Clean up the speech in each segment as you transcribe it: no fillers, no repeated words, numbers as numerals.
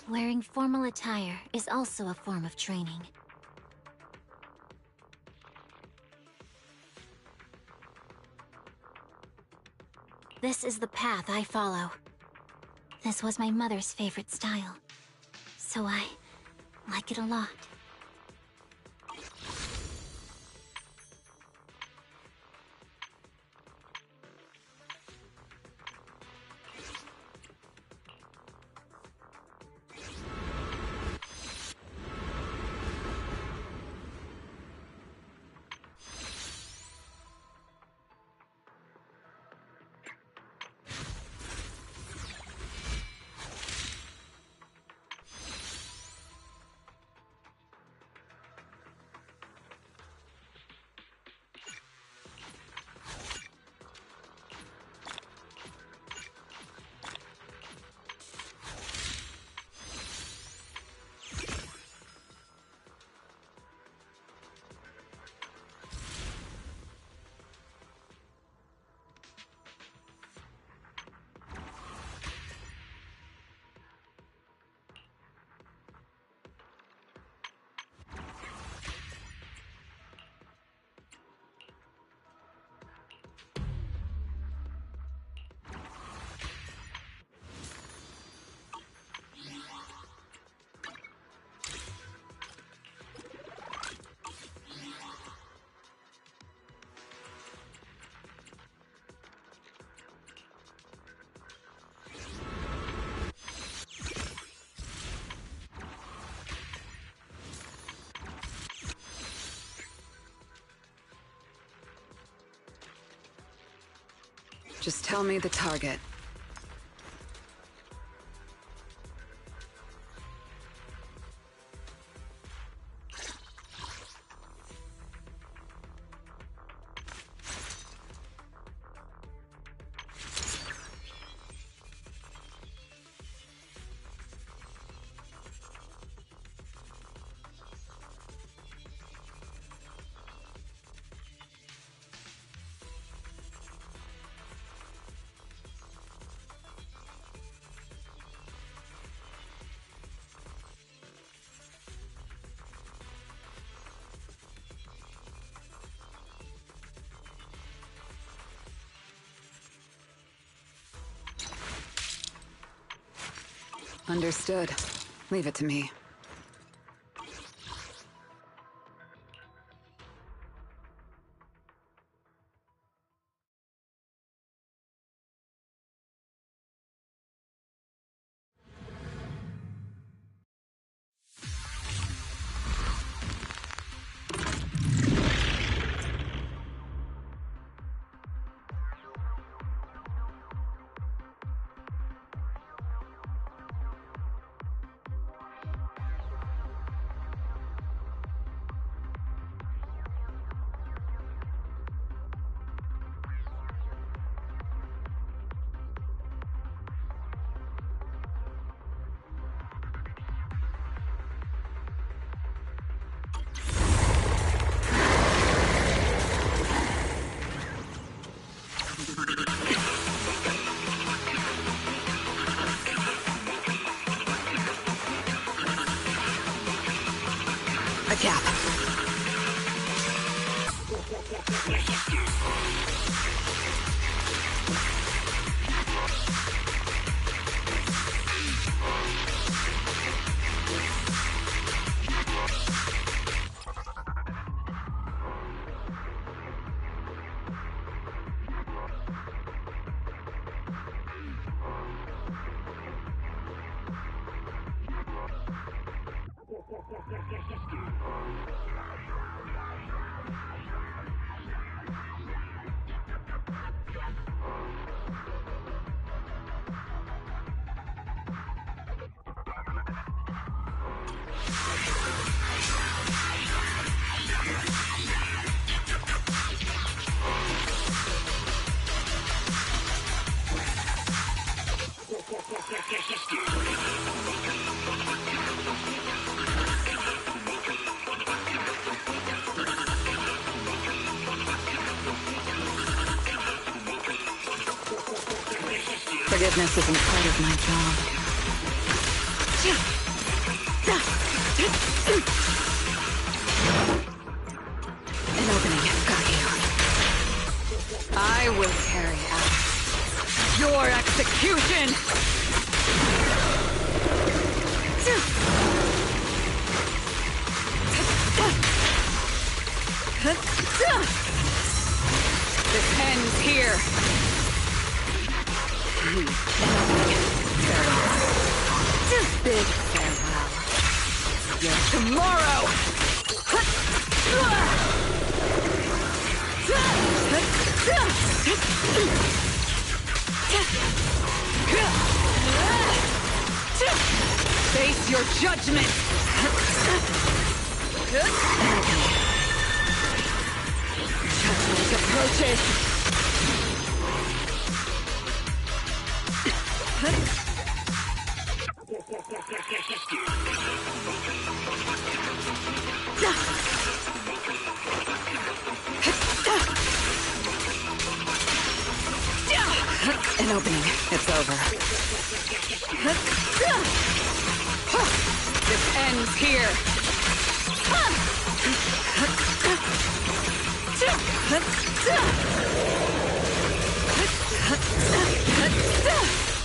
Wearing formal attire is also a form of training. This is the path I follow. This was my mother's favorite style, so I like it a lot. Just tell me the target. Understood. Leave it to me. A gap. Forgiveness isn't part of my job. An opening. Got you. I will carry out your execution! This ends here. Big farewell. Your tomorrow! Face your judgment! Judgment approaches! An opening. It's over. This ends here.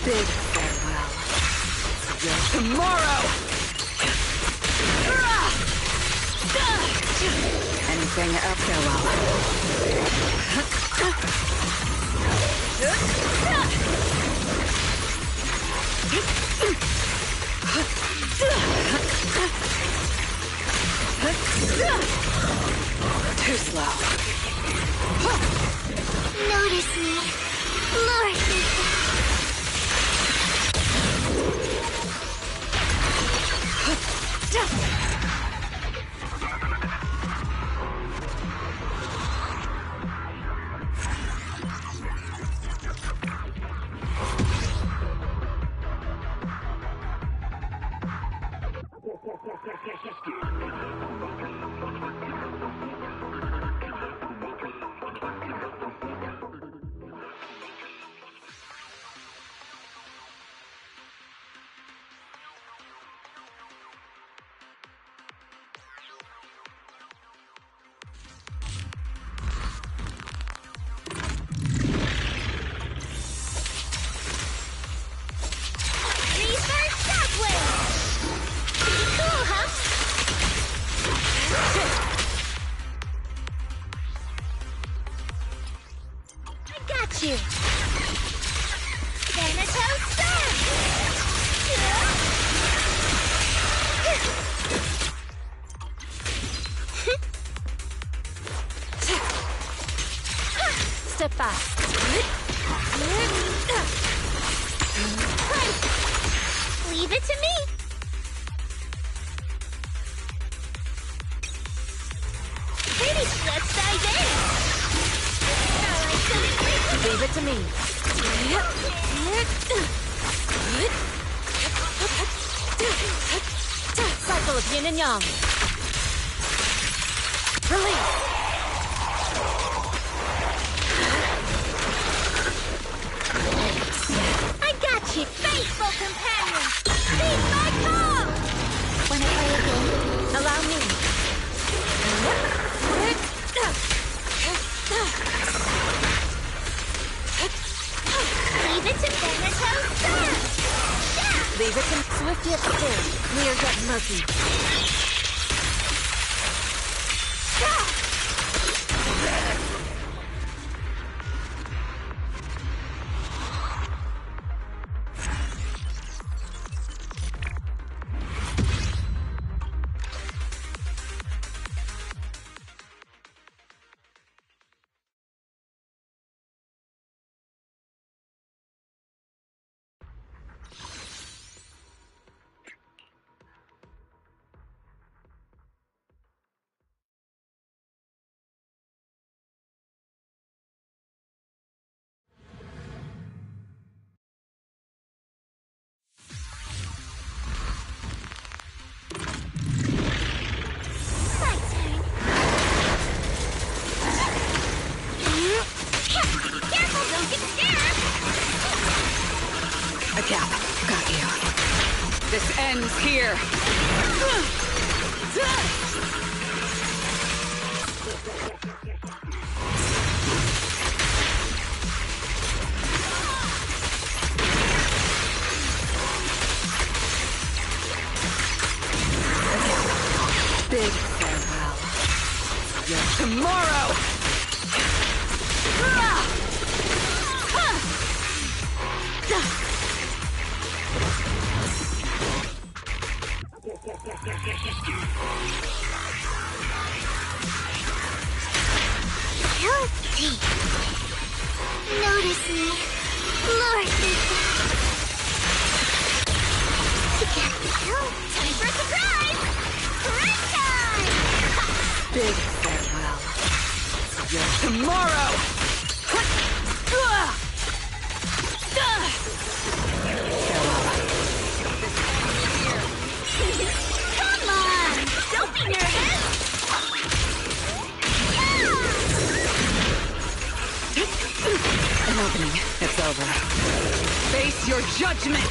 Big farewell. Your tomorrow. Anything a farewell. Too slow. Notice me. Lord me. You. Thanatos Sun! Step back. Leave it to me. Finish, let's dive in. Leave it to me. Cycle of yin and yang. Release. I got you, faithful companion. Heed my call. When I play again, allow me. Leave it to Thanatos Sun! Leave it to swift yet still, clear yet murky. This ends here. Big farewell. Your tomorrow! Guilty. Notice me, Lord. To get killed. Time for a surprise! Great time! Big farewell. Your tomorrow! Come on! Don't be nervous! An opening. It's over. Face your judgment!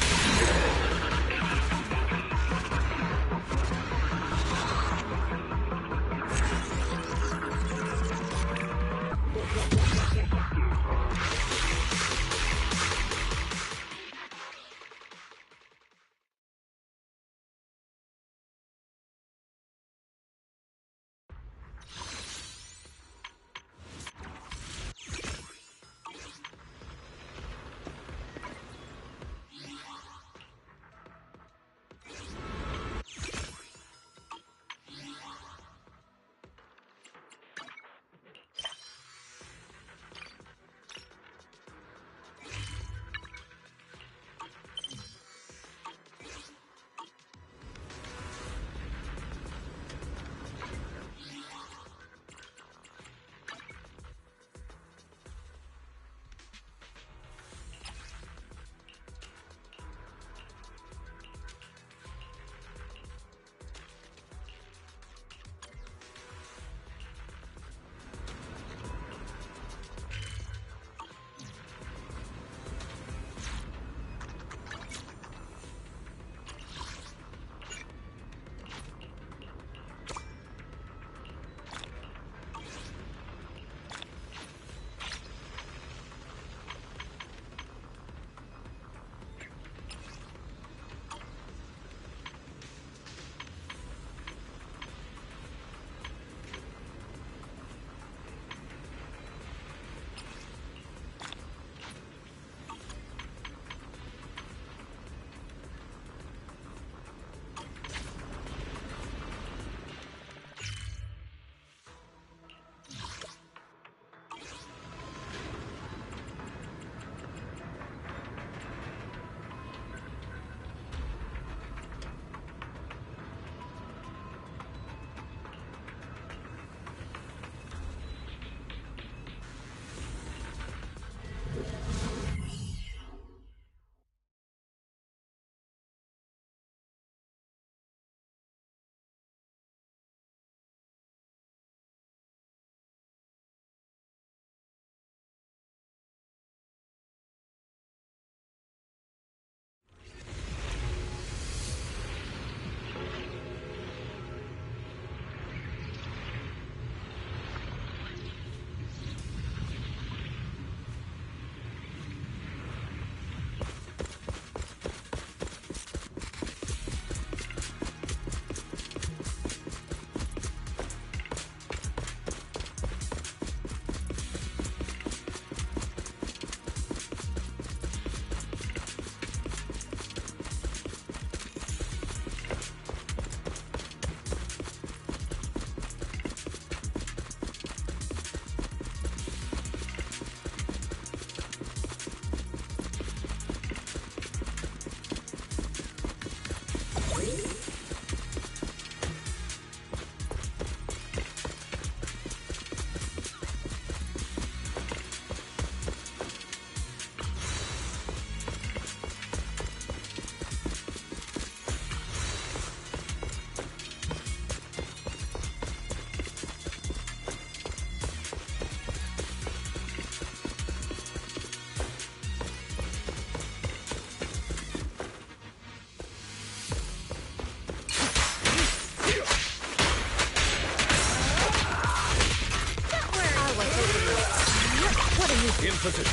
position.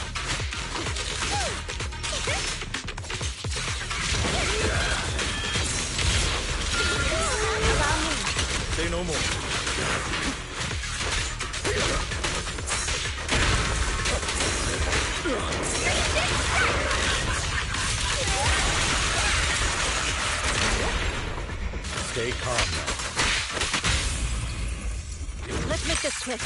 Say no more. Stay calm now. Let's make this quick.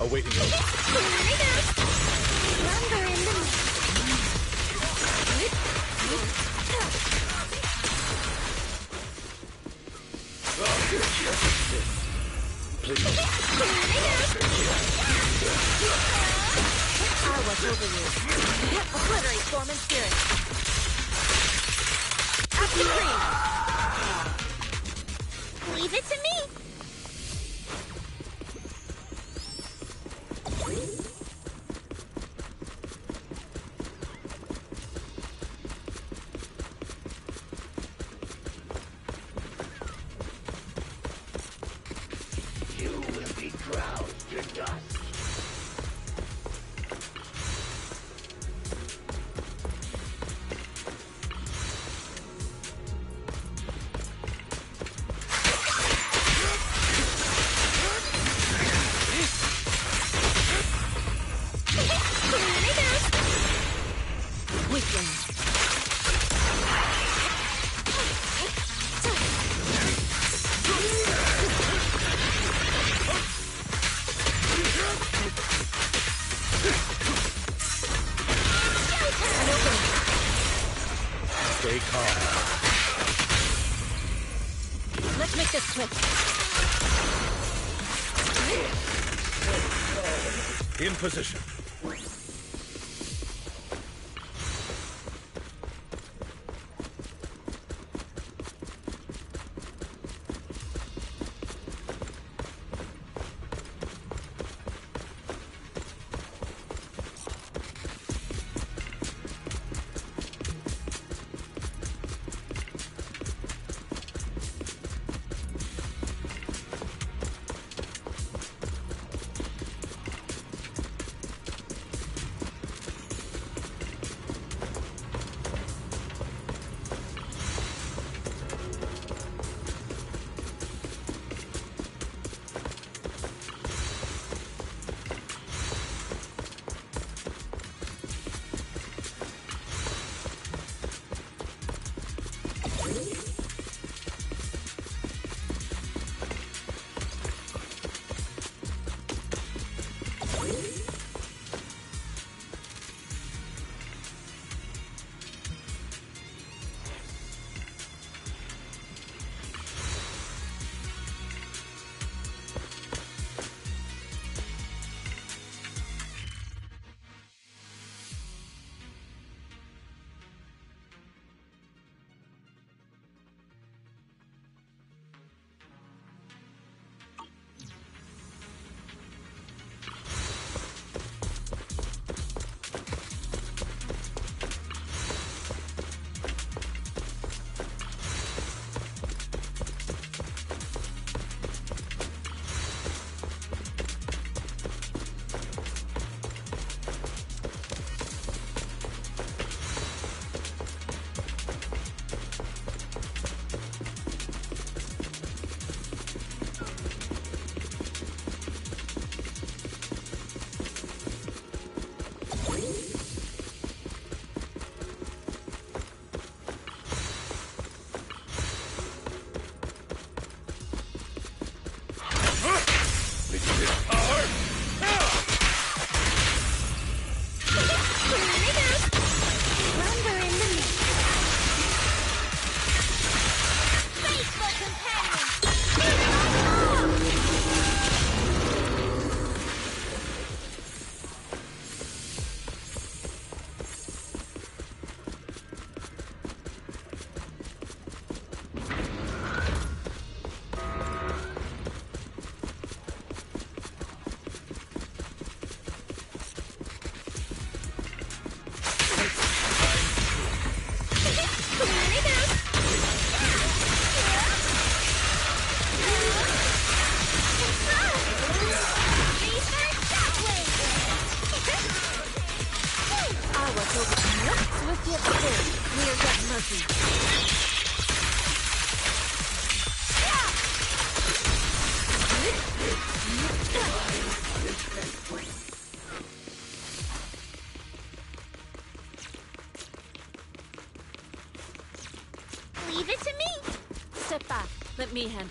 Awaiting order. Please. I watch over you. Obliterate form and spirit. After green. Leave it to me! Stay calm. Let's make this quick. In position.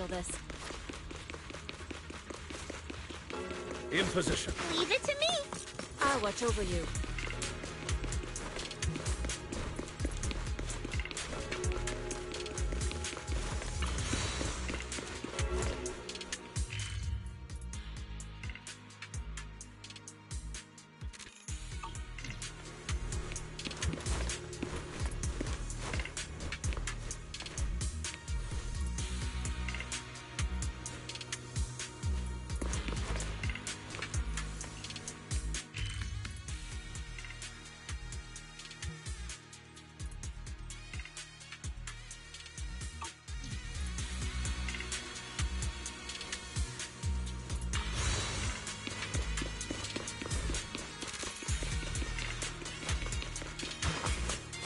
handle this. In position. Leave it to me! I'll watch over you.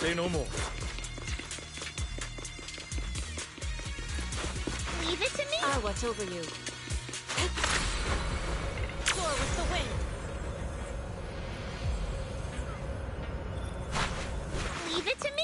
Say no more. Leave it to me! I'll watch over you. Soar with the wind. Leave it to me!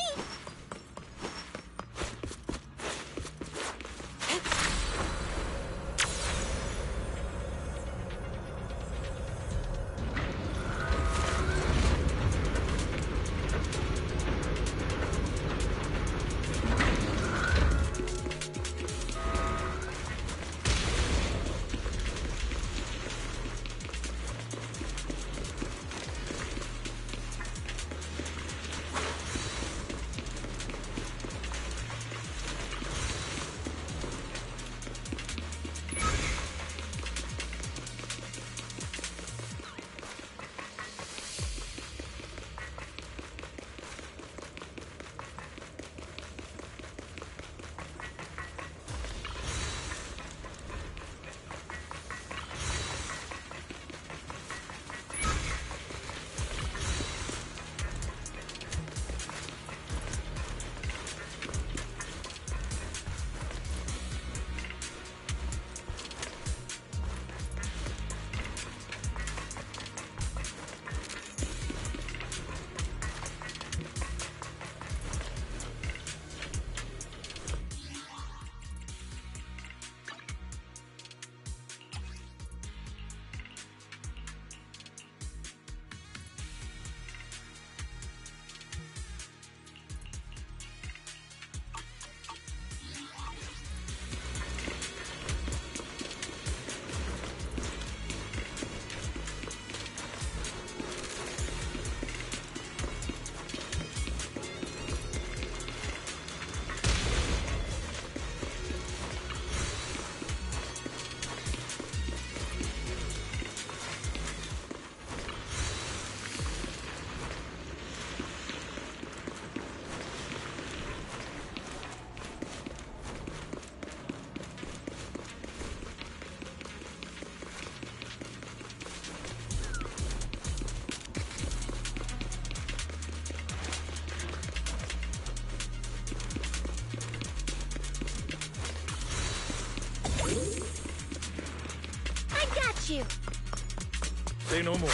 You. Say no more.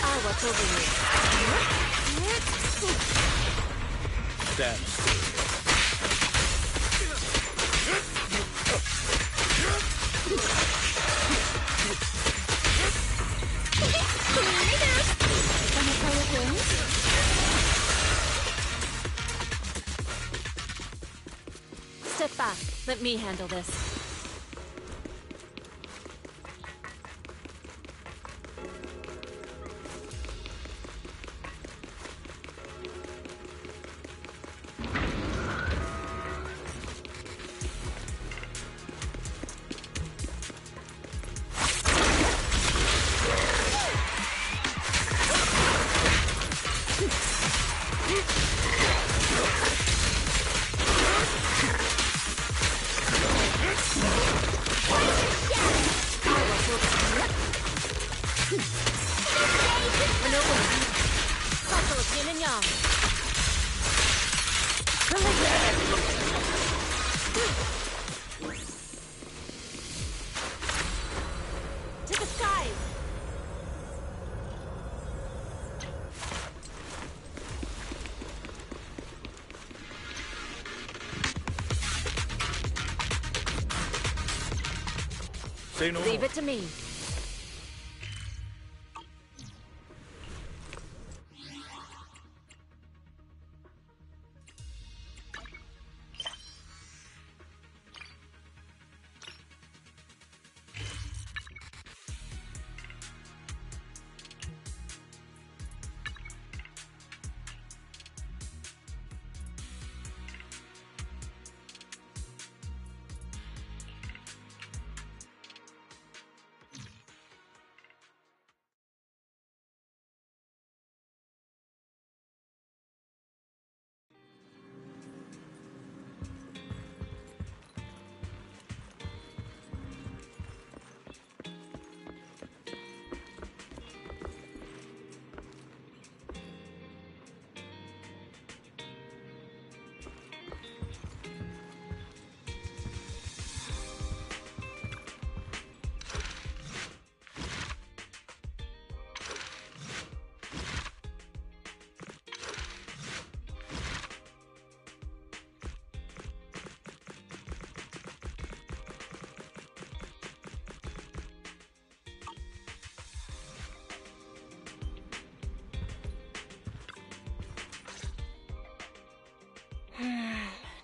I'll watch over you. Stand still. Wanna play with wings? Step back. Let me handle this. Say no Leave more. it to me.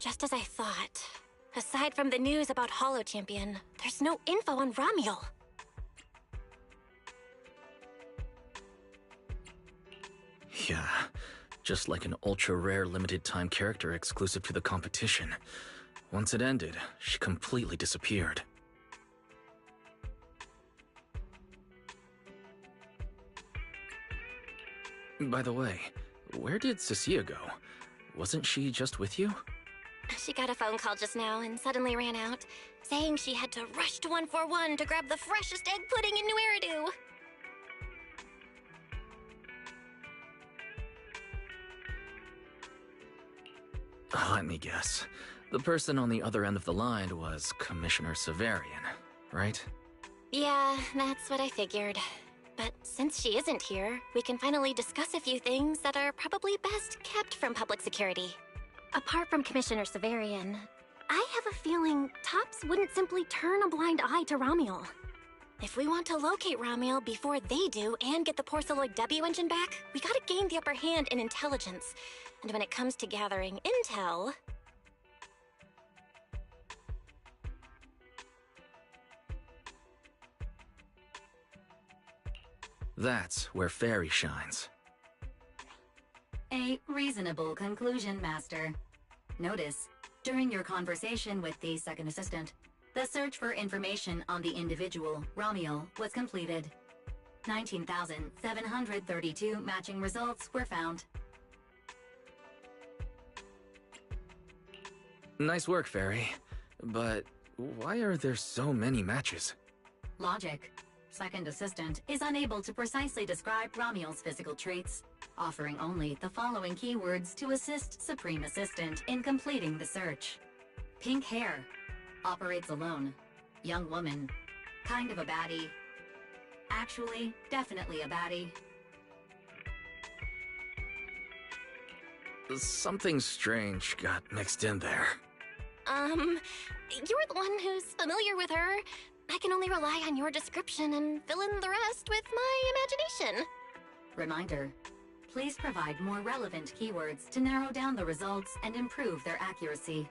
Just as I thought. Aside from the news about Holo Champion, there's no info on Ramiel. Yeah, just like an ultra-rare limited-time character exclusive to the competition. Once it ended, she completely disappeared. By the way, where did Cecilia go? Wasn't she just with you? She got a phone call just now and suddenly ran out, saying she had to rush to 141 to grab the freshest egg pudding in New Eridu. Let me guess. The person on the other end of the line was Commissioner Severian, right? Yeah, that's what I figured. But since she isn't here, we can finally discuss a few things that are probably best kept from public security. Apart from Commissioner Severian, I have a feeling Tops wouldn't simply turn a blind eye to Ramiel. If we want to locate Ramiel before they do and get the Porceloid W engine back, we gotta gain the upper hand in intelligence. And when it comes to gathering intel... That's where Fairy shines. A reasonable conclusion, Master. Notice, during your conversation with the second assistant, the search for information on the individual, Ramiel, was completed. 19,732 matching results were found. Nice work, Fairy. But why are there so many matches? Logic. Second assistant is unable to precisely describe Ramiel's physical traits, offering only the following keywords to assist Supreme Assistant in completing the search. Pink hair. Operates alone. Young woman. Kind of a baddie. Actually, definitely a baddie. Something strange got mixed in there. You're the one who's familiar with her. I can only rely on your description and fill in the rest with my imagination. Reminder. Please provide more relevant keywords to narrow down the results and improve their accuracy.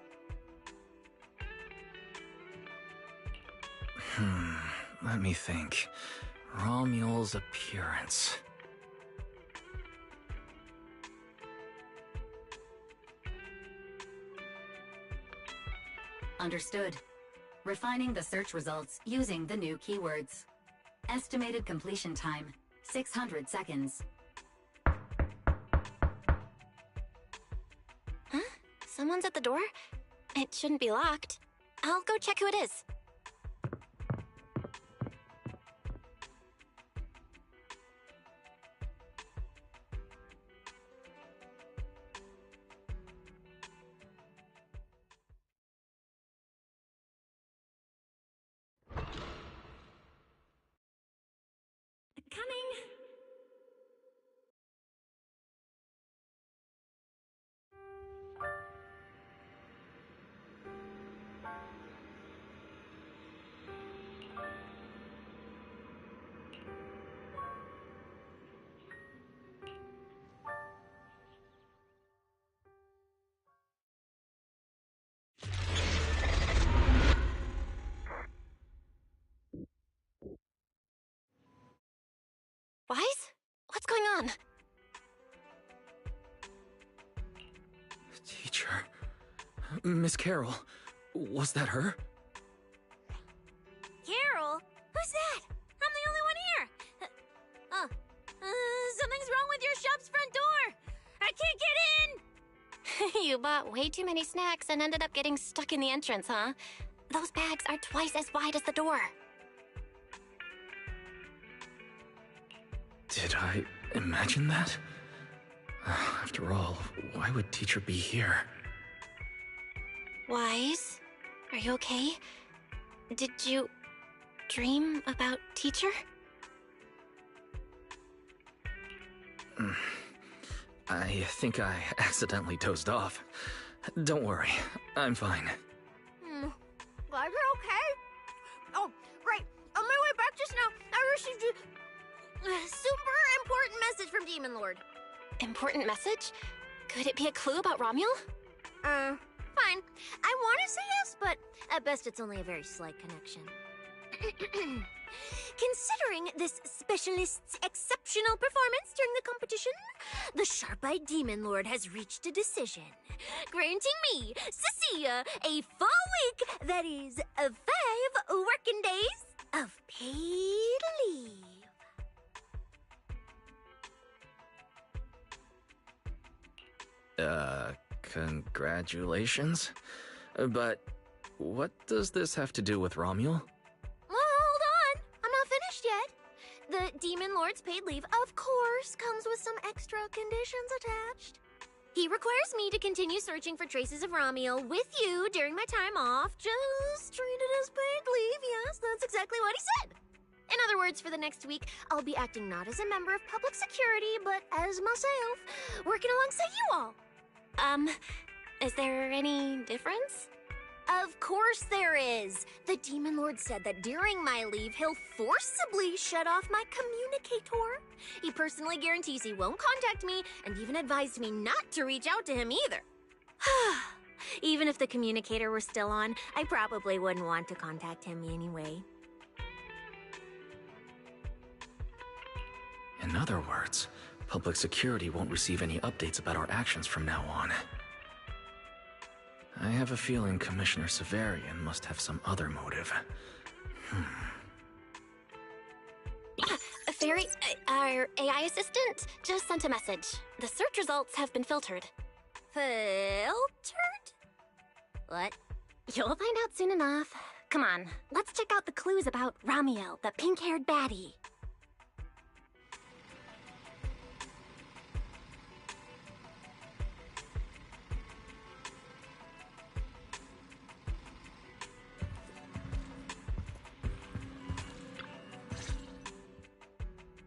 Let me think. Ramiel's appearance. Understood. Refining the search results using the new keywords. Estimated completion time, 600 seconds. Huh? Someone's at the door? It shouldn't be locked. I'll go check who it is. Coming! What's going on? Teacher. Miss Carroll. Was that her? Carol? Who's that? I'm the only one here. Something's wrong with your shop's front door. I can't get in. You bought way too many snacks and ended up getting stuck in the entrance, huh? Those bags are twice as wide as the door. Did I imagine that? After all, why would teacher be here? Wise? Are you okay? Did you dream about teacher? I think I accidentally dozed off. Don't worry, I'm fine. Glad you're okay. Oh, right. On my way back just now, I received a super important message from Demon Lord. Important message? Could it be a clue about Romuel? Fine. I want to say yes, but at best it's only a very slight connection. Considering this specialist's exceptional performance during the competition, the sharp-eyed Demon Lord has reached a decision, granting me, Cecilia, a full week, that is, 5 working days of paid leave. Congratulations? But what does this have to do with Romuel? Well, hold on. I'm not finished yet. The Demon Lord's paid leave, of course, comes with some extra conditions attached. He requires me to continue searching for traces of Romuel with you during my time off. Just treat it as paid leave, yes, that's exactly what he said. In other words, for the next week, I'll be acting not as a member of public security, but as myself, working alongside you all. Is there any difference? Of course there is. The Demon Lord said that during my leave, he'll forcibly shut off my communicator. He personally guarantees he won't contact me, and even advised me not to reach out to him either. Even if the communicator were still on, I probably wouldn't want to contact him anyway. In other words, public security won't receive any updates about our actions from now on. I have a feeling Commissioner Severian must have some other motive. Fairy, our AI assistant just sent a message. The search results have been filtered. Filtered? What? You'll find out soon enough. Come on, let's check out the clues about Romuel, the pink-haired baddie.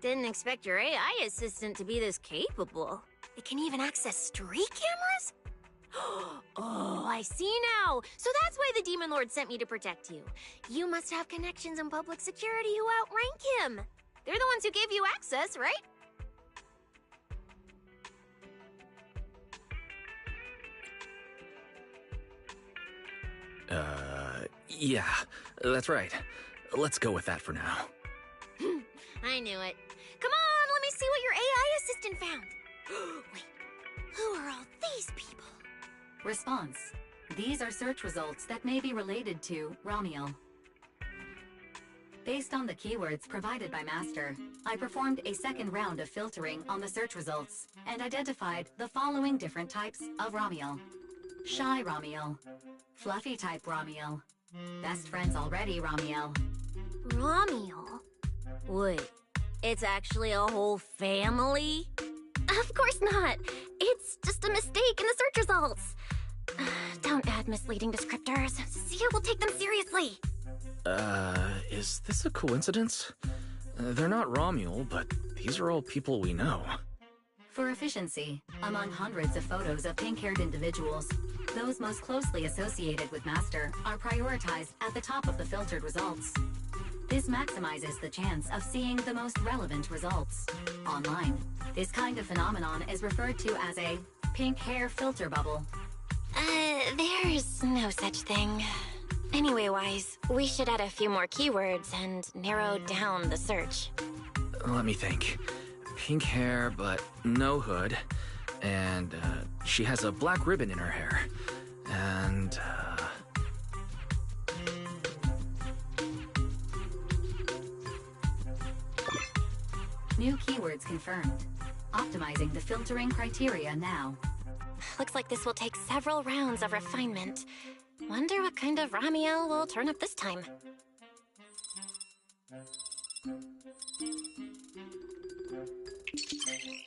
Didn't expect your AI assistant to be this capable. It can even access street cameras? Oh, I see now. So that's why the Demon Lord sent me to protect you. You must have connections in public security who outrank him. They're the ones who gave you access, right? Yeah, that's right. Let's go with that for now. I knew it. Come on, let me see what your AI assistant found. Wait, who are all these people? Response. These are search results that may be related to Romuel. Based on the keywords provided by Master, I performed a second round of filtering on the search results and identified the following different types of Romuel. Shy Romuel. Fluffy type Romuel. Best friends already Romuel. Romuel? Wait, it's actually a whole family? Of course not. It's just a mistake in the search results. Don't add misleading descriptors. Sia will take them seriously. Is this a coincidence? They're not Romuel, but these are all people we know. For efficiency, among hundreds of photos of pink-haired individuals, those most closely associated with Master are prioritized at the top of the filtered results. This maximizes the chance of seeing the most relevant results. Online, this kind of phenomenon is referred to as a pink hair filter bubble. There's no such thing. Anyway, Wise, we should add a few more keywords and narrow down the search. Let me think. pink hair, but no hood. And, she has a black ribbon in her hair. And, New keywords confirmed. Optimizing the filtering criteria now. Looks like this will take several rounds of refinement. Wonder what kind of Ramiel will turn up this time.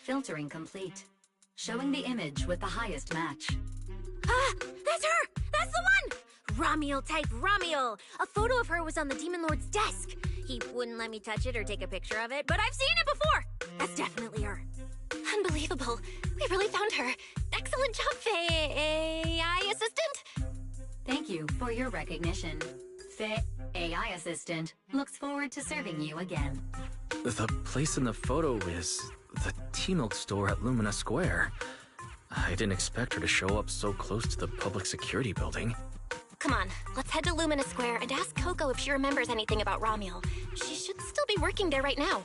Filtering complete. Showing the image with the highest match. Ah! That's her! That's the one! Ramiel type Ramiel! A photo of her was on the Demon Lord's desk. He wouldn't let me touch it or take a picture of it, but I've seen it before! That's definitely her. Unbelievable. We really found her. Excellent job, AI assistant. Thank you for your recognition. Faye, AI assistant, looks forward to serving you again. the place in the photo is the T-Milk store at Lumina Square. I didn't expect her to show up so close to the public security building. Come on, let's head to Lumina Square and ask Coco if she remembers anything about Ramiel. She should still be working there right now.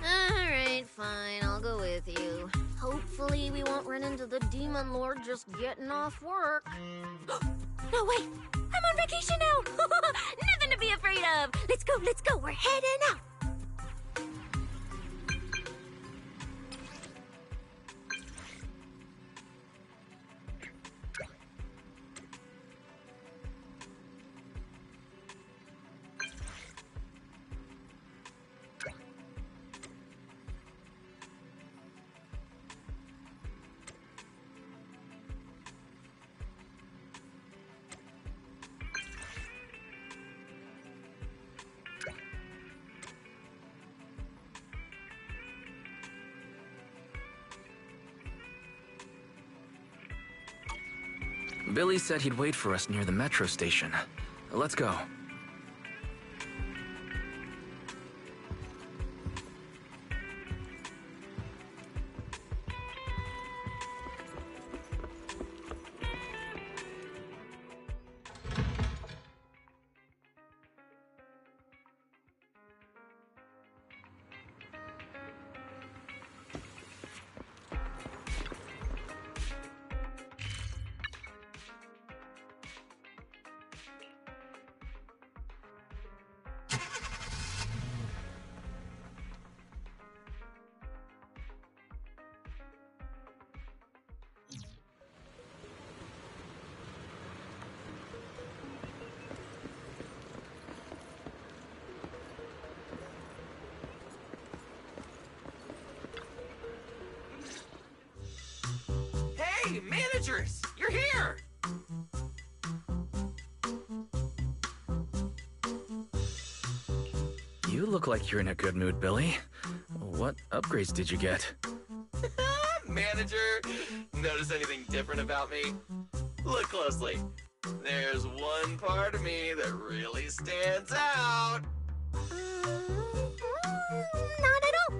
Alright, fine, I'll go with you. Hopefully we won't run into the Demon Lord just getting off work. No, wait! I'm on vacation now! Nothing to be afraid of! Let's go, we're heading out! Billy said he'd wait for us near the metro station. Let's go. Hey, managers! You're here! You look like you're in a good mood, Billy. What upgrades did you get? Manager, notice anything different about me? Look closely. There's one part of me that really stands out. Not at all.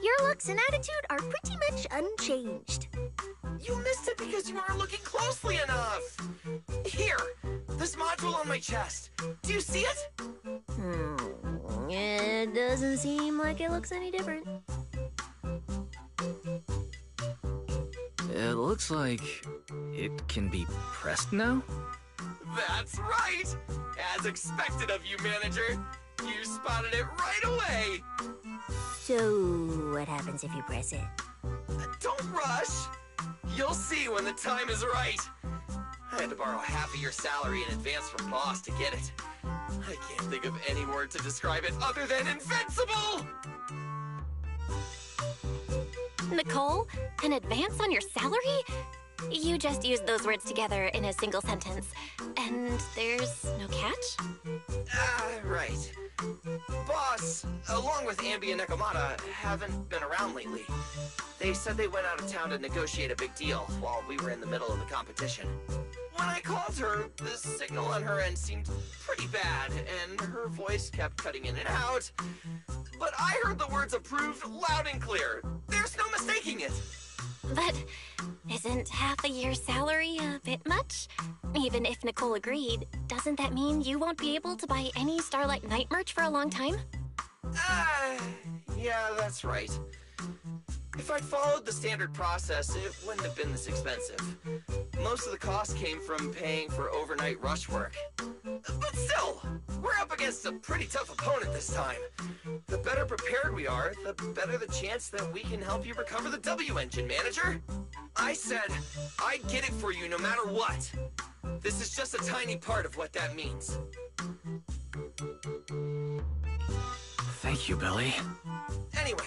Your looks and attitude are pretty much unchanged. You missed it because you weren't looking closely enough. Here, this module on my chest. Do you see it? It doesn't seem like it looks any different. It looks like it can be pressed now? That's right! As expected of you, manager. You spotted it right away. So, what happens if you press it? Don't rush. You'll see when the time is right. I had to borrow half of your salary in advance from boss to get it. I can't think of any word to describe it other than invincible! Nicole, an advance on your salary? You just used those words together in a single sentence. And there's no catch? Right. Boss, along with Ambi and Nekomata, haven't been around lately. They said they went out of town to negotiate a big deal while we were in the middle of the competition. When I called her, the signal on her end seemed pretty bad, and her voice kept cutting in and out. But I heard the words approved loud and clear. There's no mistaking it. But isn't half a year's salary a bit much? Even if Nicole agreed, doesn't that mean you won't be able to buy any Starlight Night merch for a long time? Yeah, that's right. If I'd followed the standard process, it wouldn't have been this expensive. Most of the cost came from paying for overnight rush work. But still, we're up against a pretty tough opponent this time. The better prepared we are, the better the chance that we can help you recover the W engine, manager. I said, I'd get it for you no matter what. This is just a tiny part of what that means. Thank you, Billy. Anyway,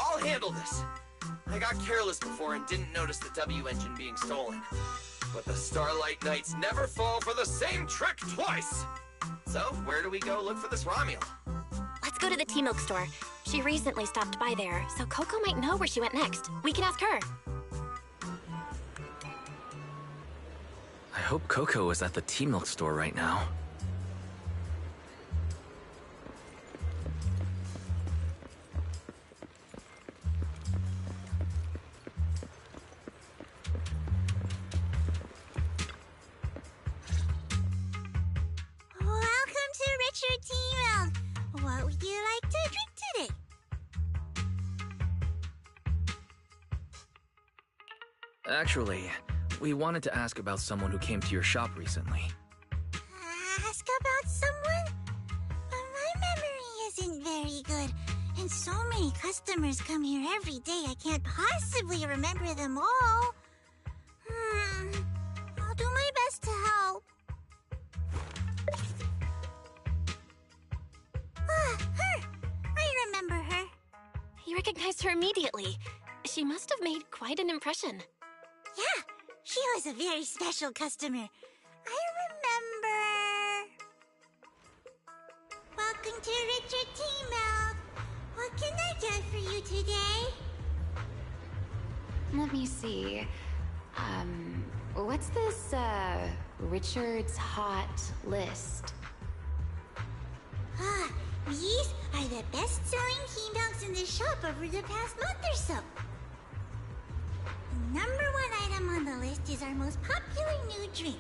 I'll handle this. I got careless before and didn't notice the W engine being stolen. But the Starlight Knights never fall for the same trick twice! So, where do we go look for this Romuel? Let's go to the tea milk store. She recently stopped by there, so Coco might know where she went next. We can ask her. I hope Coco is at the tea milk store right now. Welcome to Richard Tea Milk. What would you like to drink today? Actually, we wanted to ask about someone who came to your shop recently. Ask about someone? My memory isn't very good, and so many customers come here every day I can't possibly remember them all. I'll do my best to help. Her! I remember her. You recognized her immediately. She must have made quite an impression. Yeah, she was a very special customer. I remember. Welcome to Richard Tea Milk. What can I get for you today? Let me see. What's this, Richard's Hot List? These are the best-selling tea milks in the shop over the past month or so. The #1 item on the list is our most popular new drink,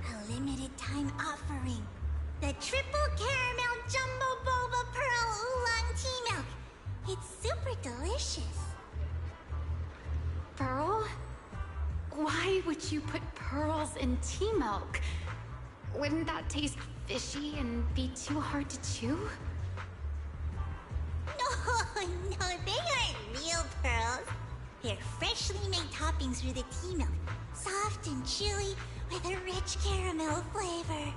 a limited-time offering. The Triple Caramel Jumbo Boba Pearl Oolong Tea Milk. It's super delicious. Pearl? Why would you put pearls in tea milk? Wouldn't that taste fishy and be too hard to chew? No, they aren't real pearls. They're freshly made toppings for the tea milk, soft and chewy with a rich caramel flavor.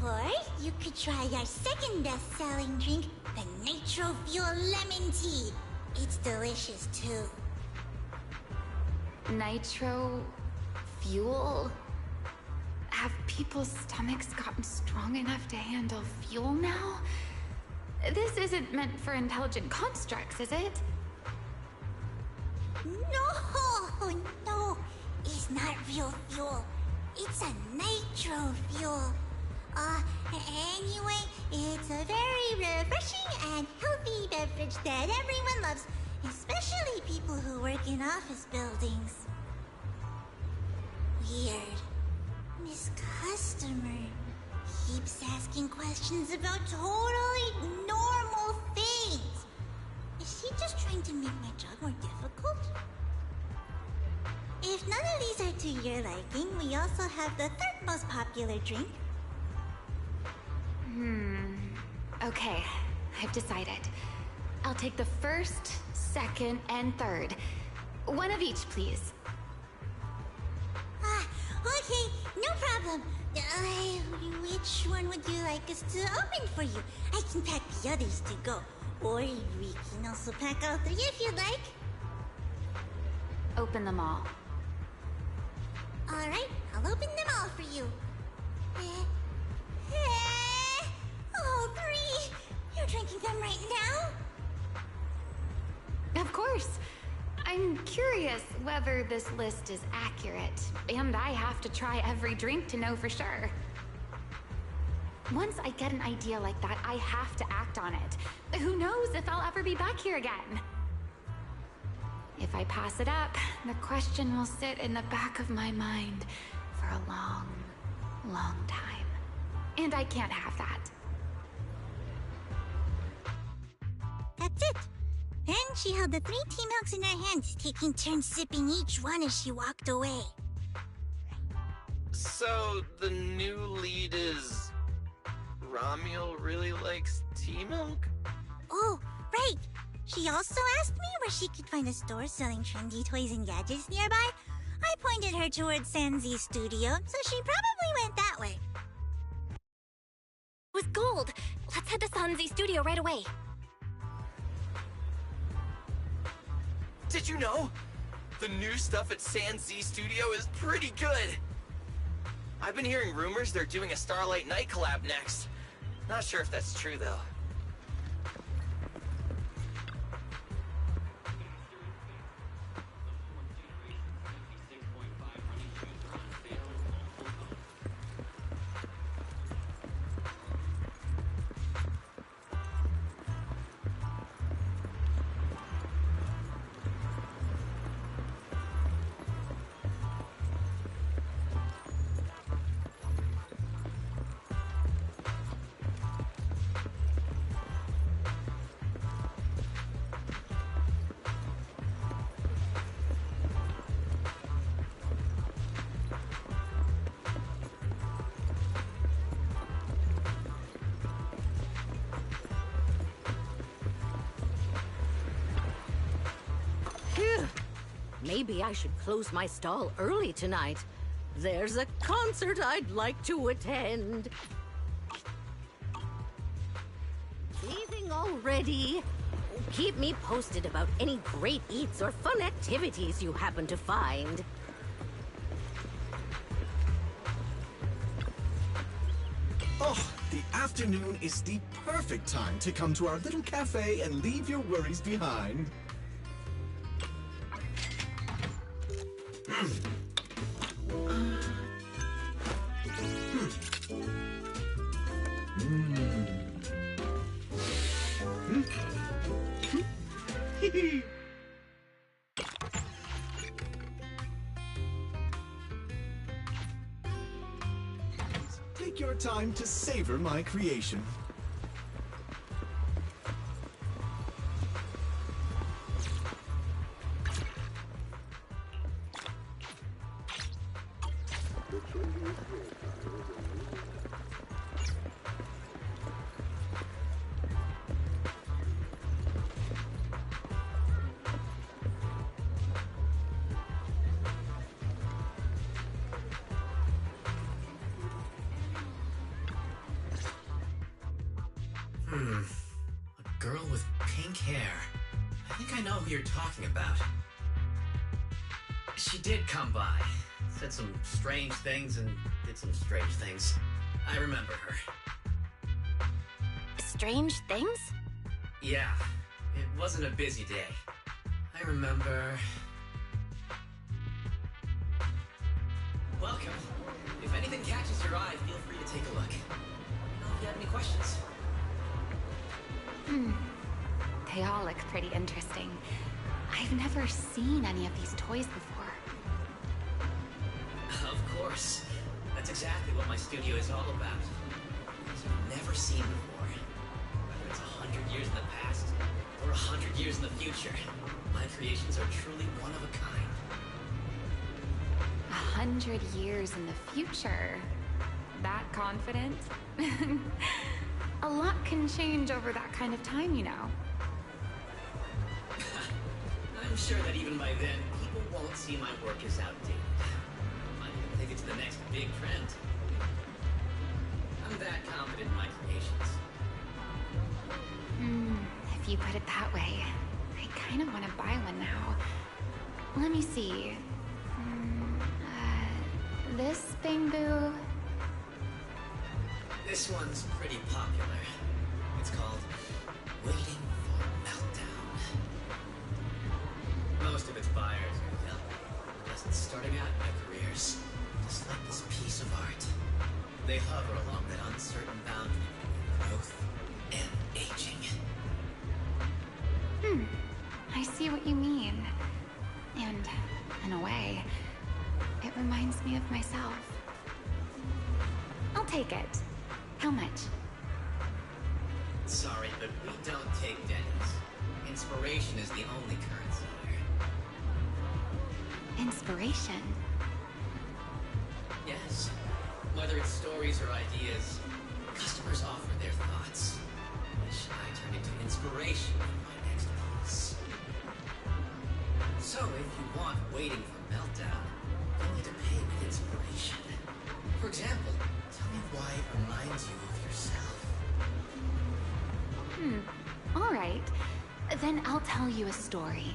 Or you could try our second best-selling drink, the Nitro Fuel Lemon Tea. It's delicious too. Nitro fuel? Have people's stomachs gotten strong enough to handle fuel now? This isn't meant for intelligent constructs, is it? No, it's not real fuel. It's a nitro fuel. Anyway, it's a very refreshing and healthy beverage that everyone loves, especially people who work in office buildings. Weird. This customer keeps asking questions about totally normal things. Is she just trying to make my job more difficult? If none of these are to your liking, we also have the third most popular drink. Okay, I've decided. I'll take the first, second, and third. One of each, please. Okay, no problem. Which one would you like us to open for you? I can pack the others to go. Or we can also pack all 3 if you'd like. Open them all. Alright, I'll open them all for you. All 3! You're drinking them right now? Of course. I'm curious whether this list is accurate, and I have to try every drink to know for sure. Once I get an idea like that, I have to act on it. Who knows if I'll ever be back here again? If I pass it up, the question will sit in the back of my mind for a long, long time. And I can't have that. That's it. Then she held the 3 tea milks in her hands, taking turns sipping each one as she walked away. So, the new lead is... Ramiel really likes tea milk? Oh, right. She also asked me where she could find a store selling trendy toys and gadgets nearby. I pointed her towards Sanzi's studio, so she probably went that way. It was gold! Let's head to Sanzi's studio right away. Did you know? The new stuff at Sanzi Studio is pretty good! I've been hearing rumors they're doing a Starlight Night collab next. Not sure if that's true, though. Phew. Maybe I should close my stall early tonight. There's a concert I'd like to attend. Leaving already? Keep me posted about any great eats or fun activities you happen to find. Oh, the afternoon is the perfect time to come to our little cafe and leave your worries behind. Take your time to savor my creation. A girl with pink hair. I think I know who you're talking about. She did come by. Said some strange things and did some strange things. I remember her. Strange things? Yeah, it wasn't a busy day. I remember... Welcome. If anything catches your eye, feel free to take a look. Let me know if you have any questions. They all look pretty interesting. I've never seen any of these toys before. Of course. That's exactly what my studio is all about. Things you've never seen before. Whether it's 100 years in the past or 100 years in the future, my creations are truly one of a kind. 100 years in the future? That confident? A lot can change over that kind of time, you know. I'm sure that even by then, people won't see my work as outdated. I can take it to the next big trend. I'm that confident in my creations. If you put it that way, I kind of want to buy one now. Let me see. This bamboo... This one's pretty popular. It's called Waiting for Meltdown. Most of its buyers are young, just starting out in their careers, just like this piece of art. They hover along that uncertain boundary between growth and aging. I see what you mean. And, in a way, it reminds me of myself. I'll take it. How much? Sorry, but we don't take Denny's. inspiration is the only currency here. Inspiration? Yes. Whether it's stories or ideas, customers offer their thoughts, which I turn into inspiration for my next piece. So if you want Waiting for Meltdown, you'll need to pay with inspiration. For example, tell me why it reminds you of yourself. All right. Then I'll tell you a story.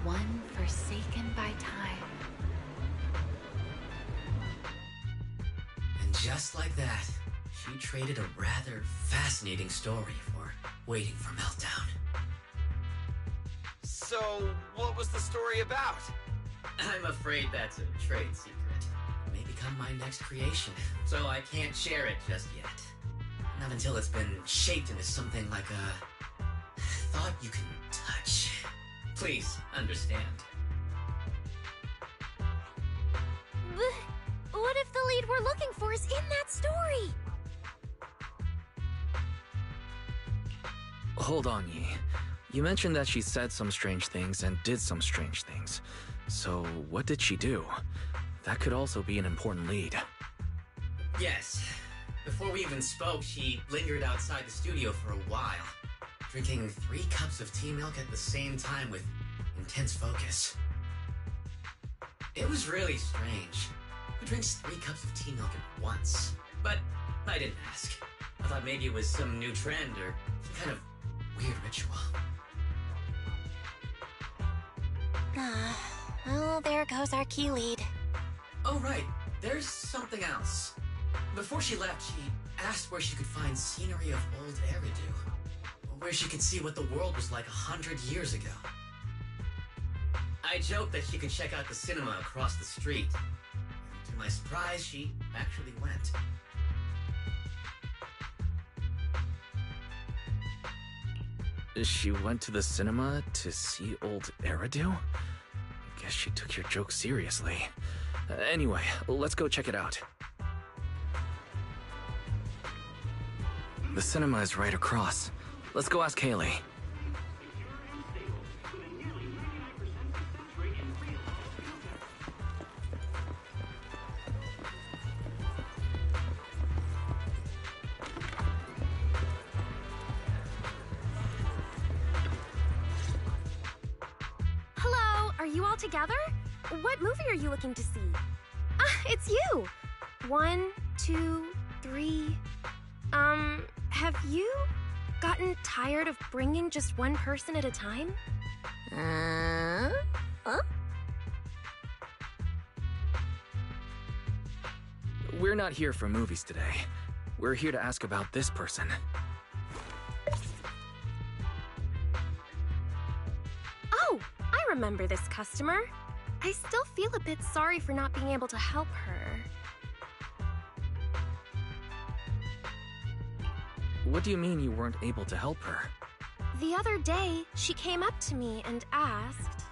One forsaken by time. And just like that, she traded a rather fascinating story for Waiting for Meltdown. So, what was the story about? I'm afraid that's a trade secret. It may become my next creation, so I can't share it just yet. Not until it's been shaped into something like a thought you can touch. Please, understand. What if the lead we're looking for is in that story? Hold on, Yi. You mentioned that she said some strange things and did some strange things. So, what did she do? That could also be an important lead. Yes. Before we even spoke, she lingered outside the studio for a while, drinking 3 cups of tea milk at the same time with intense focus. It was really strange. Who drinks 3 cups of tea milk at once? But I didn't ask. I thought maybe it was some new trend or some kind of weird ritual. Well, there goes our key lead. Oh, right. There's something else. Before she left, she asked where she could find scenery of old Eridan, where she could see what the world was like 100 years ago. I joked that she could check out the cinema across the street. To my surprise, she actually went. She went to the cinema to see old Eridan? Guess she took your joke seriously. Anyway, let's go check it out. The cinema is right across. Let's go ask Haley. Hello, are you all together? What movie are you looking to see? It's you! 1, 2, 3... have you gotten tired of bringing just one person at a time? Huh? We're not here for movies today. We're here to ask about this person. Oh, I remember this customer. I still feel a bit sorry for not being able to help her. What do you mean you weren't able to help her? The other day, she came up to me and asked...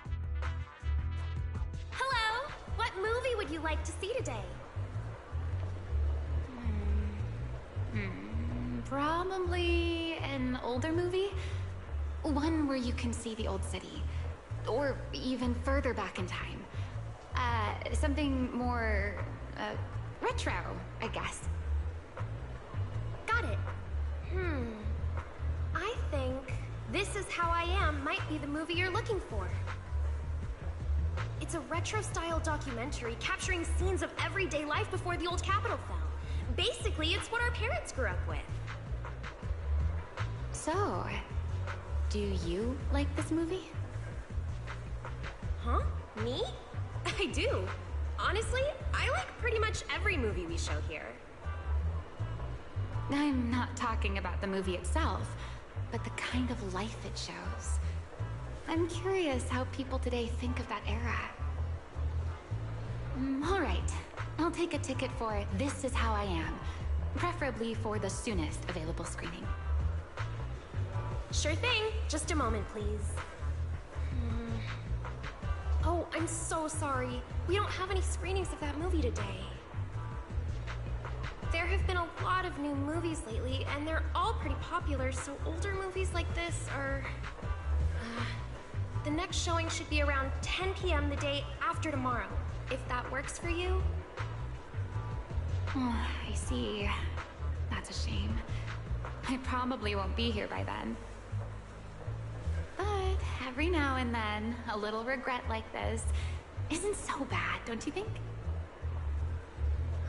Hello! What movie would you like to see today? Probably an older movie? One where you can see the old city. Or even further back in time. Something more... retro, I guess. Got it. I think This Is How I Am might be the movie you're looking for. It's a retro-style documentary capturing scenes of everyday life before the old Capitol fell. Basically, it's what our parents grew up with. So, do you like this movie? Huh? Me? I do. Honestly, I like pretty much every movie we show here. I'm not talking about the movie itself, but the kind of life it shows. I'm curious how people today think of that era. All right, I'll take a ticket for This Is How I Am, preferably for the soonest available screening. Sure thing. Just a moment, please. Oh, I'm so sorry. We don't have any screenings of that movie today. There have been a lot of new movies lately, and they're all pretty popular, so older movies like this are... The next showing should be around 10 p.m. the day after tomorrow, if that works for you. Oh, I see. That's a shame. I probably won't be here by then. But every now and then, a little regret like this isn't so bad, don't you think?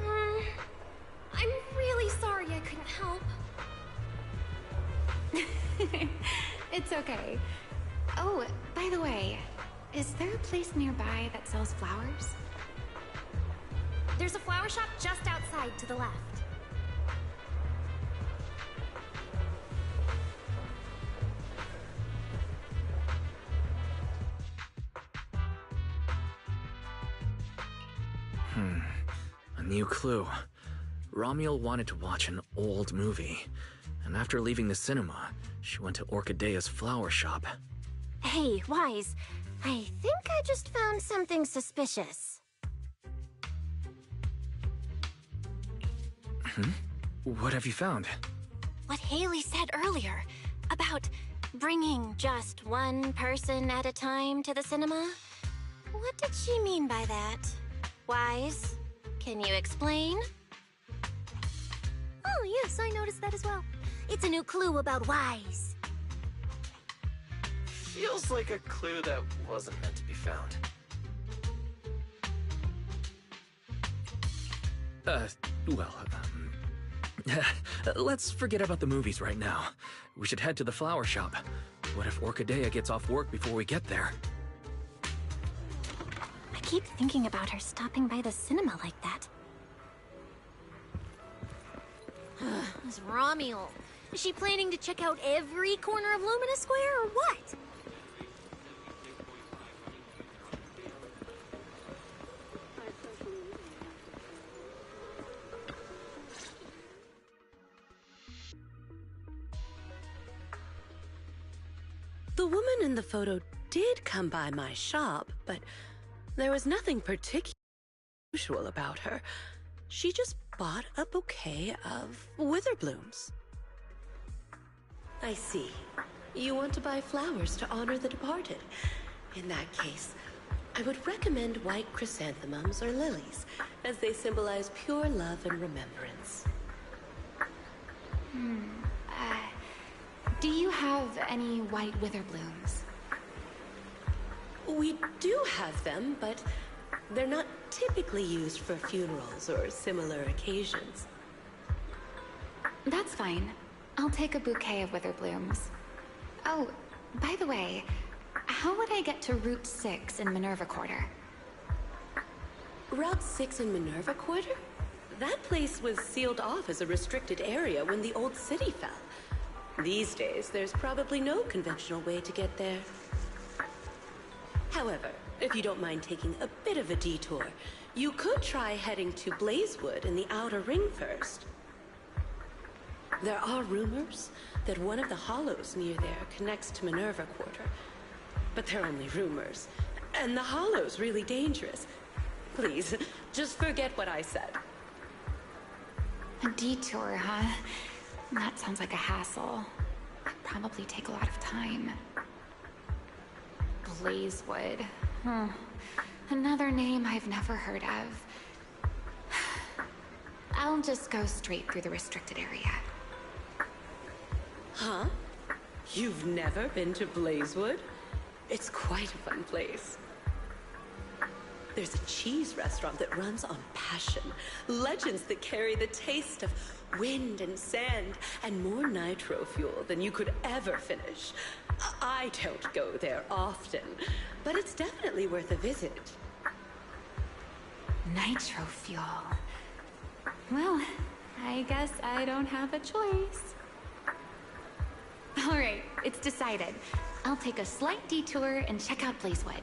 I'm really sorry I couldn't help. It's okay. Oh, by the way, is there a place nearby that sells flowers? There's a flower shop just outside to the left. A new clue. Romuald wanted to watch an old movie, and after leaving the cinema, she went to Orchidea's flower shop. Hey, Wise. I think I just found something suspicious. What have you found? What Haley said earlier about bringing just one person at a time to the cinema. What did she mean by that? Wise, can you explain? Oh, yes, I noticed that as well. It's a new clue about Wise. Feels like a clue that wasn't meant to be found. Let's forget about the movies right now. We should head to the flower shop. What if Orchidea gets off work before we get there? I keep thinking about her stopping by the cinema like that. This Romuald. Is she planning to check out every corner of Lumina Square or what? The woman in the photo did come by my shop, but there was nothing particularly unusual about her. She just bought a bouquet of witherblooms. I see. You want to buy flowers to honor the departed. In that case, I would recommend white chrysanthemums or lilies, as they symbolize pure love and remembrance. Do you have any white witherblooms? We do have them, but they're not typically used for funerals or similar occasions. That's fine. I'll take a bouquet of witherblooms. Oh, by the way, how would I get to Route 6 in Minerva Quarter? Route 6 in Minerva Quarter? That place was sealed off as a restricted area when the old city fell. These days, there's probably no conventional way to get there. However, if you don't mind taking a bit of a detour, you could try heading to Blazewood in the Outer Ring first. There are rumors that one of the hollows near there connects to Minerva Quarter, but they're only rumors, and the hollow's really dangerous. Please, just forget what I said. A detour, huh? That sounds like a hassle. It'd probably take a lot of time. Blazewood. Another name I've never heard of. I'll just go straight through the restricted area. Huh? You've never been to Blazewood? It's quite a fun place. There's a cheese restaurant that runs on passion. Legends that carry the taste of wind and sand and more nitro fuel than you could ever finish. I don't go there often, but it's definitely worth a visit. Nitro fuel. Well, I guess I don't have a choice. All right, it's decided. I'll take a slight detour and check out Blazewood.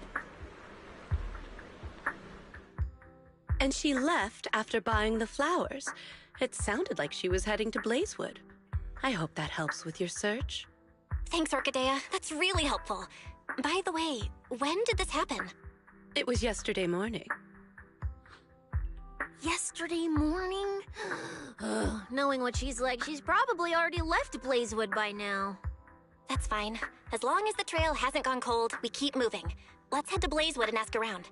And she left after buying the flowers. It sounded like she was heading to Blazewood. I hope that helps with your search. Thanks, Orchidea. That's really helpful. By the way, when did this happen? It was yesterday morning. Yesterday morning? Knowing what she's like, she's probably already left Blazewood by now. That's fine. As long as the trail hasn't gone cold, we keep moving. Let's head to Blazewood and ask around.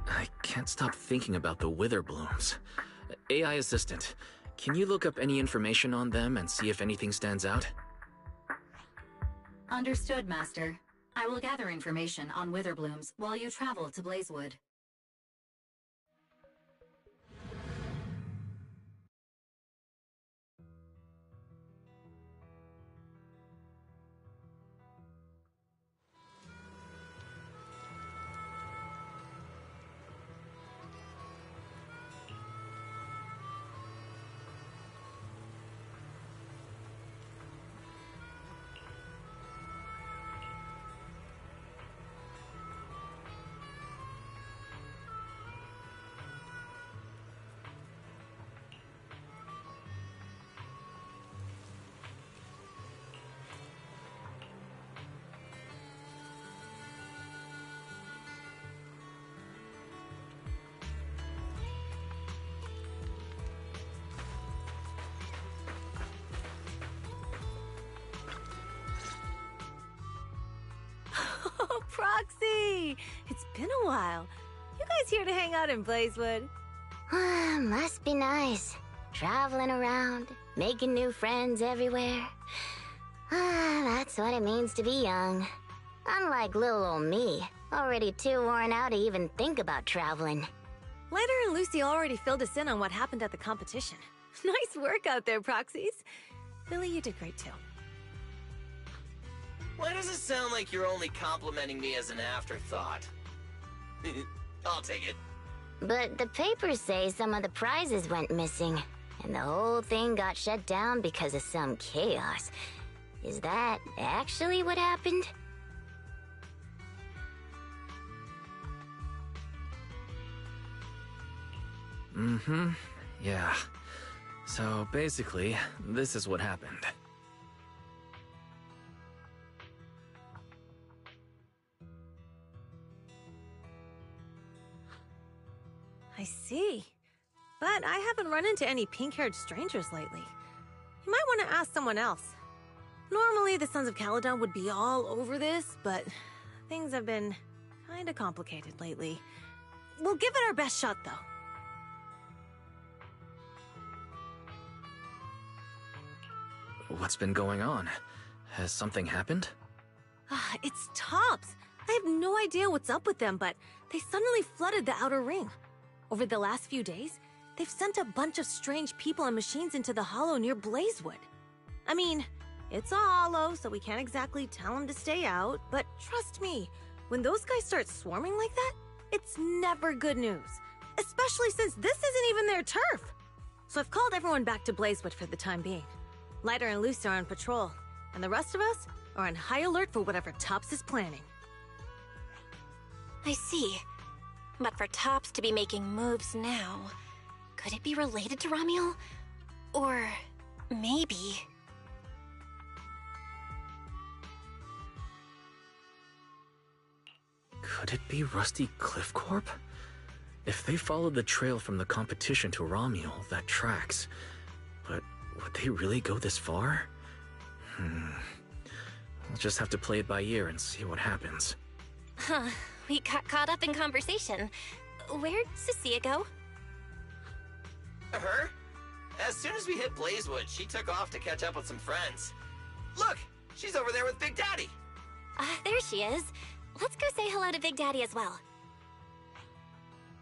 I can't stop thinking about the wither blooms. AI assistant, can you look up any information on them and see if anything stands out? Understood, Master. I will gather information on wither blooms while you travel to Blazewood. Oh, Proxy! It's been a while. You guys here to hang out in Blazewood? Must be nice. Traveling around, making new friends everywhere. That's what it means to be young. Unlike little old me, already too worn out to even think about traveling. Lighter and Lucy already filled us in on what happened at the competition. Nice work out there, Proxies. Billy, you did great too. Why does it sound like you're only complimenting me as an afterthought? I'll take it. But the papers say some of the prizes went missing, and the whole thing got shut down because of some chaos. Is that actually what happened? Mm-hmm. Yeah. So basically, this is what happened. I see. But I haven't run into any pink-haired strangers lately. You might want to ask someone else. Normally, the Sons of Caledon would be all over this, but things have been kinda complicated lately. We'll give it our best shot, though. What's been going on? Has something happened? It's Tops. I have no idea what's up with them, but they suddenly flooded the outer ring. Over the last few days, they've sent a bunch of strange people and machines into the hollow near Blazewood. I mean, it's a hollow, so we can't exactly tell them to stay out, but trust me, when those guys start swarming like that, it's never good news. Especially since this isn't even their turf. So I've called everyone back to Blazewood for the time being. Lighter and Lucy are on patrol, and the rest of us are on high alert for whatever Tops is planning. I see. But for Tops to be making moves now, could it be related to Ramiel? Or maybe... Could it be Rusty Cliff Corp? If they followed the trail from the competition to Ramiel, that tracks. But would they really go this far? We'll just have to play it by ear and see what happens. Huh, we got caught up in conversation. Where'd Cecilia go? Her? As soon as we hit Blazewood, she took off to catch up with some friends. Look! She's over there with Big Daddy! There she is. Let's go say hello to Big Daddy as well.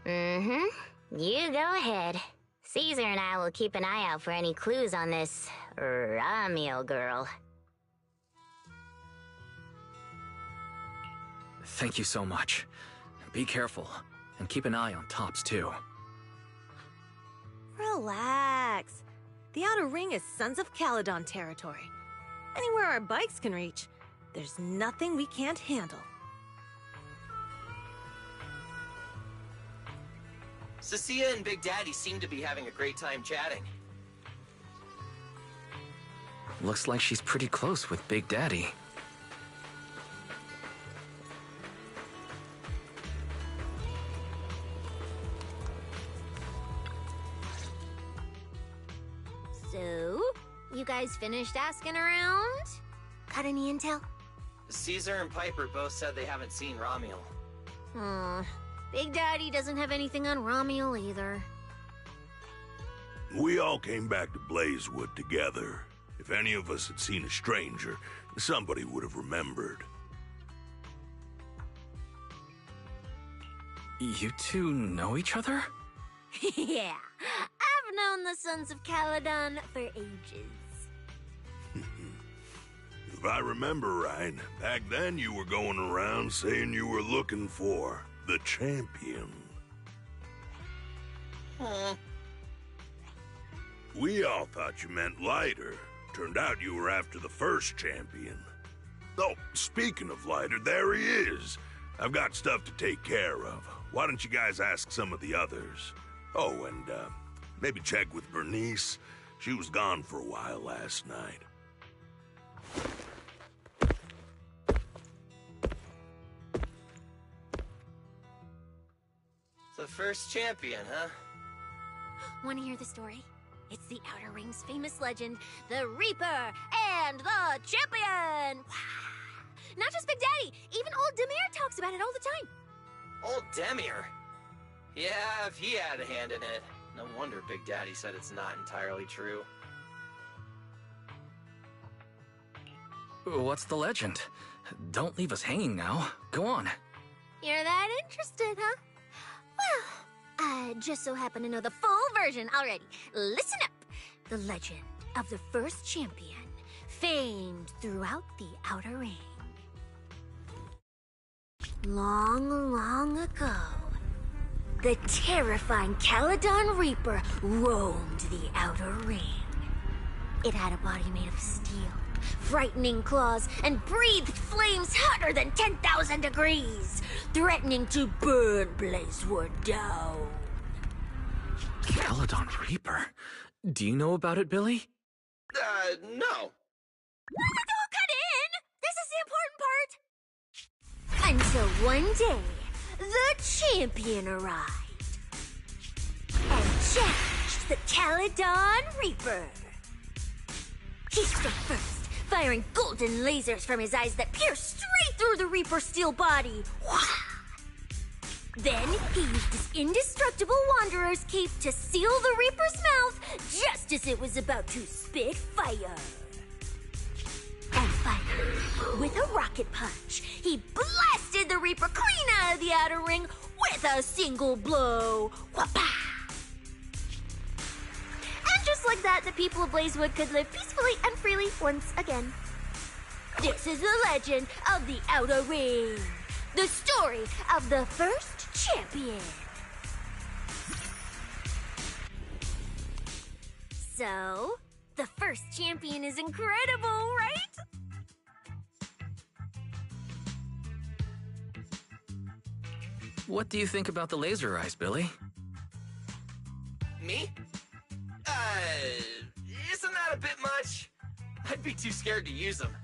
You go ahead. Caesar and I will keep an eye out for any clues on this Ramiel girl. Thank you so much. Be careful, and keep an eye on Tops too. Relax. The outer ring is Sons of Caledon territory. Anywhere our bikes can reach, there's nothing we can't handle. Cecilia and Big Daddy seem to be having a great time chatting. Looks like she's pretty close with Big Daddy. So, You guys finished asking around? Got any intel? Caesar and Piper both said they haven't seen Romuel. Big Daddy doesn't have anything on Romuel either. We all came back to Blazewood together. If any of us had seen a stranger, somebody would have remembered. You two know each other? Yeah, I've known the Sons of Caledon for ages. If I remember right, back then you were going around saying you were looking for the champion. We all thought you meant Lighter. Turned out you were after the first champion. Oh, speaking of Lighter, there he is. I've got stuff to take care of. Why don't you guys ask some of the others? Oh, and maybe check with Bernice. She was gone for a while last night. The first champion, huh? Want to hear the story? It's the Outer Ring's famous legend, the Reaper and the Champion! Not just Big Daddy, even old Demir talks about it all the time. Old Demir? Yeah, if he had a hand in it. No wonder Big Daddy said it's not entirely true. What's the legend? Don't leave us hanging now. Go on. You're that interested, huh? Well, I just so happen to know the full version already. Listen up. The legend of the first champion, famed throughout the Outer Ring. Long, long ago, the terrifying Caledon Reaper roamed the Outer Ring. It had a body made of steel, frightening claws, and breathed flames hotter than 10,000 degrees, threatening to burn Blazewood down. Caledon Reaper? Do you know about it, Billy? No. Don't cut in! This is the important part! Until one day, the champion arrived and challenged the Caledon Reaper. He struck first, firing golden lasers from his eyes that pierced straight through the Reaper's steel body. Then he used his indestructible Wanderer's cape to seal the Reaper's mouth just as it was about to spit fire. And finally, with a rocket punch, he blasted the Reaper clean out of the Outer Ring with a single blow. Whapa! And just like that, the people of Blazewood could live peacefully and freely once again. This is the legend of the Outer Ring. The story of the first champion. So, the first champion is incredible, right? What do you think about the laser eyes, Billy? Me? Isn't that a bit much? I'd be too scared to use them.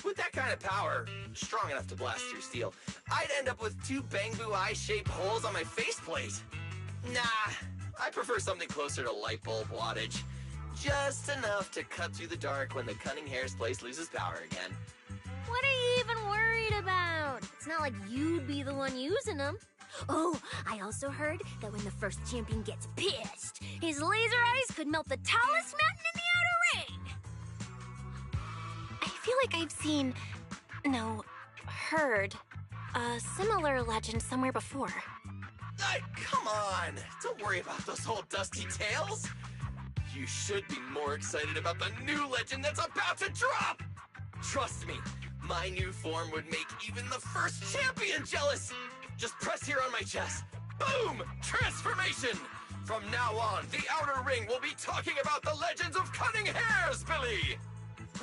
With that kind of power, strong enough to blast through steel, I'd end up with 2 Bangbu eye-shaped holes on my faceplate. Nah, I prefer something closer to light bulb wattage. Just enough to cut through the dark when the cunning hair's place loses power again. What are you even worried about? It's not like you'd be the one using them. Oh, I also heard that when the first champion gets pissed, his laser eyes could melt the tallest mountain in the Outer Ring. I feel like I've seen, heard a similar legend somewhere before. Come on! Don't worry about those old dusty tales! You should be more excited about the new legend that's about to drop! Trust me, my new form would make even the first champion jealous! Just press here on my chest. Boom! Transformation! From now on, the Outer Ring will be talking about the legends of cunning hairs, Billy!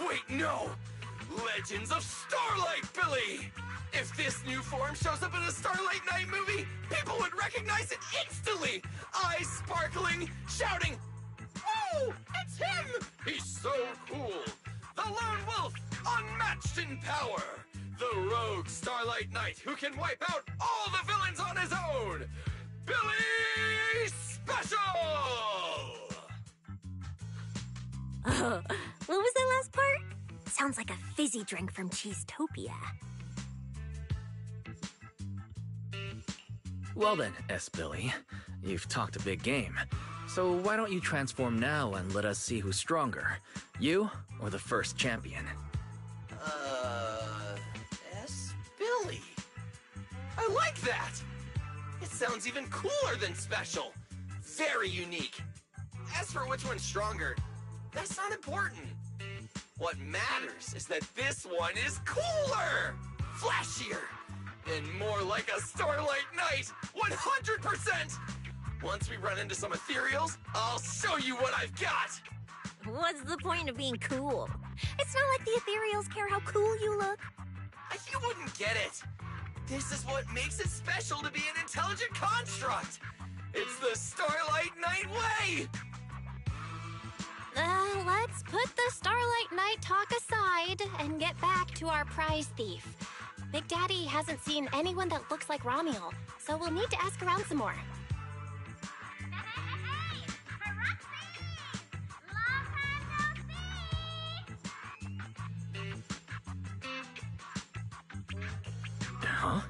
Wait, no! Legends of Starlight, Billy! If this new form shows up in a Starlight Night movie, people would recognize it instantly! Eyes sparkling, shouting, "Whoa! It's him! He's so cool! The Lone Wolf, unmatched in power! The rogue Starlight Knight who can wipe out all the villains on his own! Billy Special!" What was that last part? Sounds like a fizzy drink from Cheesetopia. Well then, S-Billy, you've talked a big game. So why don't you transform now and let us see who's stronger? You or the first champion? Billy. I like that! It sounds even cooler than special. Very unique. As for which one's stronger, that's not important. What matters is that this one is cooler, flashier, and more like a Starlight Knight, 100%! Once we run into some ethereals, I'll show you what I've got! What's the point of being cool? It's not like the ethereals care how cool you look. You wouldn't get it. This is what makes it special to be an intelligent construct. It's the Starlight Knight way! Let's put the Starlight Knight talk aside and get back to our prize thief. Big Daddy hasn't seen anyone that looks like Ramiel, so we'll need to ask around some more. Huh?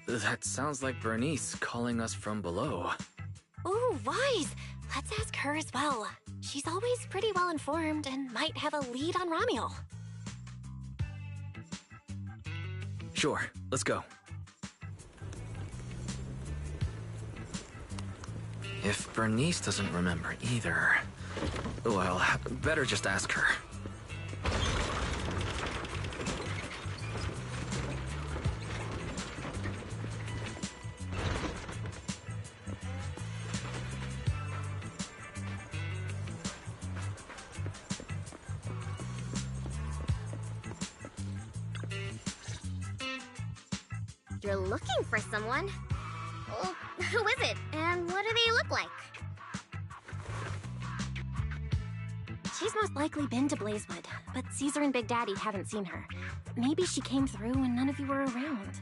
That sounds like Bernice calling us from below. Ooh, wise! Let's ask her as well. She's always pretty well informed and might have a lead on Ramiel. Sure, let's go. If Bernice doesn't remember either, well, better just ask her. You're looking for someone? Well, who is it, and what do they look like? She's most likely been to Blazewood, but Caesar and Big Daddy haven't seen her. Maybe she came through when none of you were around.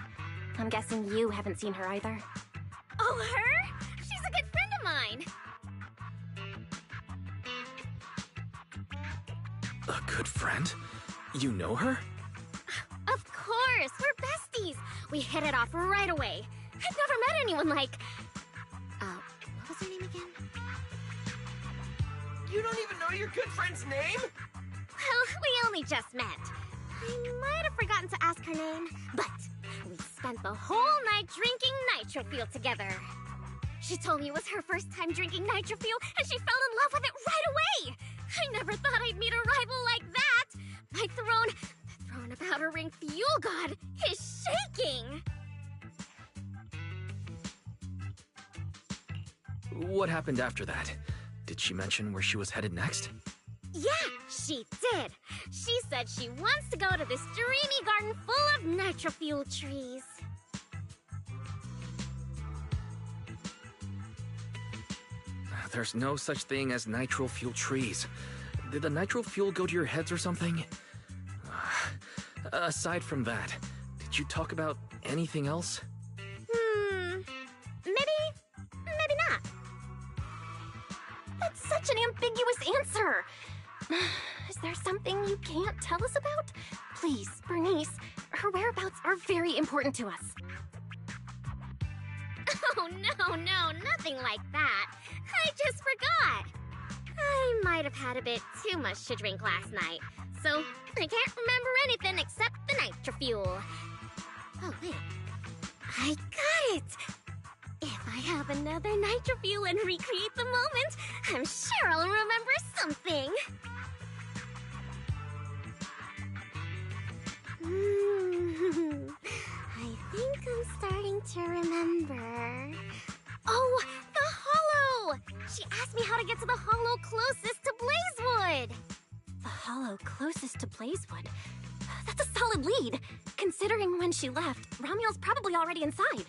I'm guessing you haven't seen her either. Oh, her? She's a good friend of mine. A good friend? You know her? Of course, we're besties. We hit it off right away. I've never met anyone like... what was her name again? You don't even know your good friend's name? Well, we only just met. I might have forgotten to ask her name, but we spent the whole night drinking nitro fuel together. She told me it was her first time drinking nitro fuel, and she fell in love with it right away. I never thought I'd meet a rival like that. My throne... the throne of Outer Ring Fuel God is shaking. What happened after that? Did she mention where she was headed next? Yeah, she did. She said she wants to go to this dreamy garden full of nitro fuel trees. There's no such thing as nitro fuel trees. Did the nitro fuel go to your heads or something? Aside from that, did you talk about anything else? Maybe not. That's such an ambiguous answer. Is there something you can't tell us about? Please, Bernice, her whereabouts are very important to us. Oh, no, nothing like that. I just forgot. I might have had a bit too much to drink last night, so I can't remember anything except the nitro fuel. Oh, wait. I got it! If I have another nitro fuel and recreate the moment, I'm sure I'll remember something. I think I'm starting to remember. Oh, the hollow! She asked me how to get to the hollow closest to Blazewood. The hollow closest to Blazewood? That's a solid lead. Considering when she left, Ramiel's probably already inside.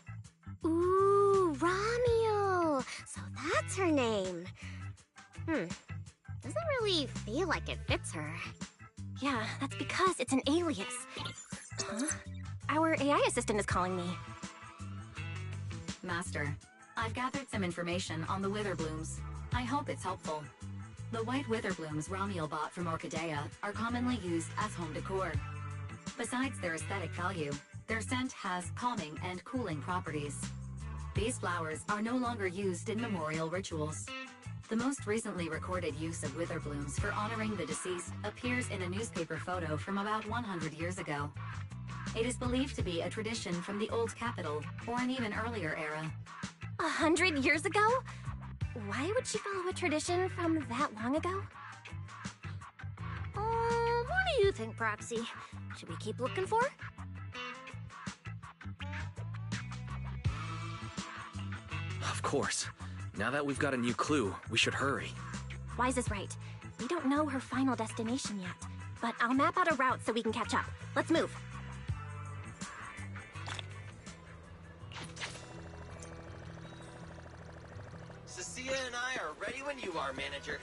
Ooh, Ramiel. So that's her name. Doesn't really feel like it fits her. Yeah, that's because it's an alias. Huh? Our AI assistant is calling me. Master, I've gathered some information on the Wither Blooms. I hope it's helpful. The white witherblooms Romiel bought from Orchidea are commonly used as home decor. Besides their aesthetic value, their scent has calming and cooling properties. These flowers are no longer used in memorial rituals. The most recently recorded use of witherblooms for honoring the deceased appears in a newspaper photo from about 100 years ago. It is believed to be a tradition from the Old Capital or an even earlier era. 100 years ago? Why would she follow a tradition from that long ago? What do you think, Proxy? Should we keep looking for her? Of course. Now that we've got a new clue, we should hurry. Wise is right. We don't know her final destination yet, but I'll map out a route so we can catch up. Let's move. Cecilia and I are ready when you are, Manager.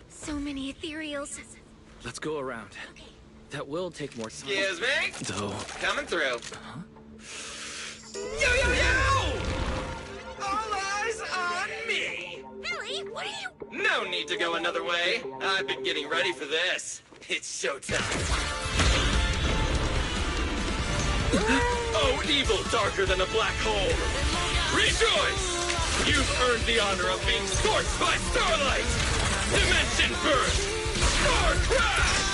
So many ethereals. Let's go around. That will take more time. Excuse me? Though. Coming through. Huh? Yo, yo, yo! All eyes on me! Billy, what are you... No need to go another way. I've been getting ready for this. It's showtime. Oh, evil darker than a black hole! Rejoice! You've earned the honor of being scorched by starlight! Dimension burst! Star crash!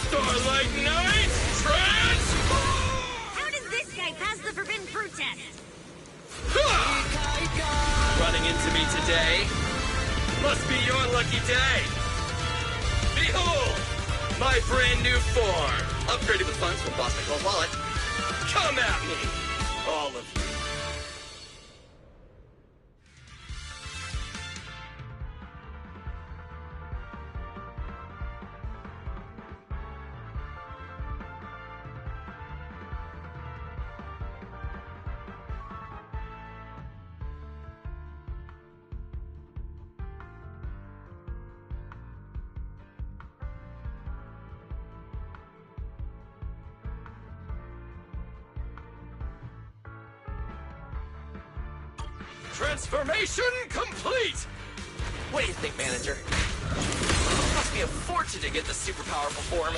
Starlight night! Transform! How does this guy pass the forbidden fruit test? Running into me today? Must be your lucky day! Behold! My brand new form! Upgraded with funds from Boss Nicole's wallet. Come at me! All of you. Transformation complete! What do you think, Manager? Must be a fortune to get this super powerful form.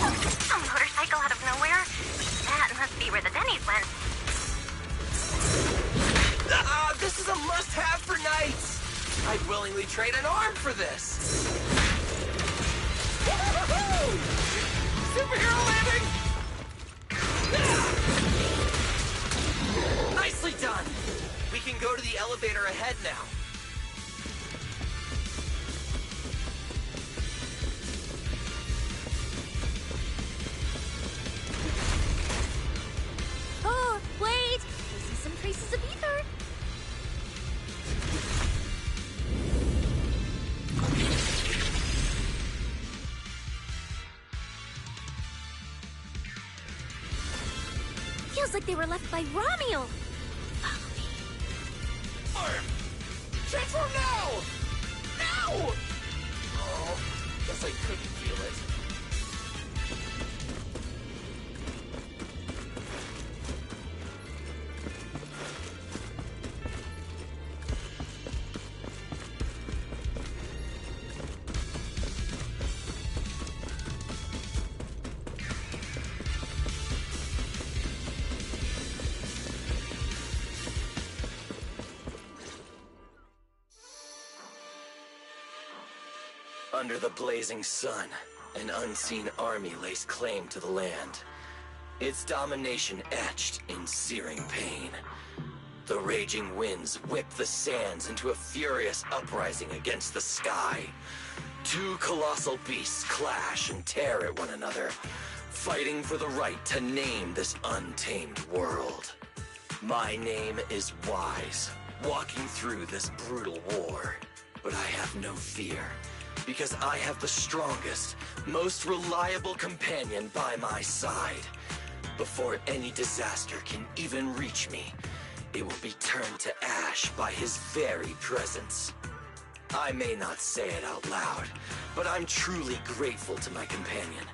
A motorcycle out of nowhere? That must be where the Denny's went. This is a must-have for nights! I'd willingly trade an arm for this! Superhero landing! Nicely done! We can go to the elevator ahead now. Oh, wait! I see some traces of ether. Feels like they were left by Romiel. Arm! Transform now! Now! Oh, guess I couldn't feel it. Under the blazing sun, an unseen army lays claim to the land. Its domination etched in searing pain. The raging winds whip the sands into a furious uprising against the sky. Two colossal beasts clash and tear at one another, fighting for the right to name this untamed world. My name is Wise, walking through this brutal war. But I have no fear, because I have the strongest, most reliable companion by my side. Before any disaster can even reach me, it will be turned to ash by his very presence. I may not say it out loud, but I'm truly grateful to my companion.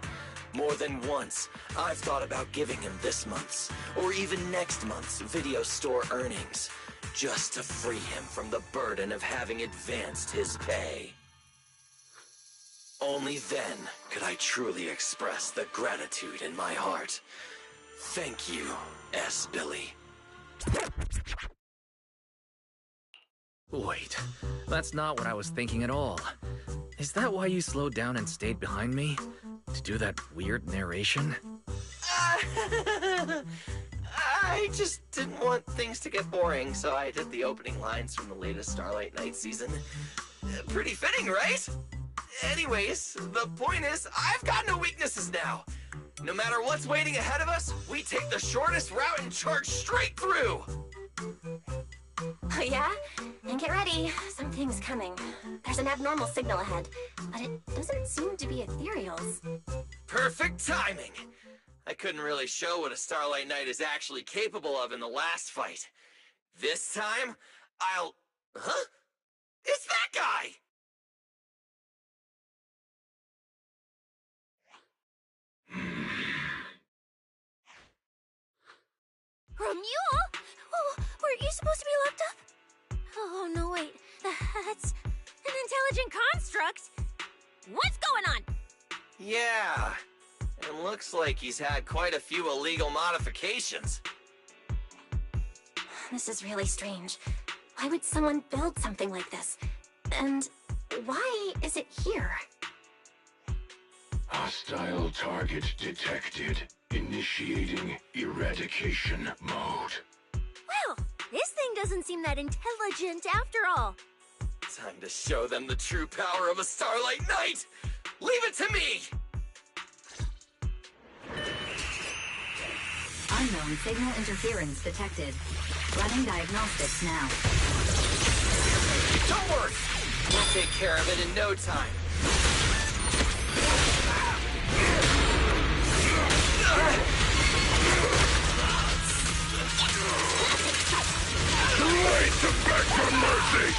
More than once, I've thought about giving him this month's, or even next month's, video store earnings, just to free him from the burden of having advanced his pay. Only then could I truly express the gratitude in my heart. Thank you, S. Billy. Wait, that's not what I was thinking at all. Is that why you slowed down and stayed behind me? To do that weird narration? I just didn't want things to get boring, so I did the opening lines from the latest Starlight Knight season. Pretty fitting, right? Anyways, the point is, I've got no weaknesses now. No matter what's waiting ahead of us, we take the shortest route and charge straight through! Oh yeah? And get ready, something's coming. There's an abnormal signal ahead, but it doesn't seem to be ethereal's. Perfect timing! I couldn't really show what a Starlight Knight is actually capable of in the last fight. This time, I'll... Huh? It's that guy! Romuald? Oh, weren't you supposed to be locked up? Oh, no, wait. That's an intelligent construct. What's going on? Yeah, and looks like he's had quite a few illegal modifications. This is really strange. Why would someone build something like this? And why is it here? Hostile target detected. Initiating eradication mode. Well, this thing doesn't seem that intelligent after all. Time to show them the true power of a Starlight Knight! Leave it to me! Unknown signal interference detected. Running diagnostics now. Don't worry! We'll take care of it in no time. Wait to beg for mercy!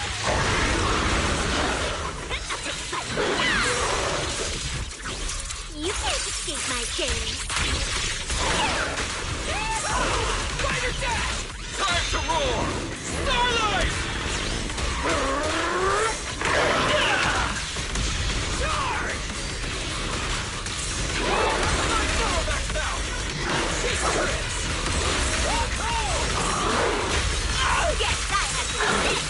You can't escape my chains. Fighter dash! Time to roar! Starlight! Charge! Oh, yes, that has been it.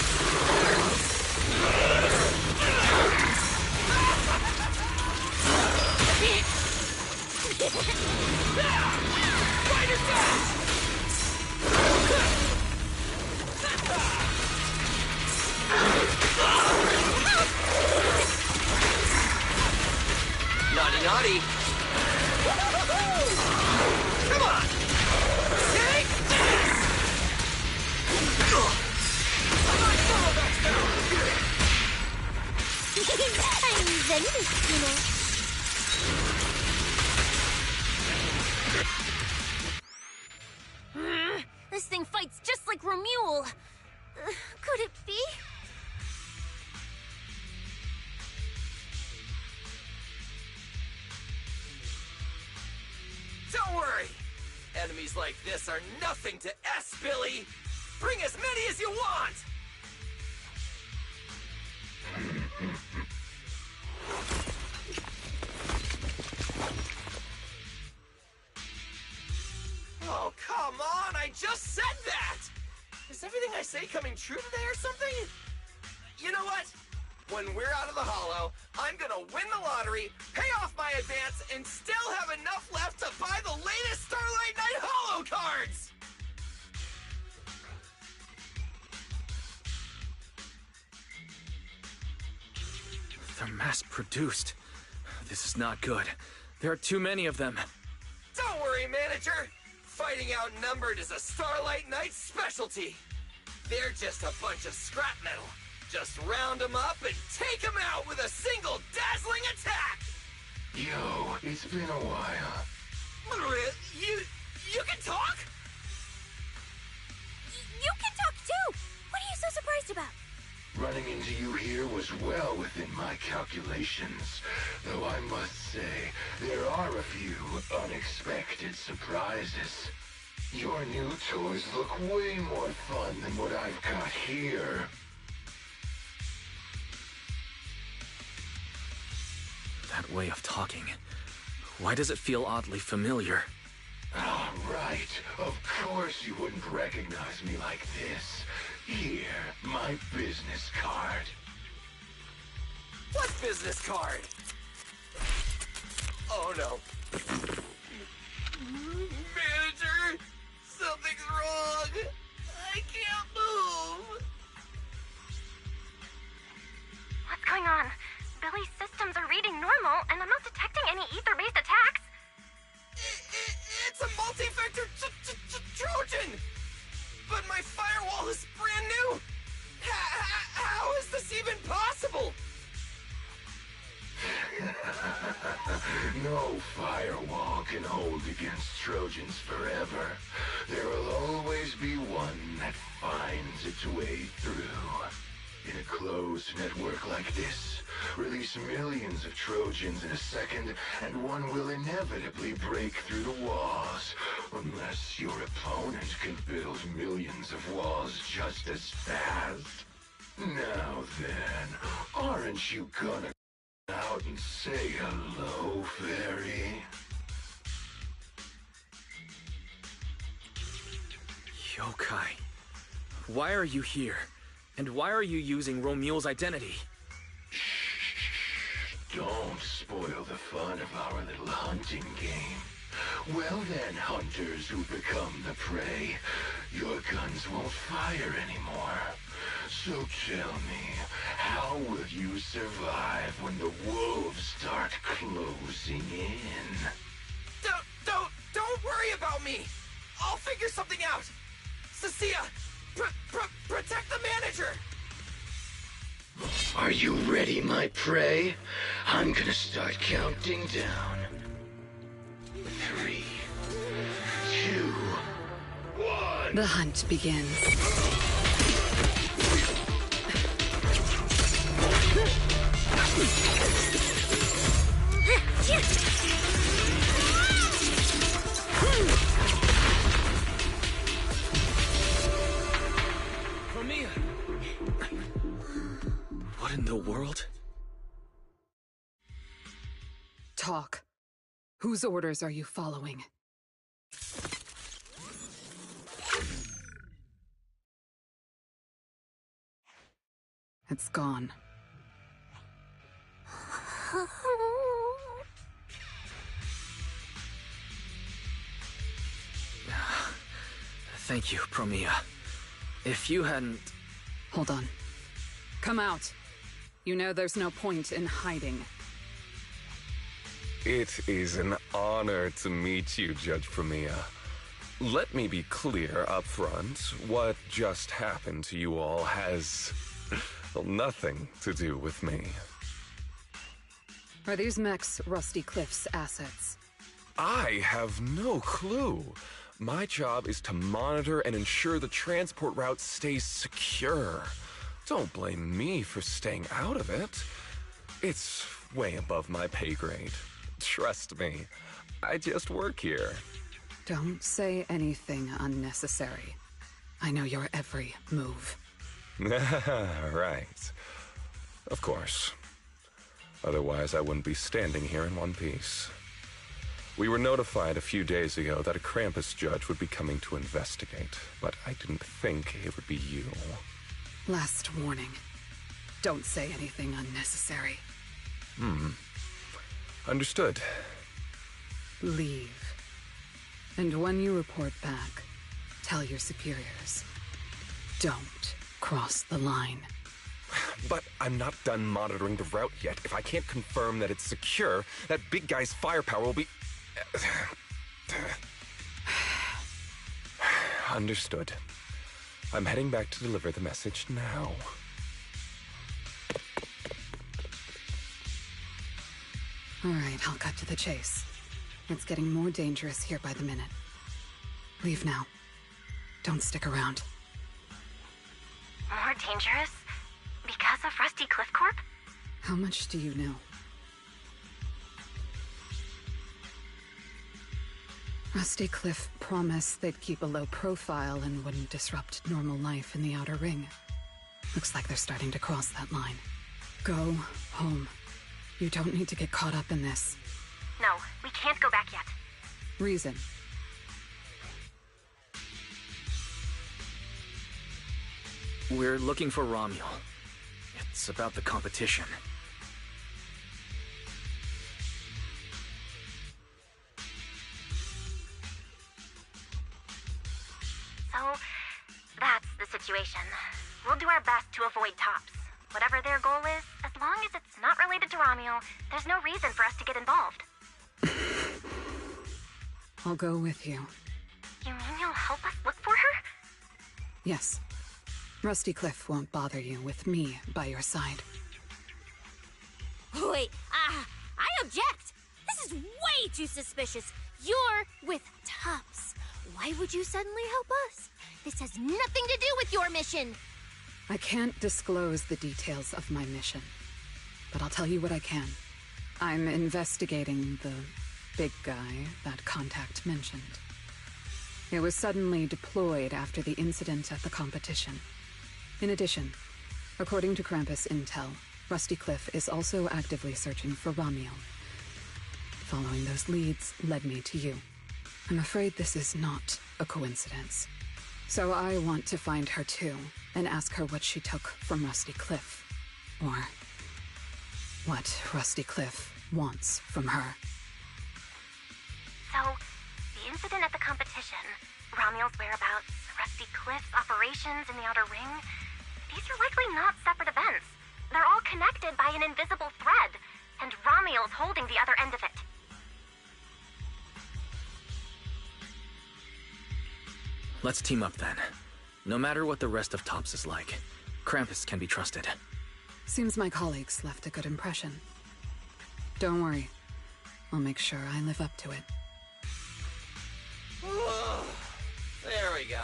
Fighter dash! Naughty, naughty! Come on! Take this! I'm Zenless, you know. This thing fights just like Romuald. Could it be? Don't worry! Enemies like this are nothing to S, Billy! Bring as many as you want! Oh, come on! I just said that! Is everything I say coming true today or something? You know what? When we're out of the Hollow, I'm gonna win the lottery, pay off my advance, and still have enough left to buy the latest Starlight Knight Hollow cards! They're mass-produced. This is not good. There are too many of them. Don't worry, manager. Fighting outnumbered is a Starlight Knight's specialty. They're just a bunch of scrap metal. Just round them up and take them out with a single dazzling attack! Yo, it's been a while. You can talk? You can talk too! What are you so surprised about? Running into you here was well within my calculations, though I must say, there are a few unexpected surprises. Your new toys look way more fun than what I've got here. That way of talking. Why does it feel oddly familiar? Ah, right. Of course you wouldn't recognize me like this. Here, my business card. What business card? Oh no. Manager! Something's wrong! I can't move! What's going on? Billy's systems are reading normal, and I'm not detecting any ether-based attacks. It's a multi-vector Trojan! But my firewall is brand new! How is this even possible? No firewall can hold against Trojans forever. There will always be one that finds its way through. In a closed network like this, release millions of Trojans in a second, and one will inevitably break through the walls. Unless your opponent can build millions of walls just as fast. Now then, aren't you gonna out and say hello, fairy? Yokai, why are you here? And why are you using Romule's identity? Don't spoil the fun of our little hunting game. Well then, hunters who become the prey, your guns won't fire anymore. So tell me, how will you survive when the wolves start closing in? Don't worry about me! I'll figure something out! Cecilia, protect the manager! Are you ready, my prey? I'm gonna start counting down. 3, 2, 1. The hunt begins. What in the world? Talk. Whose orders are you following? It's gone. Thank you, Promia. If you hadn't... Hold on. Come out. You know there's no point in hiding. It is an honor to meet you, Judge Promia. Let me be clear up front. What just happened to you all has nothing to do with me. Are these mechs Rusty Cliff's assets? I have no clue. My job is to monitor and ensure the transport route stays secure. Don't blame me for staying out of it. It's way above my pay grade. Trust me, I just work here. Don't say anything unnecessary. I know your every move. Right. Of course. Otherwise, I wouldn't be standing here in one piece. We were notified a few days ago that a Krampus judge would be coming to investigate, but I didn't think it would be you. Last warning. Don't say anything unnecessary. Understood. Leave. And when you report back, tell your superiors. Don't cross the line. But I'm not done monitoring the route yet. If I can't confirm that it's secure, that big guy's firepower will be... Understood. I'm heading back to deliver the message now. All right, I'll cut to the chase. It's getting more dangerous here by the minute. Leave now. Don't stick around. More dangerous? Because of Rusty Cliff Corp? How much do you know? Rusty Cliff promised they'd keep a low profile and wouldn't disrupt normal life in the Outer Ring. Looks like they're starting to cross that line. Go home. You don't need to get caught up in this. No, we can't go back yet. Reason. We're looking for Romuel. It's about the competition. So, that's the situation. We'll do our best to avoid tops. Whatever their goal is, as long as it's not related to Romuel, there's no reason for us to get involved. I'll go with you. You mean you'll help us look for her? Yes. Rusty Cliff won't bother you with me by your side. Wait, I object! This is way too suspicious. You're with Tops. Why would you suddenly help us? This has nothing to do with your mission! I can't disclose the details of my mission, but I'll tell you what I can. I'm investigating the big guy that Contact mentioned. It was suddenly deployed after the incident at the competition. In addition, according to Krampus intel, Rusty Cliff is also actively searching for Romuel. Following those leads led me to you. I'm afraid this is not a coincidence. So I want to find her too, and ask her what she took from Rusty Cliff. Or what Rusty Cliff wants from her. So, the incident at the competition, Romuel's whereabouts, Rusty Cliff's operations in the Outer Ring, these are likely not separate events. They're all connected by an invisible thread, and Romuel's holding the other end of it. Let's team up then. No matter what the rest of Tops is like, Krampus can be trusted. Seems my colleagues left a good impression. Don't worry. I'll make sure I live up to it. There we go.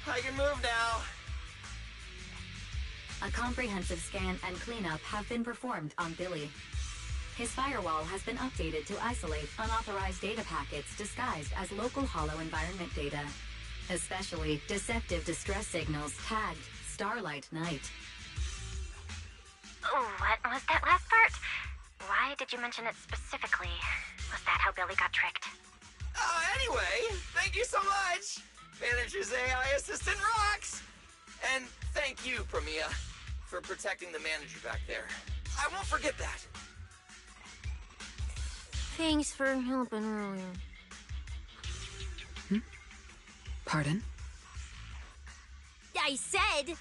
I can move now. A comprehensive scan and cleanup have been performed on Billy. His firewall has been updated to isolate unauthorized data packets disguised as local hollow environment data, especially deceptive distress signals tagged Starlight Night. What was that last part? Why did you mention it specifically? Was that how Billy got tricked? Anyway, thank you so much! Manager's AI assistant rocks! And thank you, Premia, for protecting the manager back there. I won't forget that. Thanks for helping earlier. Pardon? I said,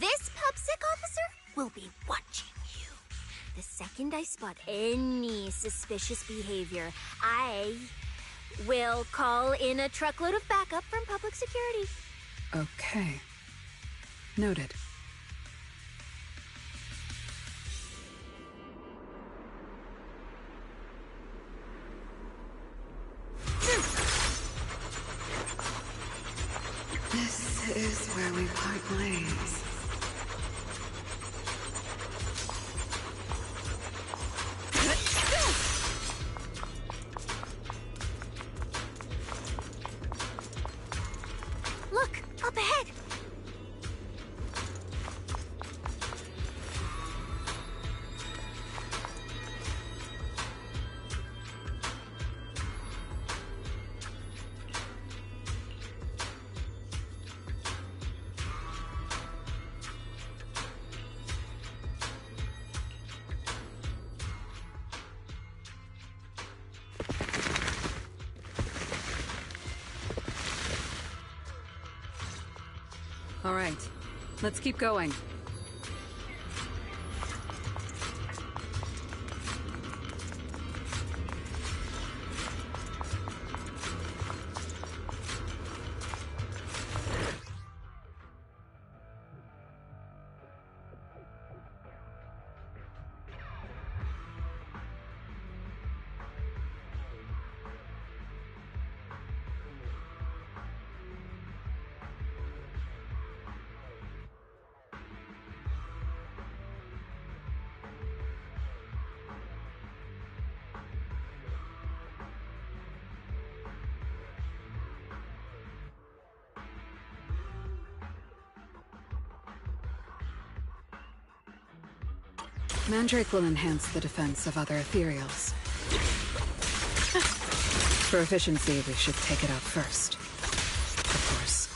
this PubSec officer will be watching you. The second I spot any suspicious behavior, I will call in a truckload of backup from public security. Okay. Noted. This is where we part ways. Look, up ahead. All right, let's keep going. Mandrake will enhance the defense of other ethereals. For efficiency, we should take it out first. Of course.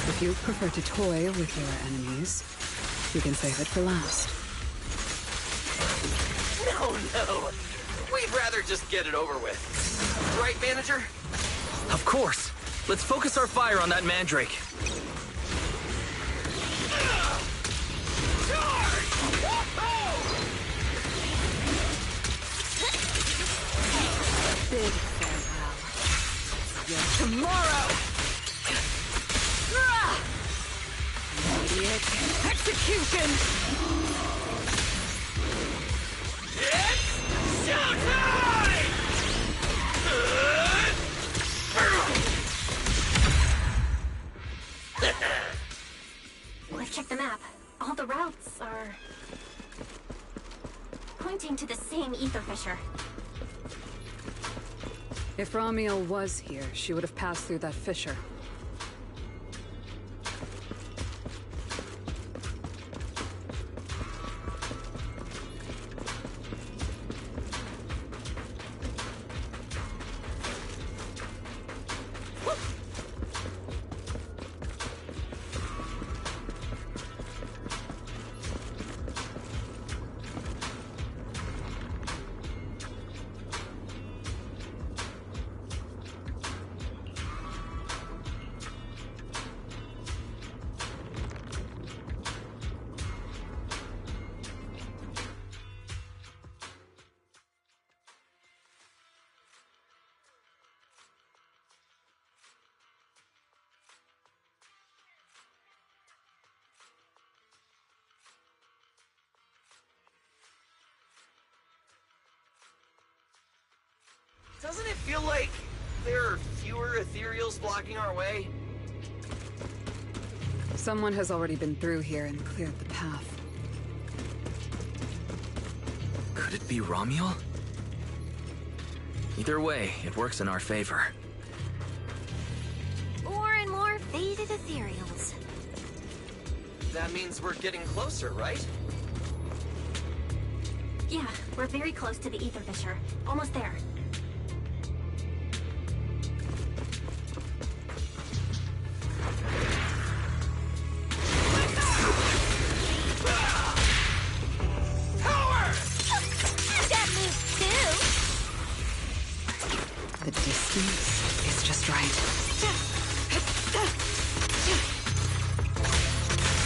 If you prefer to toy with your enemies, you can save it for last. No. We'd rather just get it over with. Right, manager? Of course. Let's focus our fire on that Mandrake. Big farewell. Your tomorrow! Immediate execution! It's showtime! Let's check the map. All the routes are pointing to the same ether fissure. If Ramiel was here, she would have passed through that fissure. Doesn't it feel like there are fewer ethereals blocking our way? Someone has already been through here and cleared the path. Could it be Ramiel? Either way, it works in our favor. More and more faded ethereals. That means we're getting closer, right? Yeah, we're very close to the ether fissure. Almost there. The distance is just right.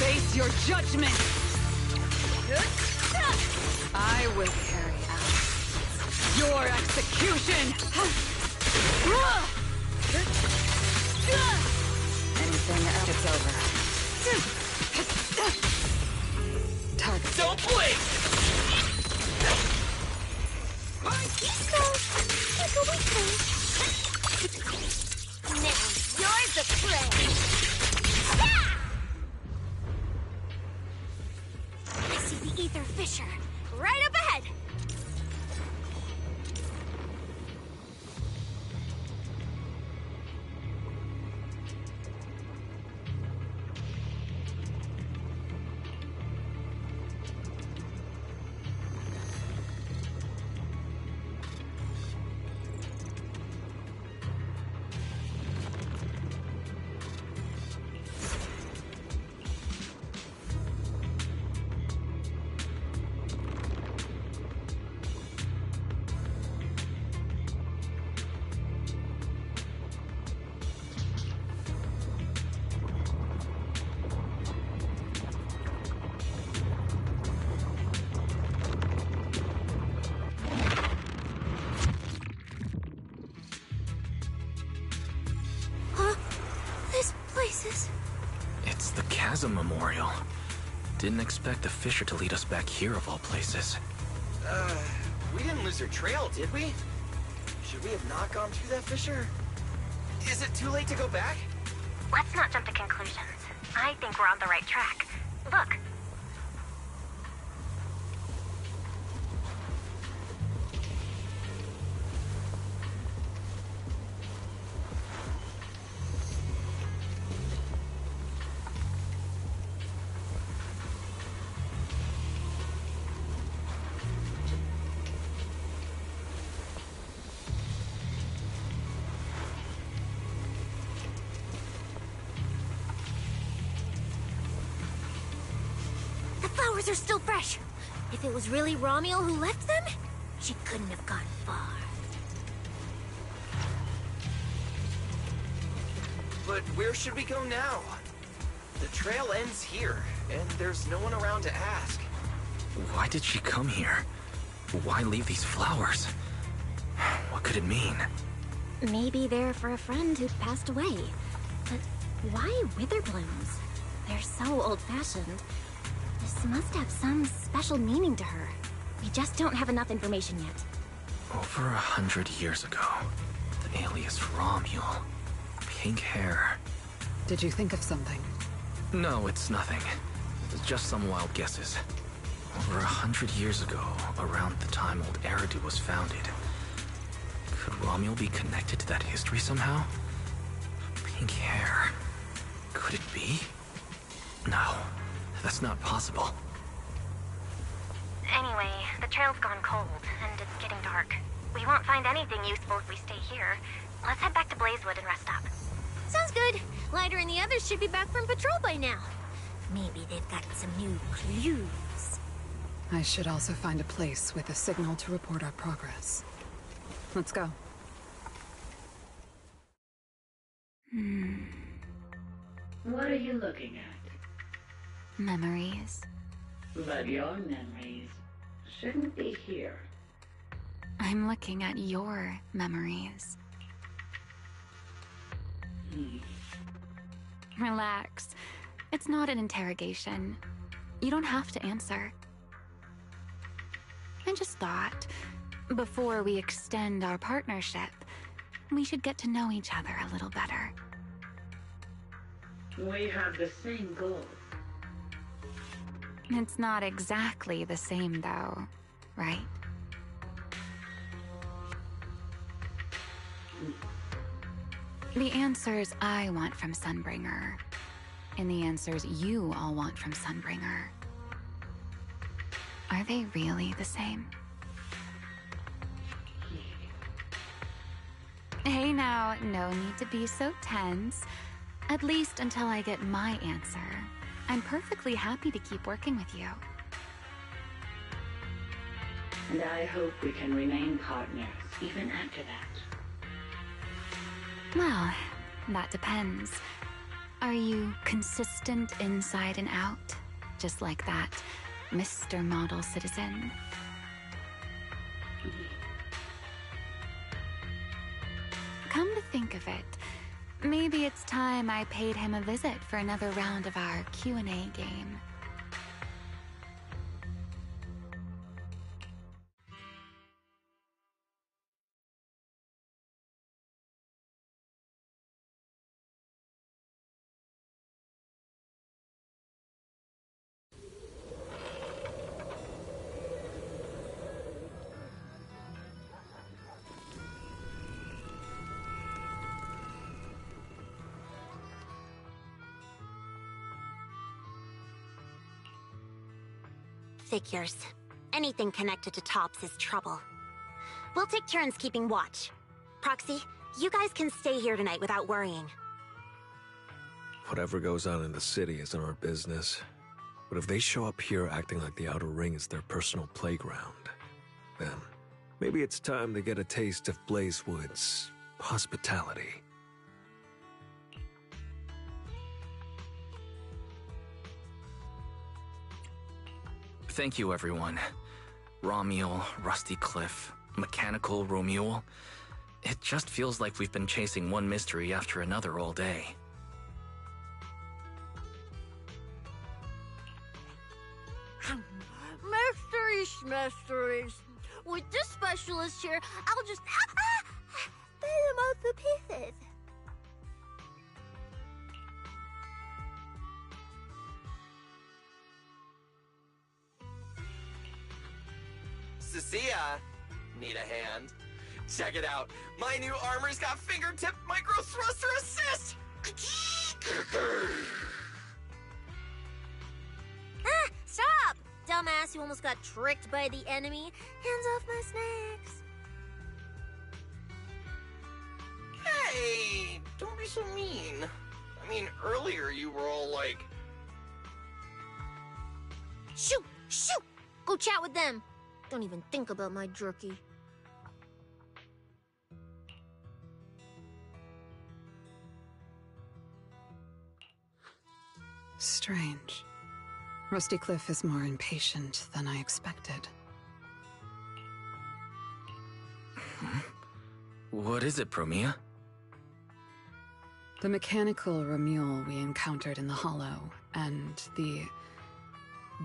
Face your judgment! I will carry out your execution! Anything else, it's over. Target. Don't blink! Now you're the prey! I see the ether fissure. Right up ahead! It's the Chasm Memorial. Didn't expect the fissure to lead us back here of all places. We didn't lose our trail, did we? Should we have not gone through that fissure? Is it too late to go back? Let's not jump to conclusions. I think we're on the right track. Look. flowers are still fresh. If it was really Romiel who left them, she couldn't have gone far. But where should we go now? The trail ends here, and there's no one around to ask. Why did she come here? Why leave these flowers? What could it mean? Maybe they're for a friend who passed away. But why wither blooms? They're so old-fashioned. This must have some special meaning to her. We just don't have enough information yet. Over 100 years ago, the alias Romuel. Pink hair. Did you think of something? No, it's nothing. It's just some wild guesses. Over 100 years ago, around the time old Eridan was founded. Could Romuel be connected to that history somehow? Pink hair. Could it be? No, that's not possible. Anyway, the trail's gone cold, and it's getting dark. We won't find anything useful if we stay here. Let's head back to Blazewood and rest up. Sounds good. Lighter and the others should be back from patrol by now. Maybe they've got some new clues. I should also find a place with a signal to report our progress. Let's go. What are you looking at? Memories. But your memories shouldn't be here. I'm looking at your memories. Relax. It's not an interrogation. You don't have to answer. I just thought, before we extend our partnership, we should get to know each other a little better. We have the same goal. It's not exactly the same, though, right? The answers I want from Sunbringer, and the answers you all want from Sunbringer, are they really the same? Hey now, no need to be so tense. At least until I get my answer. I'm perfectly happy to keep working with you. And I hope we can remain partners even after that. Well, that depends. Are you consistent inside and out? Just like that Mr. Model Citizen? Come to think of it, maybe it's time I paid him a visit for another round of our Q&A game. Figures. Anything connected to Tops is trouble. We'll take turns keeping watch. Proxy, you guys can stay here tonight without worrying. Whatever goes on in the city isn't our business. But if they show up here acting like the Outer Ring is their personal playground, then maybe it's time to get a taste of Blazewood's hospitality. Thank you, everyone. Romuel, Rusty Cliff, Mechanical Romuel. It just feels like we've been chasing one mystery after another all day. Mysteries. With this specialist here, I'll just spell them off the pieces. Cecilia, need a hand? Check it out. My new armor's got fingertip micro thruster assist! Stop! Dumbass, you almost got tricked by the enemy. Hands off my snacks. Hey, don't be so mean. I mean, earlier you were all like... Shoo! Shoo! Go chat with them. Don't even think about my jerky. Strange. Rusty Cliff is more impatient than I expected. What is it, Promia? The mechanical Ramule we encountered in the Hollow, and the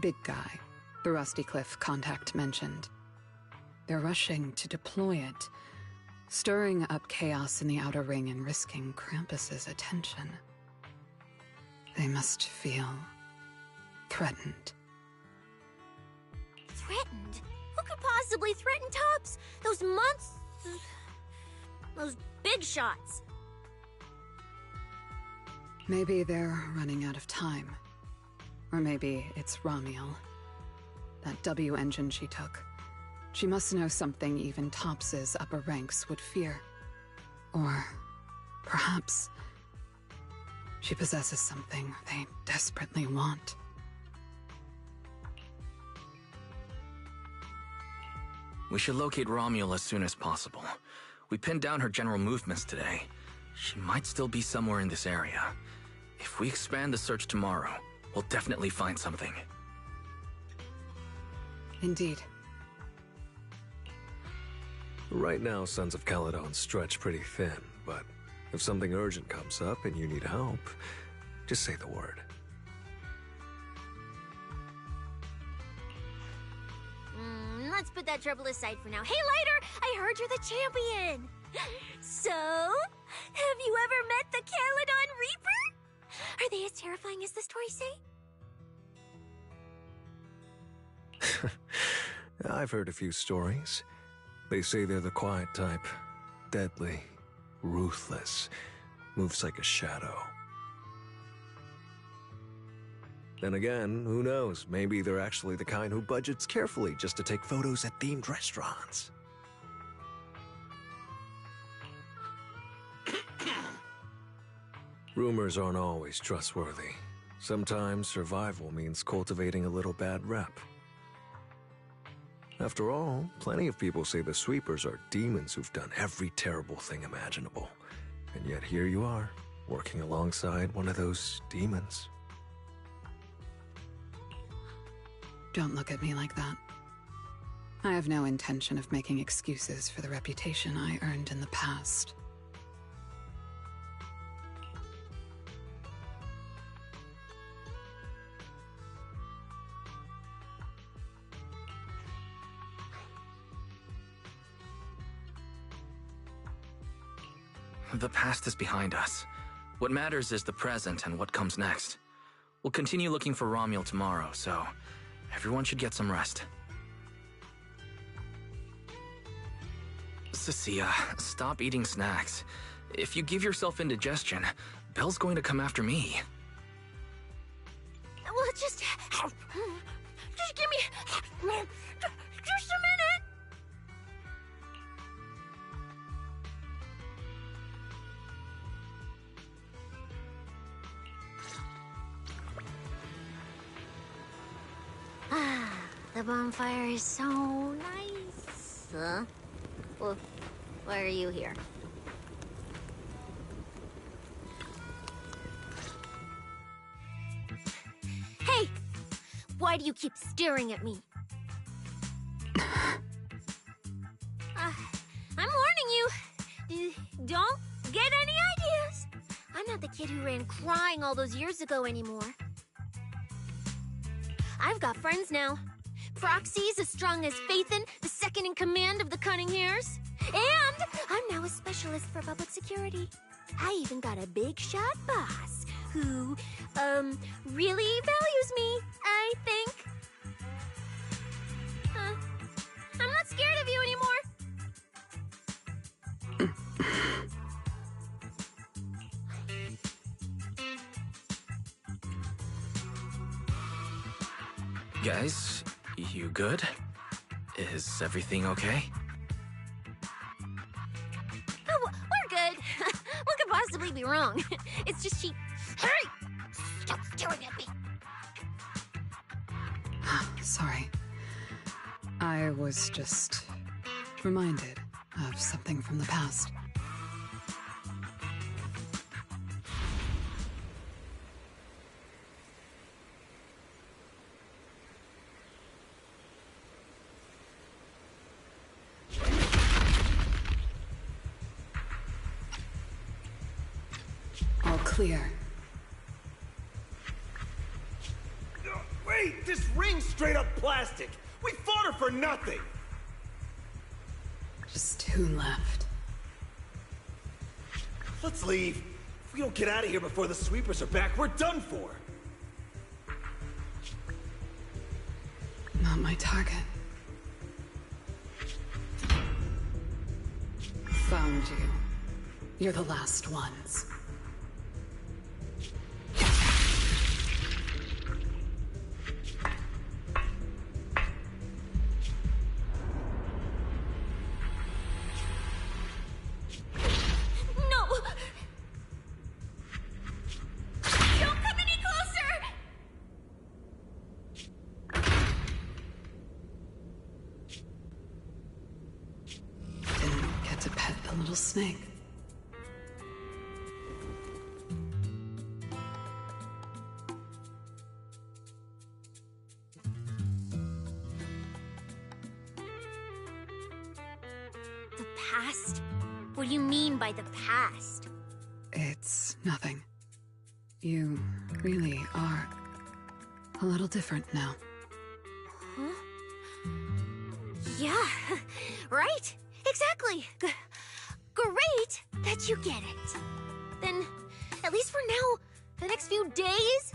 big guy the Rusty Cliff contact mentioned. They're rushing to deploy it, stirring up chaos in the Outer Ring and risking Krampus's attention. They must feel threatened. Threatened? Who could possibly threaten Tops? Those months... Those big shots. Maybe they're running out of time. Or maybe it's Ramiel. That W engine she took. She must know something even Tops's upper ranks would fear. Or perhaps she possesses something they desperately want. We should locate Ramiel as soon as possible. We pinned down her general movements today. She might still be somewhere in this area. If we expand the search tomorrow, we'll definitely find something. Indeed. Right now, Sons of Caledon stretch pretty thin, but if something urgent comes up and you need help, just say the word. Let's put that trouble aside for now. Hey, Lighter! I heard you're the champion! So, have you ever met the Caledon Reaper? Are they as terrifying as the stories say? I've heard a few stories. They say they're the quiet type. Deadly, ruthless, moves like a shadow. Then again, who knows? Maybe they're actually the kind who budgets carefully just to take photos at themed restaurants. Rumors aren't always trustworthy. Sometimes survival means cultivating a little bad rep. After all, plenty of people say the sweepers are demons who've done every terrible thing imaginable. And yet here you are, working alongside one of those demons. Don't look at me like that. I have no intention of making excuses for the reputation I earned in the past. The past is behind us. What matters is the present and what comes next. We'll continue looking for Ramiel tomorrow, so everyone should get some rest. Cecilia, stop eating snacks. If you give yourself indigestion, Belle's going to come after me. Well, just give me... just a minute! The bonfire is so nice. Huh? Well, why are you here? Hey! Why do you keep staring at me? I'm warning you. Don't get any ideas. I'm not the kid who ran crying all those years ago anymore. I've got friends now. Proxy's as strong as Phaethon, the second in command of the Cunning Hares. And I'm now a specialist for public security. I even got a big shot boss who, really values me, I think. I'm not scared of you anymore. Guys, you good? Is everything okay? Oh, we're good. What could possibly be wrong? It's just she... Hurry! Stop staring at me! sorry. I was just reminded of something from the past. All clear. Wait, this ring's straight up plastic. We fought her for nothing. Just 2 left. Let's leave. If we don't get out of here before the sweepers are back, we're done for. Not my target. Found you. You're the last ones. Snake. The past? What do you mean by the past? It's nothing. You really are a little different now. Huh? Yeah, right? Exactly. Great that you get it. Then, at least for now, the next few days,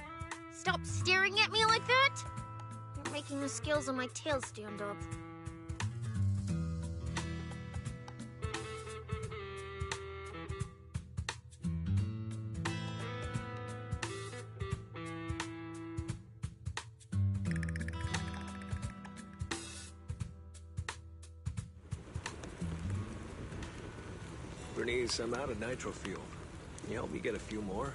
stop staring at me like that. You're making the scales on my tail stand up. Bernice, I'm out of nitro fuel. Can you help me get a few more?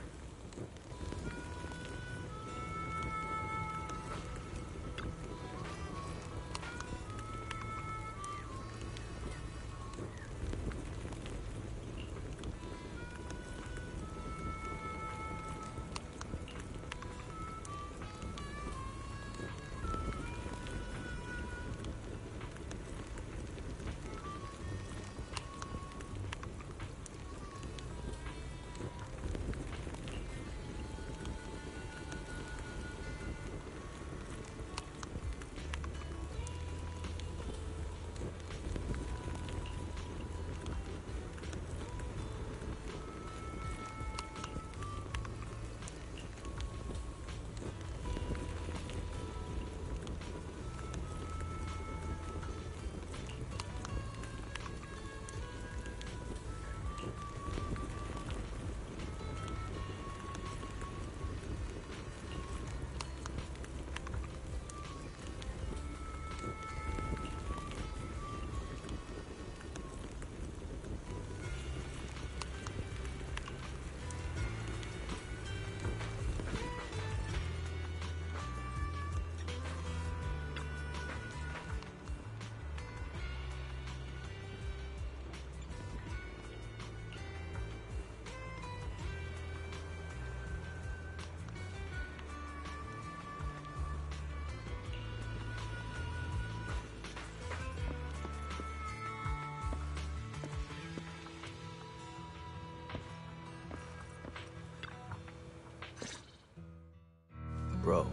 Bro,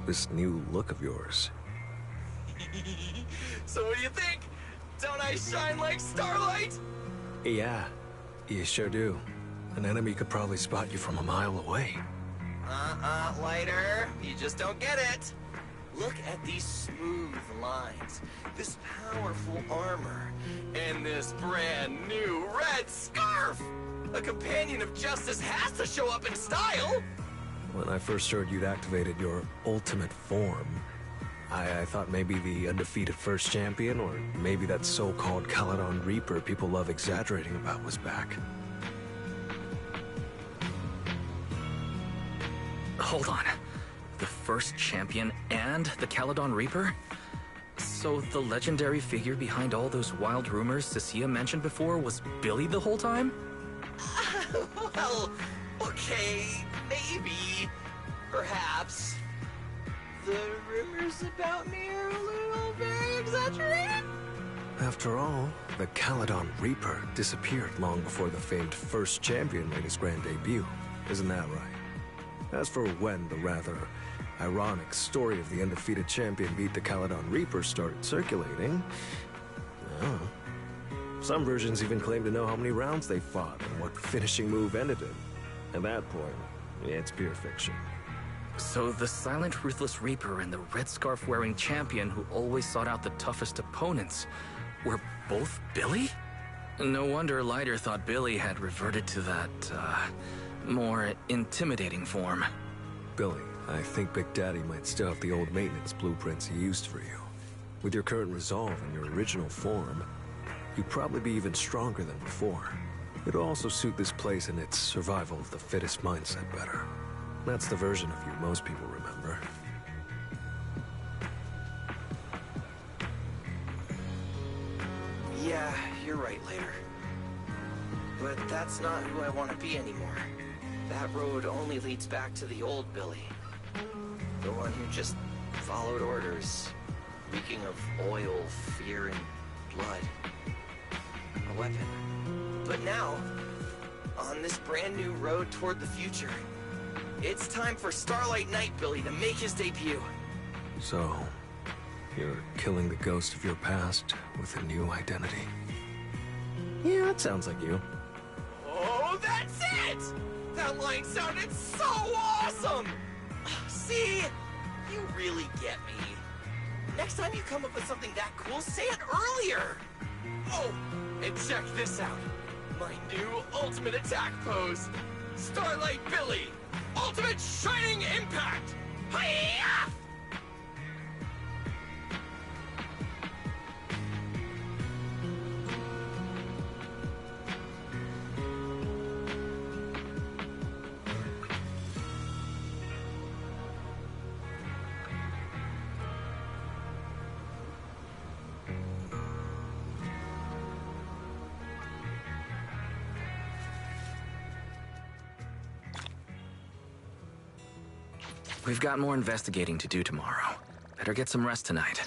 this new look of yours. So what do you think? Don't I shine like starlight? Yeah, you sure do. An enemy could probably spot you from a mile away. Lighter. You just don't get it. Look at these smooth lines, this powerful armor, and this brand new red scarf! A companion of justice has to show up in style! When I first heard you'd activated your ultimate form, I thought maybe the undefeated first champion, or maybe that so-called Caledon Reaper people love exaggerating about was back. Hold on. The first champion and the Caledon Reaper? So the legendary figure behind all those wild rumors Cecilia mentioned before was Billy the whole time? Well, okay, maybe. Perhaps. The rumors about me are a little very exaggerated? After all, the Caledon Reaper disappeared long before the famed first champion made his grand debut. Isn't that right? As for when the rather ironic story of the undefeated champion beat the Caledon Reaper started circulating, well, some versions even claim to know how many rounds they fought and what finishing move ended it. At that point, it's pure fiction. So the silent, ruthless Reaper and the red scarf-wearing champion who always sought out the toughest opponents were both Billy? No wonder Leiter thought Billy had reverted to that, more intimidating form. Billy, I think Big Daddy might still have the old maintenance blueprints he used for you. With your current resolve and your original form, you'd probably be even stronger than before. It'll also suit this place and its survival of the fittest mindset better. That's the version of you most people remember. Yeah, you're right, Leiter. But that's not who I want to be anymore. That road only leads back to the old Billy. The one who just followed orders, reeking of oil, fear, and blood. A weapon. But now, on this brand new road toward the future, it's time for Starlight Knight Billy to make his debut. So, you're killing the ghost of your past with a new identity. Yeah, that sounds like you. Oh, that's it! That line sounded so awesome! See? You really get me. Next time you come up with something that cool, say it earlier! Oh, and check this out. My new ultimate attack pose. Starlight Billy! Ultimate Shining Impact! Hi-ya! We've got more investigating to do tomorrow. Better get some rest tonight.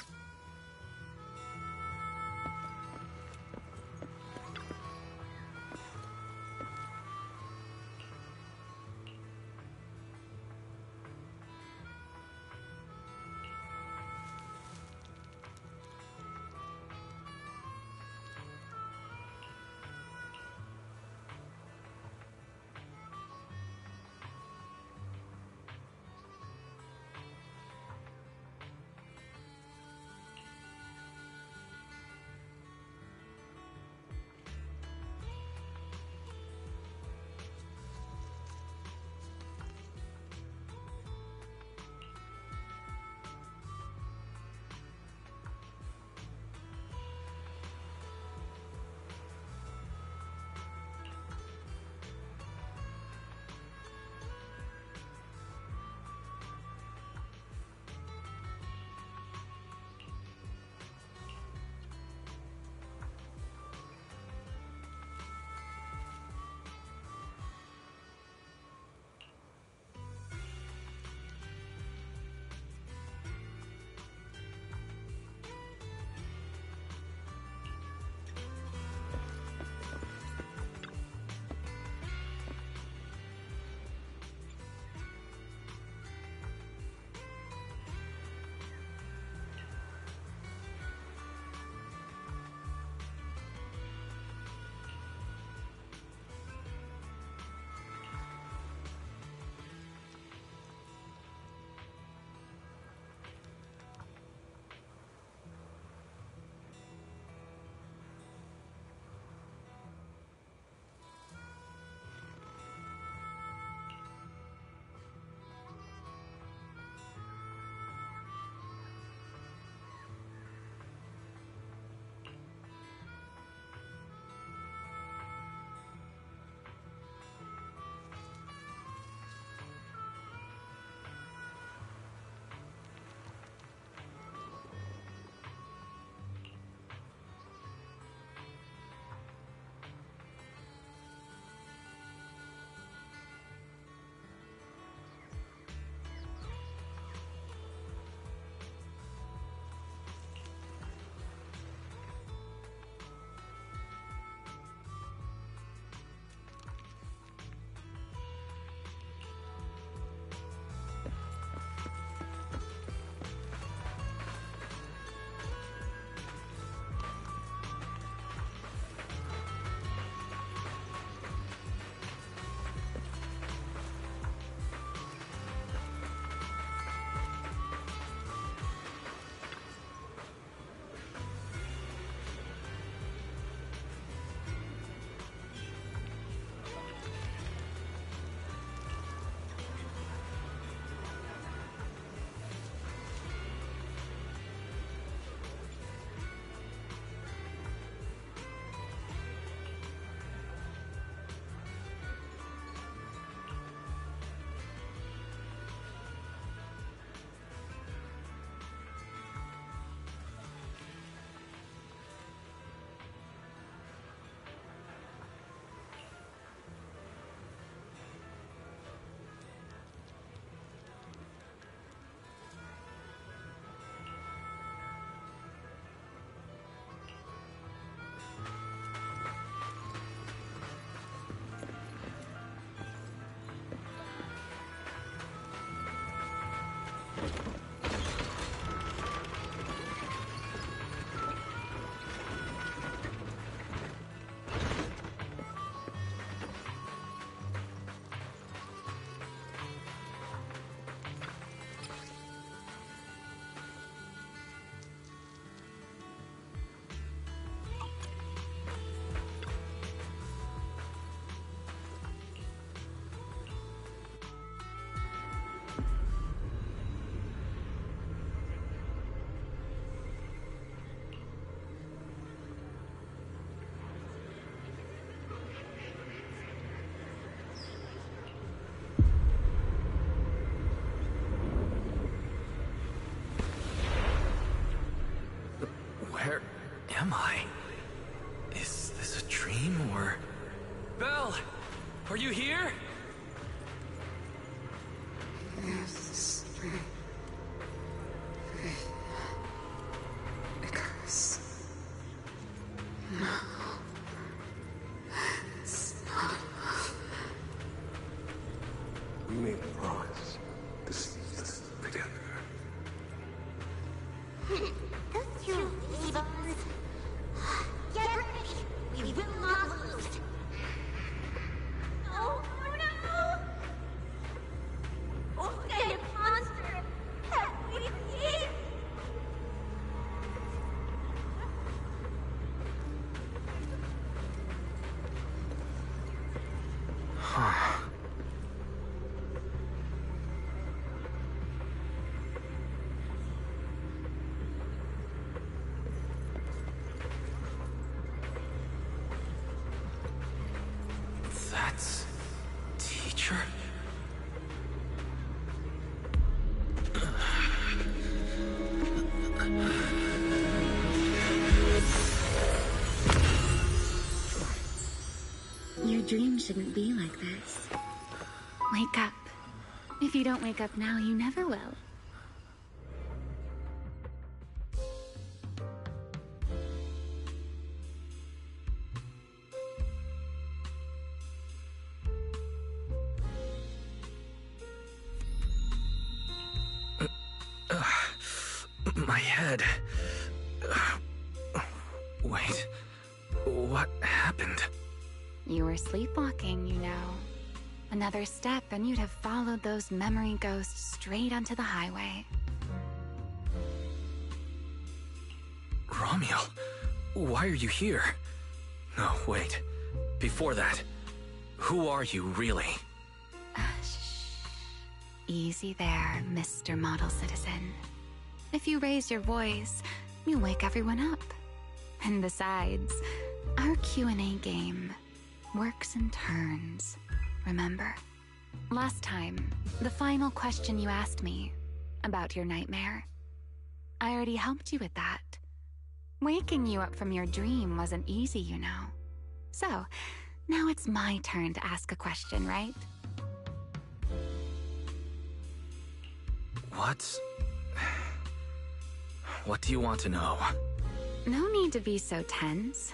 Where am I? Is this a dream or... Belle! Are you here? Yes, dream. Because... No. It's not enough. We made a promise to see this together. Those two evils. Get ready! We will not lose! No, no! What kind of monster have we seen? Huh. That's... teacher? Your dream shouldn't be like this. Wake up. If you don't wake up now, you never will. My head. Wait. What happened? You were sleepwalking, you know. Another step and you'd have followed those memory ghosts straight onto the highway. Romiel, why are you here? No, wait. Before that, who are you really? Easy there, Mr. Model Citizen. If you raise your voice, you'll wake everyone up. And besides, our Q&A game works in turns, remember? Last time, the final question you asked me about your nightmare, I already helped you with that. Waking you up from your dream wasn't easy, you know. So, now it's my turn to ask a question, right? What do you want to know? No need to be so tense.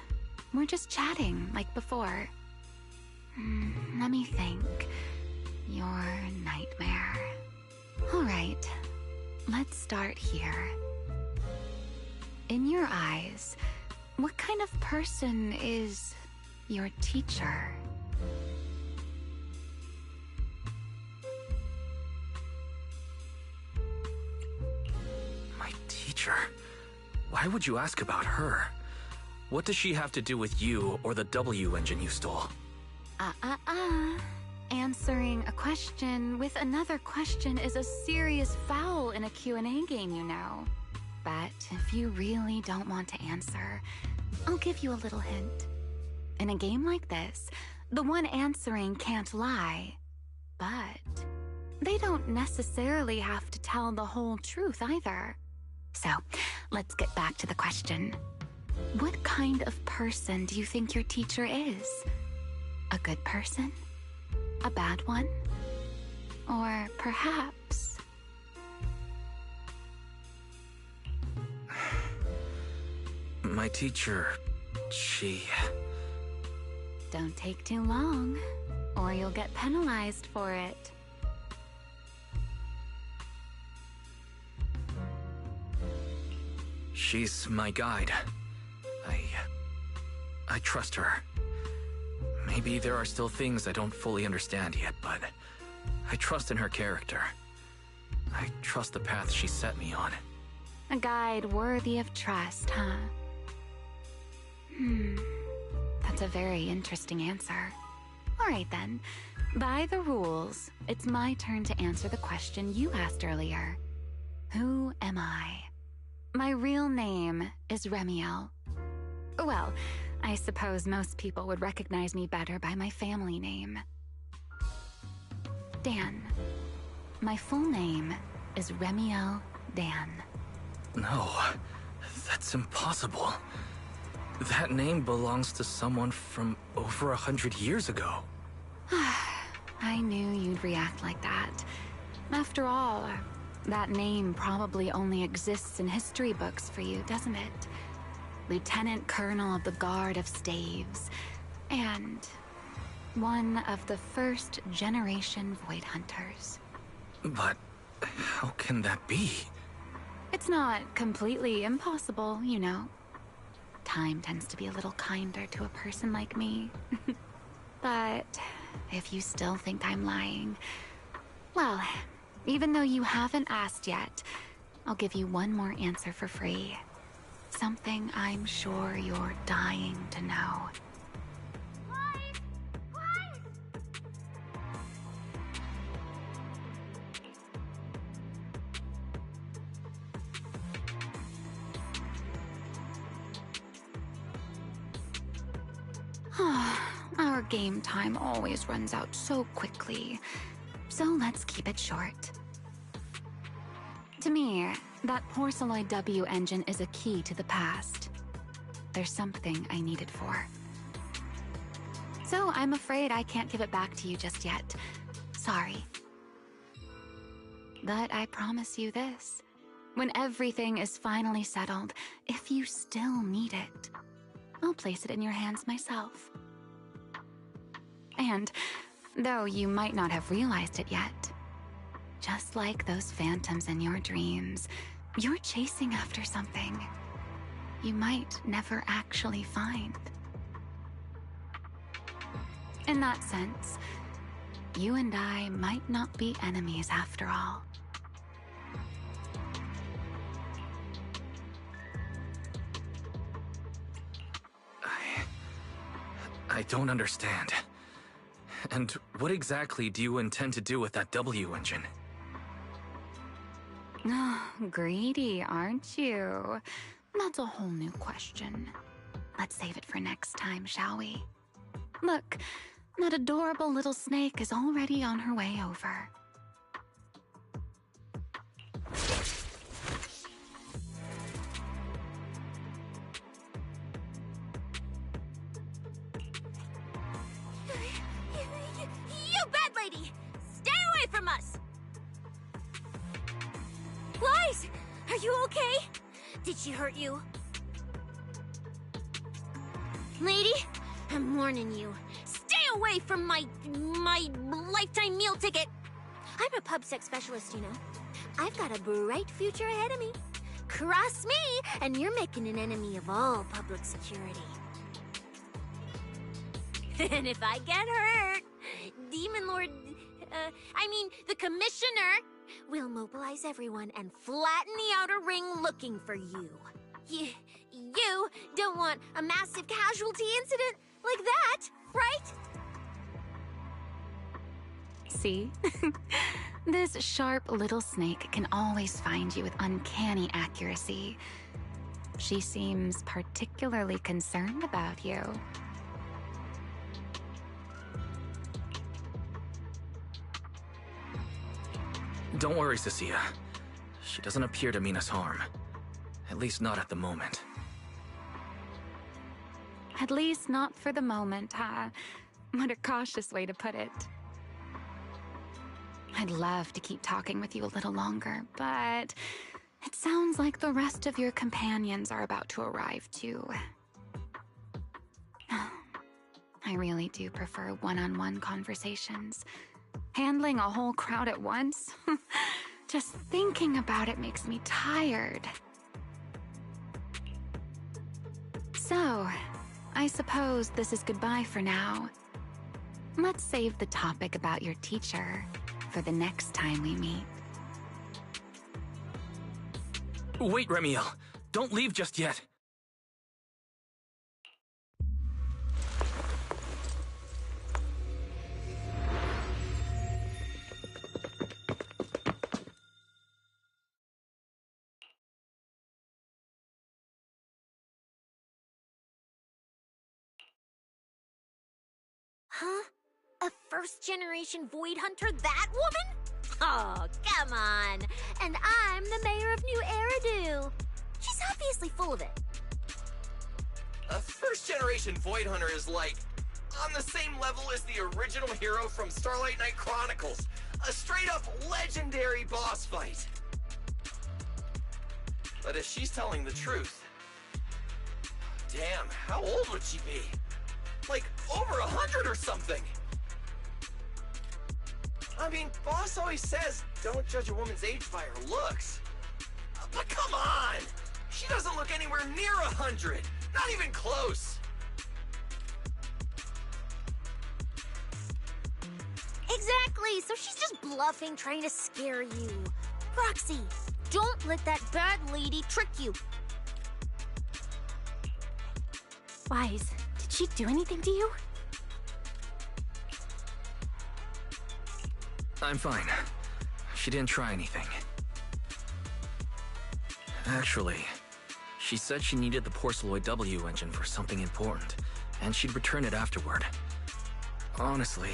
We're just chatting like before. Let me think. Your nightmare. All right, let's start here. In your eyes, what kind of person is your teacher? My teacher? Why would you ask about her? What does she have to do with you or the W engine you stole? Answering a question with another question is a serious foul in a Q&A game, you know. But if you really don't want to answer, I'll give you a little hint. In a game like this, the one answering can't lie. But they don't necessarily have to tell the whole truth either. So, let's get back to the question. What kind of person do you think your teacher is? A good person? A bad one? Or perhaps... My teacher, she... Don't take too long, or you'll get penalized for it. She's my guide. I trust her. Maybe there are still things I don't fully understand yet, but I trust in her character. I trust the path she set me on. A guide worthy of trust, huh? That's a very interesting answer. All right then. By the rules, it's my turn to answer the question you asked earlier. Who am I? My real name is Remiel. Well, I suppose most people would recognize me better by my family name. Dan. My full name is Remiel Dan. No, That's impossible. That name belongs to someone from over 100 years ago. I knew you'd react like that. After all, that name probably only exists in history books for you, doesn't it? Lieutenant Colonel of the Guard of Staves, and one of the first generation Void Hunters. But how can that be? It's not completely impossible, you know. Time tends to be a little kinder to a person like me. But if you still think I'm lying, well, even though you haven't asked yet, I'll give you one more answer for free. Something I'm sure you're dying to know. Our game time always runs out so quickly, so let's keep it short. To me, that Porceloid W engine is a key to the past. There's something I need it for. So I'm afraid I can't give it back to you just yet. Sorry. But I promise you this. When everything is finally settled, if you still need it, I'll place it in your hands myself. And though you might not have realized it yet, just like those phantoms in your dreams, you're chasing after something you might never actually find. In that sense, you and I might not be enemies after all. I don't understand. And what exactly do you intend to do with that W engine? Greedy, aren't you? That's a whole new question. Let's save it for next time, shall we? Look, that adorable little snake is already on her way over. You bad lady! Stay away from us! Lies! Are you okay? Did she hurt you? Lady, I'm warning you. Stay away from my lifetime meal ticket! I'm a pub sex specialist, you know. I've got a bright future ahead of me. Cross me, and you're making an enemy of all public security. And if I get hurt, Demon Lord... the Commissioner will mobilize everyone and flatten the outer ring looking for you. You don't want a massive casualty incident like that, right? See? This sharp little snake can always find you with uncanny accuracy. She seems particularly concerned about you. Don't worry, Cecilia. She doesn't appear to mean us harm. At least not at the moment. At least not for the moment, huh? What a cautious way to put it. I'd love to keep talking with you a little longer, but it sounds like the rest of your companions are about to arrive too. I really do prefer one-on-one conversations. Handling a whole crowd at once? Just thinking about it makes me tired. So, I suppose this is goodbye for now. Let's save the topic about your teacher for the next time we meet. Wait, Remiel! Don't leave just yet! Huh? A first-generation Void Hunter, that woman? Oh, come on. And I'm the mayor of New Eridu. She's obviously full of it. A first-generation Void Hunter is like on the same level as the original hero from Starlight Knight Chronicles. A straight-up legendary boss fight. But if she's telling the truth... Damn, how old would she be? Like, over 100 or something! I mean, Boss always says, don't judge a woman's age by her looks. But come on! She doesn't look anywhere near 100! Not even close! Exactly, so she's just bluffing, trying to scare you. Roxy, don't let that bad lady trick you. Wise, did she do anything to you? I'm fine. She didn't try anything. Actually, she said she needed the Porceloid W engine for something important, and she'd return it afterward. Honestly,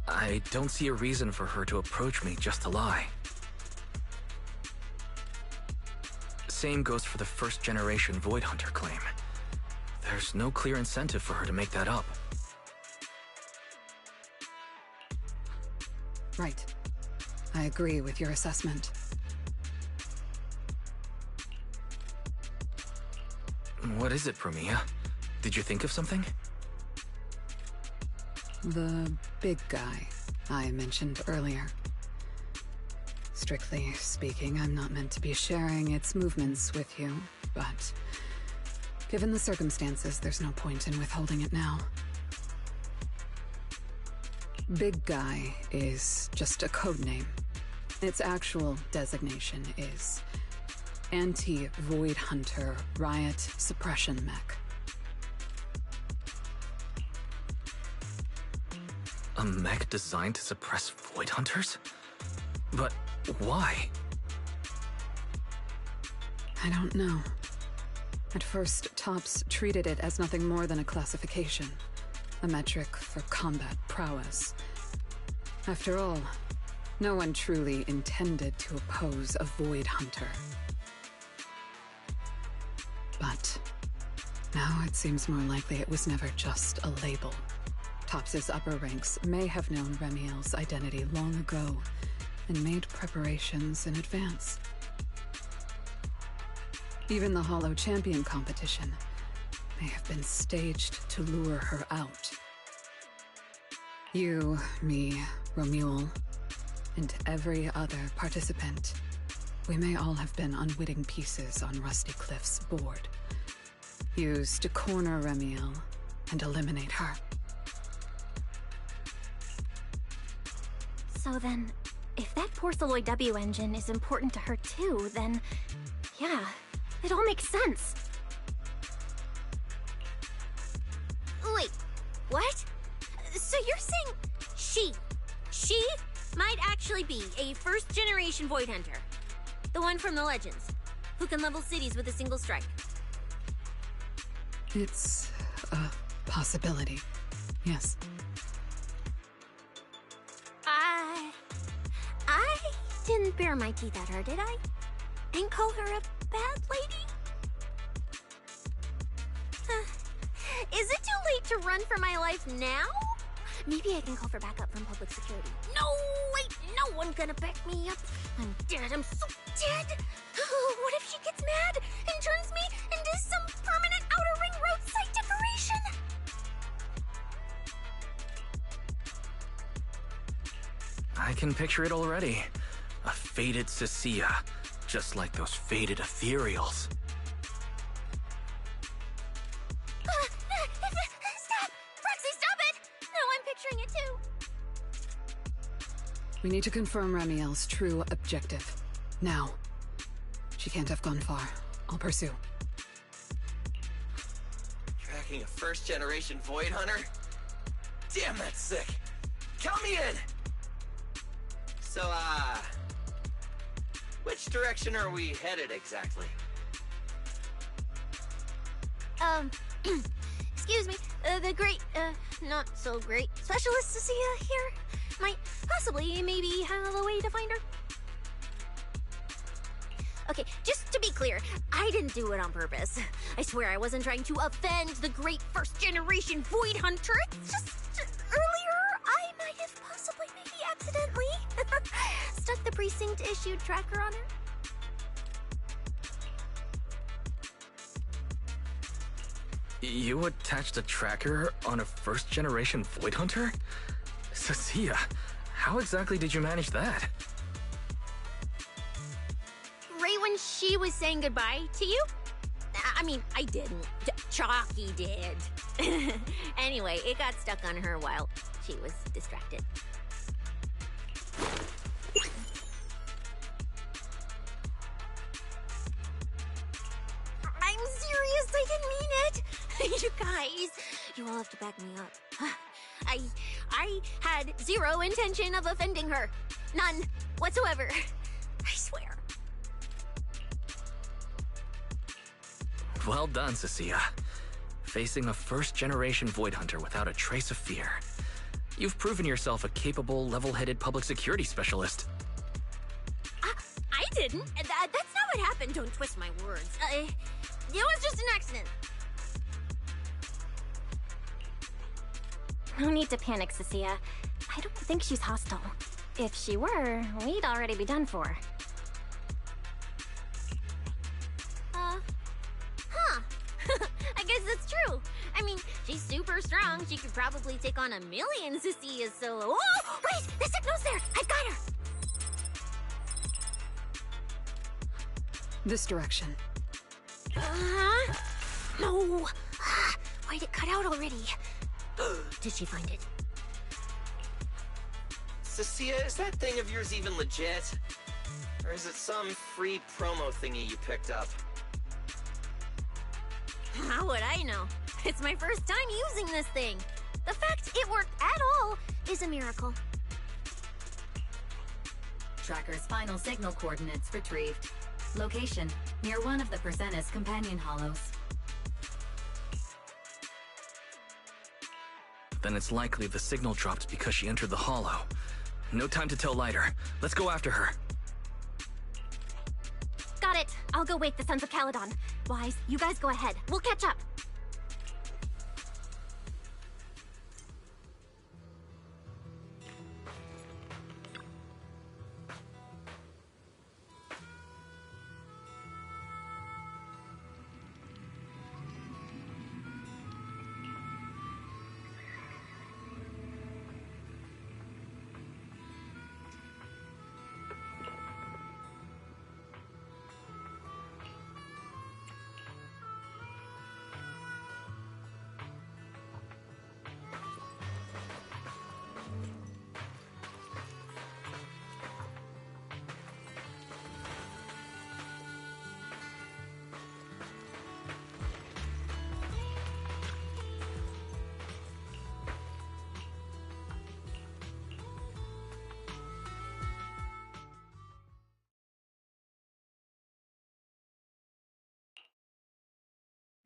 I don't see a reason for her to approach me just to lie. Same goes for the first-generation Void Hunter claim. There's no clear incentive for her to make that up. Right. I agree with your assessment. What is it, Promia? Did you think of something? The big guy I mentioned earlier. Strictly speaking, I'm not meant to be sharing its movements with you, but given the circumstances, there's no point in withholding it now. Big Guy is just a code name. Its actual designation is Anti-Void Hunter Riot Suppression Mech. A mech designed to suppress Void Hunters? But why? I don't know. At first, Tops treated it as nothing more than a classification, a metric for combat prowess. After all, no one truly intended to oppose a Void Hunter. But now it seems more likely it was never just a label. Tops's upper ranks may have known Remiel's identity long ago and made preparations in advance. Even the Hollow Champion competition may have been staged to lure her out. You, me, Romuald, and every other participant, we may all have been unwitting pieces on Rusty Cliff's board, used to corner Remiel and eliminate her. So then, if that Porceloid W engine is important to her too, then yeah, it all makes sense. Wait, what? So you're saying she might actually be a first-generation Void Hunter? The one from the Legends, who can level cities with a single strike? It's a possibility, yes. I didn't bare my teeth at her, did I? Didn't call her a bad lady? Is it too late to run for my life now? Maybe I can call for backup from public security. No, wait, no one's gonna back me up. I'm dead, I'm so dead. What if she gets mad and turns me into some permanent outer ring roadside decoration? I can picture it already. A faded Cecilia, just like those faded ethereals. Stop! Roxy, stop it! No, I'm picturing it too. We need to confirm Remiel's true objective. Now. She can't have gone far. I'll pursue. Tracking a first-generation Void Hunter? Damn, that's sick! Count me in! So, which direction are we headed exactly? Excuse me, the great, not so great specialist Cecilia here might possibly maybe have a way to find her. Okay, just to be clear, I didn't do it on purpose. I swear I wasn't trying to offend the great first-generation Void Hunter. It's just earlier, I might have possibly maybe accidentally stuck the precinct-issued tracker on her. You attached a tracker on a first-generation Void Hunter? Cecilia, how exactly did you manage that? Right when she was saying goodbye to you? I mean, I didn't. Chalky did. Anyway, it got stuck on her while she was distracted. I'm serious, I didn't mean it. You guys, you all have to back me up. I had zero intention of offending her. None whatsoever. I swear. Well done, Cecilia. Facing a first-generation Void Hunter without a trace of fear. You've proven yourself a capable, level-headed public security specialist. I didn't. That's not what happened. Don't twist my words. It was just an accident. No need to panic, Cecilia. I don't think she's hostile. If she were, we'd already be done for. I guess that's true. I mean, she's super strong. She could probably take on 1,000,000 Cecilias solo. Oh, wait! The signal's there! I've got her! This direction. No! Why'd it cut out already? Did she find it? Cecilia, is that thing of yours even legit? Or is it some free promo thingy you picked up? How would I know? It's my first time using this thing. The fact it worked at all is a miracle. Tracker's final signal coordinates retrieved. Location, near one of the Persenis companion hollows. Then it's likely the signal dropped because she entered the hollow. No time to tell Lighter. Let's go after her. Got it. I'll go wake the Sons of Caledon. Wise, you guys go ahead. We'll catch up.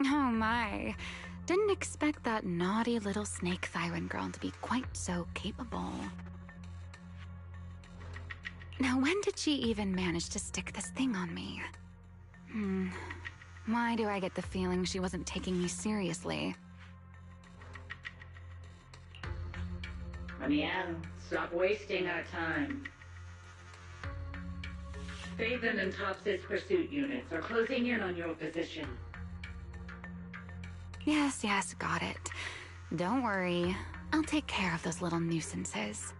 Oh my. Didn't expect that naughty little snake Thyran girl to be quite so capable. Now, when did she even manage to stick this thing on me? Why do I get the feeling she wasn't taking me seriously? Amiel, stop wasting our time. Faven and Tops's pursuit units are closing in on your position. Yes, got it. Don't worry. I'll take care of those little nuisances.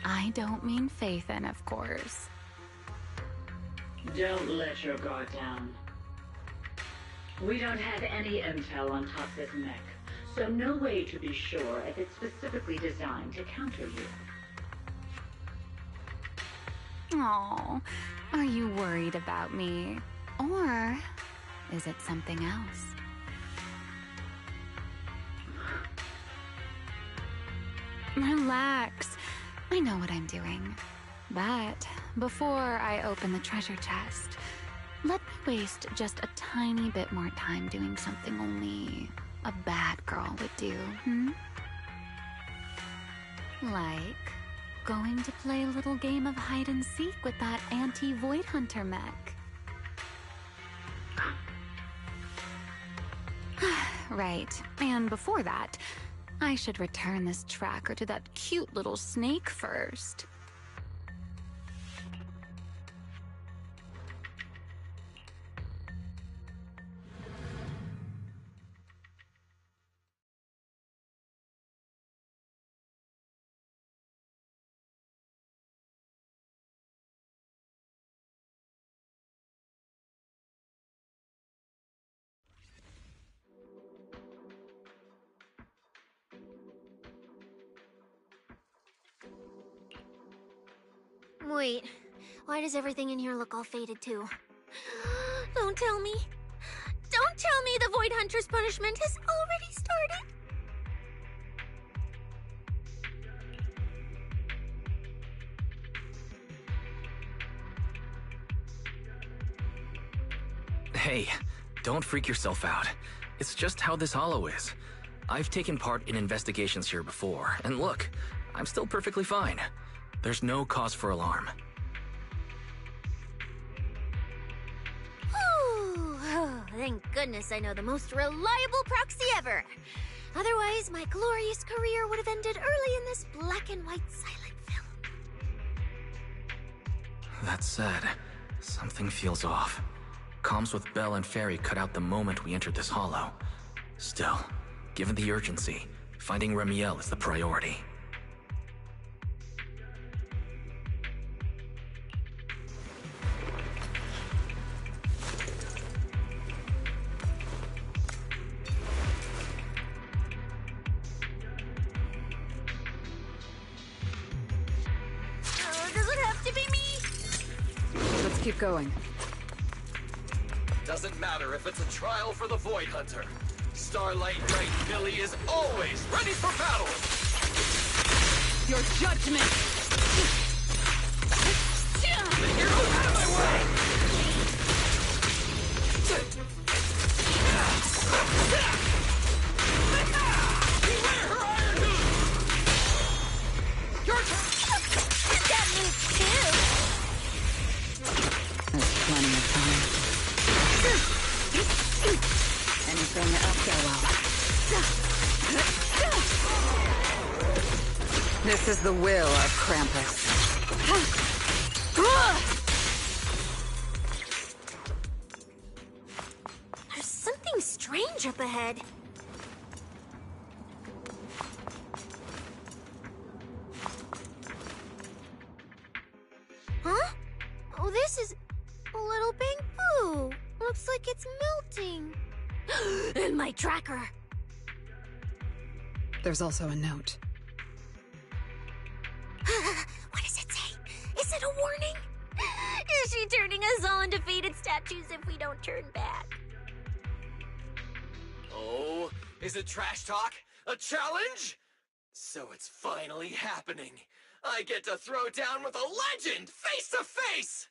I don't mean Faithen, of course. Don't let your guard down. We don't have any intel on Tops's mech, so no way to be sure if it's specifically designed to counter you. Oh, are you worried about me? Or is it something else? Relax. I know what I'm doing. But before I open the treasure chest, let me waste just a tiny bit more time doing something only a bad girl would do, Like going to play a little game of hide and seek with that anti-Void Hunter mech. Right, and before that, I should return this tracker to that cute little snake first. Wait, why does everything in here look all faded too? Don't tell me. Don't tell me the Void Hunter's punishment has already started. Hey, don't freak yourself out. It's just how this hollow is. I've taken part in investigations here before, and look, I'm still perfectly fine. There's no cause for alarm. Oh, thank goodness I know the most reliable proxy ever. Otherwise, my glorious career would have ended early in this black and white silent film. That said, something feels off. Comms with Belle and Fairy cut out the moment we entered this hollow. Still, given the urgency, finding Remiel is the priority. Does it have to be me? Let's keep going. Doesn't matter if it's a trial for the Void Hunter. Starlight Knight Billy is always ready for battle! Your judgment! The hero out of my way! Beware her iron hooves! Your turn! That moves too! There's plenty of time. Anything up, This is the will of Krampus. There's something strange up ahead. Huh? Oh, this is a little bamboo. Looks like it's melting. And my tracker. There's also a note. What does it say? Is it a warning? Is she turning us all into faded statues if we don't turn back? Oh, is it trash talk? A challenge? So it's finally happening. I get to throw down with a legend, face to face!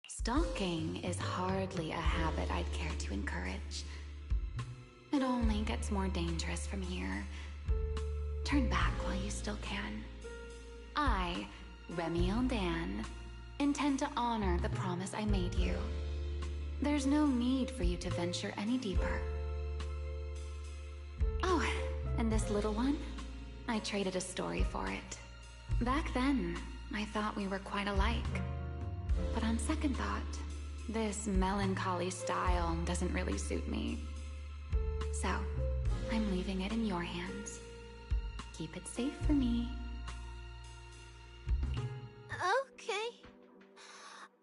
Stalking is hardly a habit I'd care to encourage. It only gets more dangerous from here. Turn back while you still can. I, Remiel Dan, intend to honor the promise I made you. There's no need for you to venture any deeper. Oh, and this little one? I traded a story for it. Back then, I thought we were quite alike. But on second thought, this melancholy style doesn't really suit me. So, I'm leaving it in your hands. Keep it safe for me. Okay.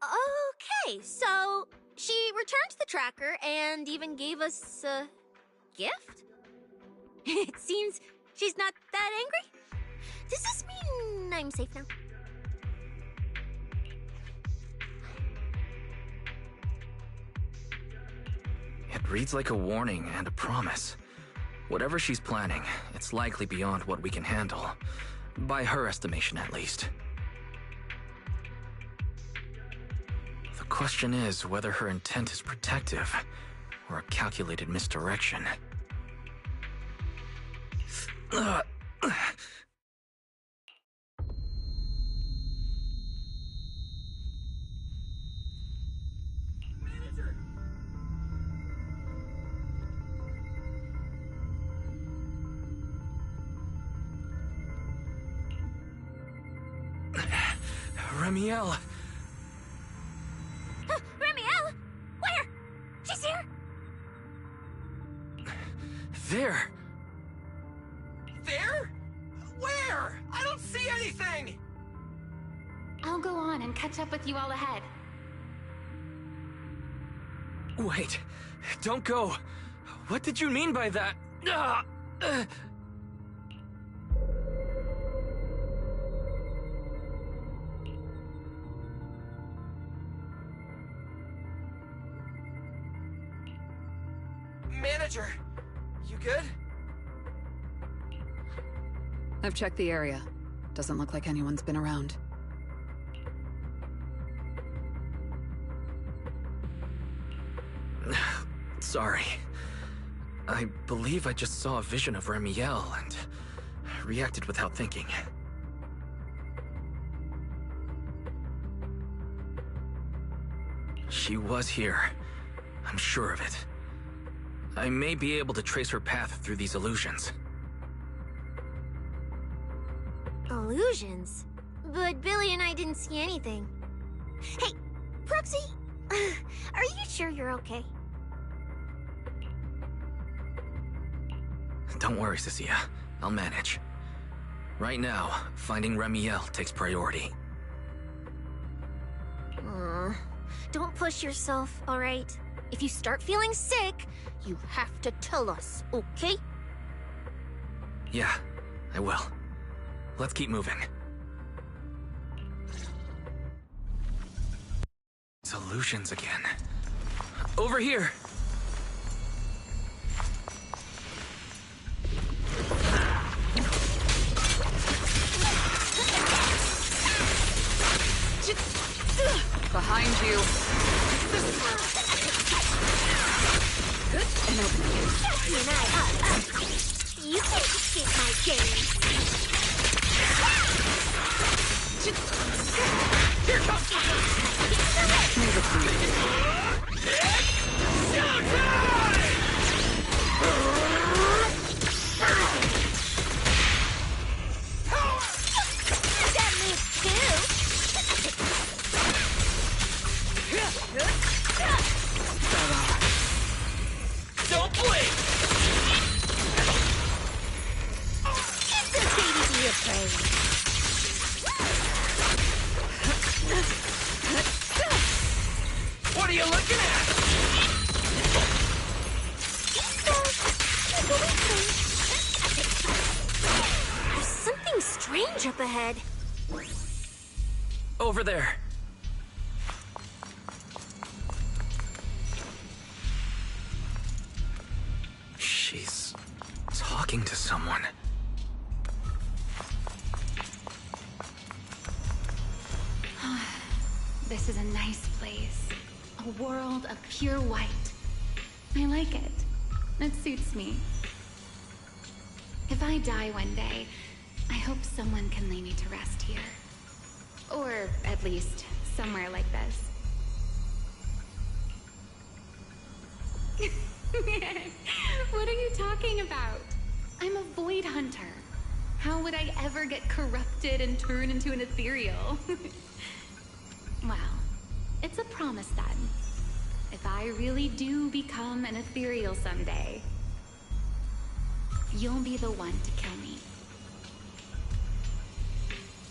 Okay, so she returned the tracker and even gave us a gift? It seems she's not that angry. Does this mean I'm safe now? It reads like a warning and a promise. Whatever she's planning, it's likely beyond what we can handle. By her estimation, at least. The question is whether her intent is protective, or a calculated misdirection. Ramiel! Ramiel! Where? She's here! There! There? Where? I don't see anything! I'll go on and catch up with you all ahead. Wait, don't go. What did you mean by that? Manager, you good? I've checked the area. Doesn't look like anyone's been around. Sorry. I believe I just saw a vision of Ramiel and reacted without thinking. She was here. I'm sure of it. I may be able to trace her path through these illusions. Illusions? But Billy and I didn't see anything. Hey, Proxy! Are you sure you're okay? Don't worry, Cecilia. I'll manage. Right now, finding Ramiel takes priority. Don't push yourself, alright? If you start feeling sick, you have to tell us, okay? Yeah, I will. Let's keep moving. It's illusions again. Over here! Behind you. And open you. You and I, you can't escape my gaze. Here comes That moves too. Don't blink! It's okay to be afraid. What are you looking at? There's something strange up ahead. Over there. She's talking to someone. This is a nice place. A world of pure white. I like it. It suits me. If I die one day, I hope someone can lay me to rest here. Or at least somewhere like this. What are you talking about? I'm a void hunter. How would I ever get corrupted and turn into an ethereal? Well, it's a promise then. If I really do become an ethereal someday, you'll be the one to kill me.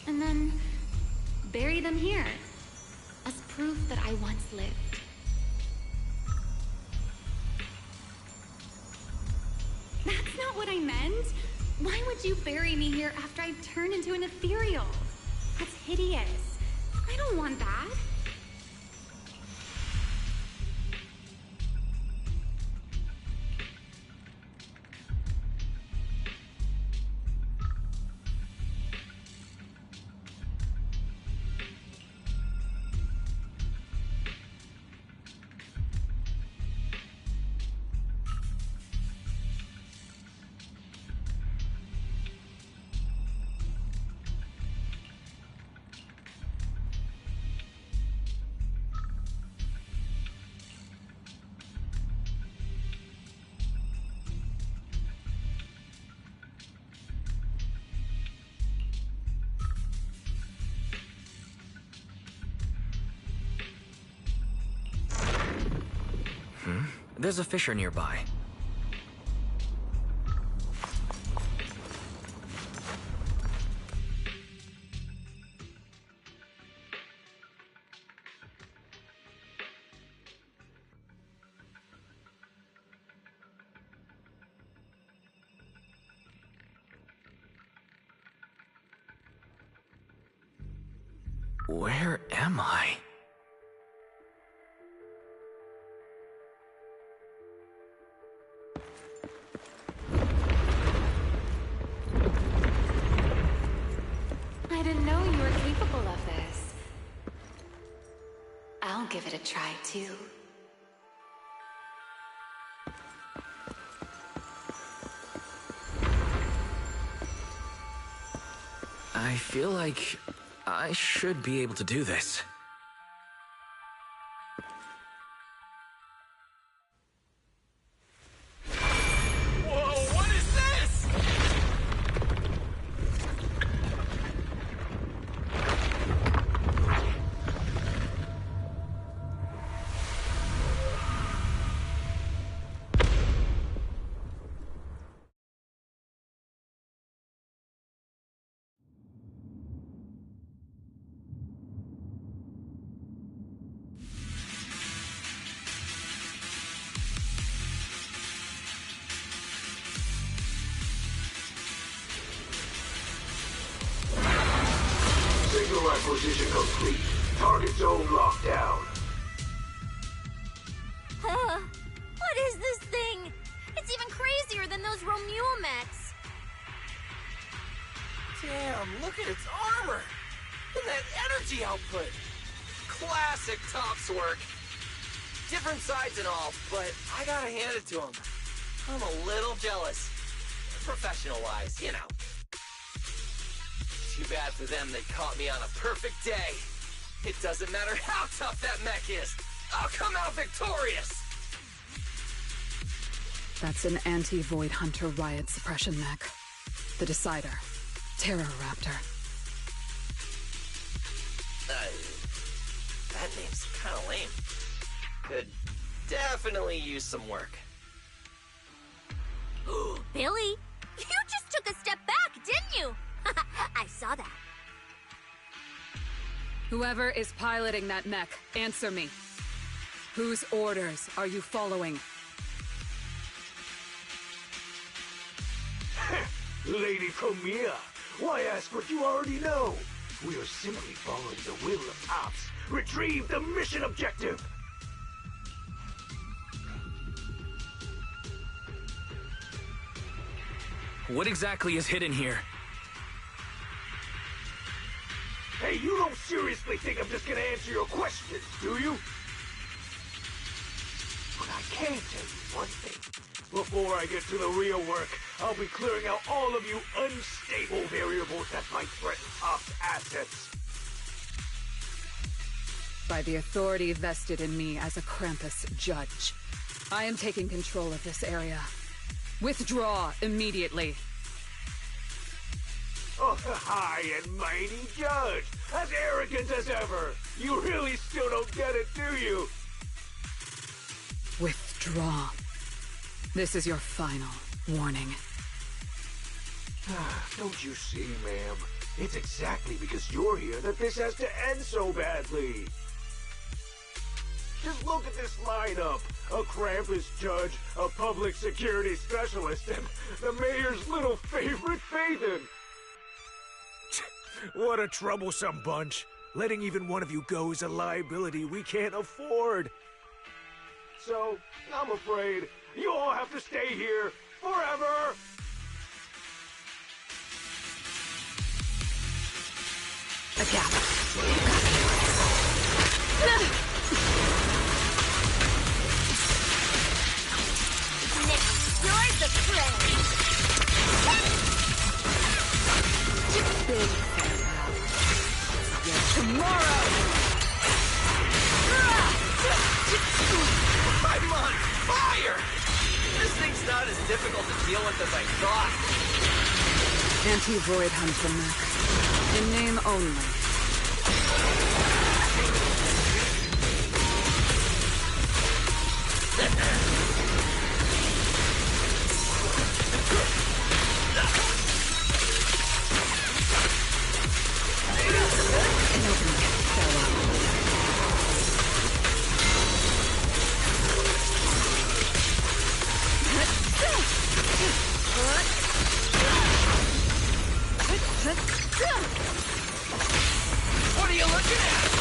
And then bury them here as proof that I once lived. That's not what I meant. Why would you bury me here after I've turned into an ethereal? That's hideous. I don't want that. There's a fissure nearby. Where am I? I didn't know you were capable of this. I'll give it a try, too. I feel like I should be able to do this. Whoa, what is this? Signal acquisition complete. Target zone locked down. What is this thing? It's even crazier than those Romulo mechs. Damn, look at its armor! And that energy output! Classic Tops work. Different sides and all, but I gotta hand it to him. I'm a little jealous. Professional-wise, you know. Too bad for them they caught me on a perfect day. It doesn't matter how tough that mech is. I'll come out victorious! That's an anti-Void Hunter riot suppression mech. The Decider. Terror Raptor. That name's kinda lame. Could definitely use some work. Billy, you just took a step back, didn't you? I saw that. Whoever is piloting that mech, answer me. Whose orders are you following? Lady Premier, why ask what you already know? We are simply following the will of Tops. Retrieve the mission objective! What exactly is hidden here? Hey, you don't seriously think I'm just gonna answer your questions, do you? But I can tell you one thing. Before I get to the real work, I'll be clearing out all of you unstable variables that might threaten Tops' assets. By the authority vested in me as a Krampus judge, I am taking control of this area. Withdraw immediately. Oh, high and mighty judge! As arrogant as ever! You really still don't get it, do you? Withdraw. This is your final warning. Don't you see, ma'am? It's exactly because you're here that this has to end so badly. Just look at this lineup. A Krampus judge, a public security specialist, and the mayor's little favorite, Phaethon. What a troublesome bunch. Letting even one of you go is a liability we can't afford. So, I'm afraid you all have to stay here forever! A gap. Destroy the prey! Big farewell. Yet tomorrow! I'm on fire! This thing's not as difficult to deal with as I thought. Anti-Void Hunter mech. In name only. looking at?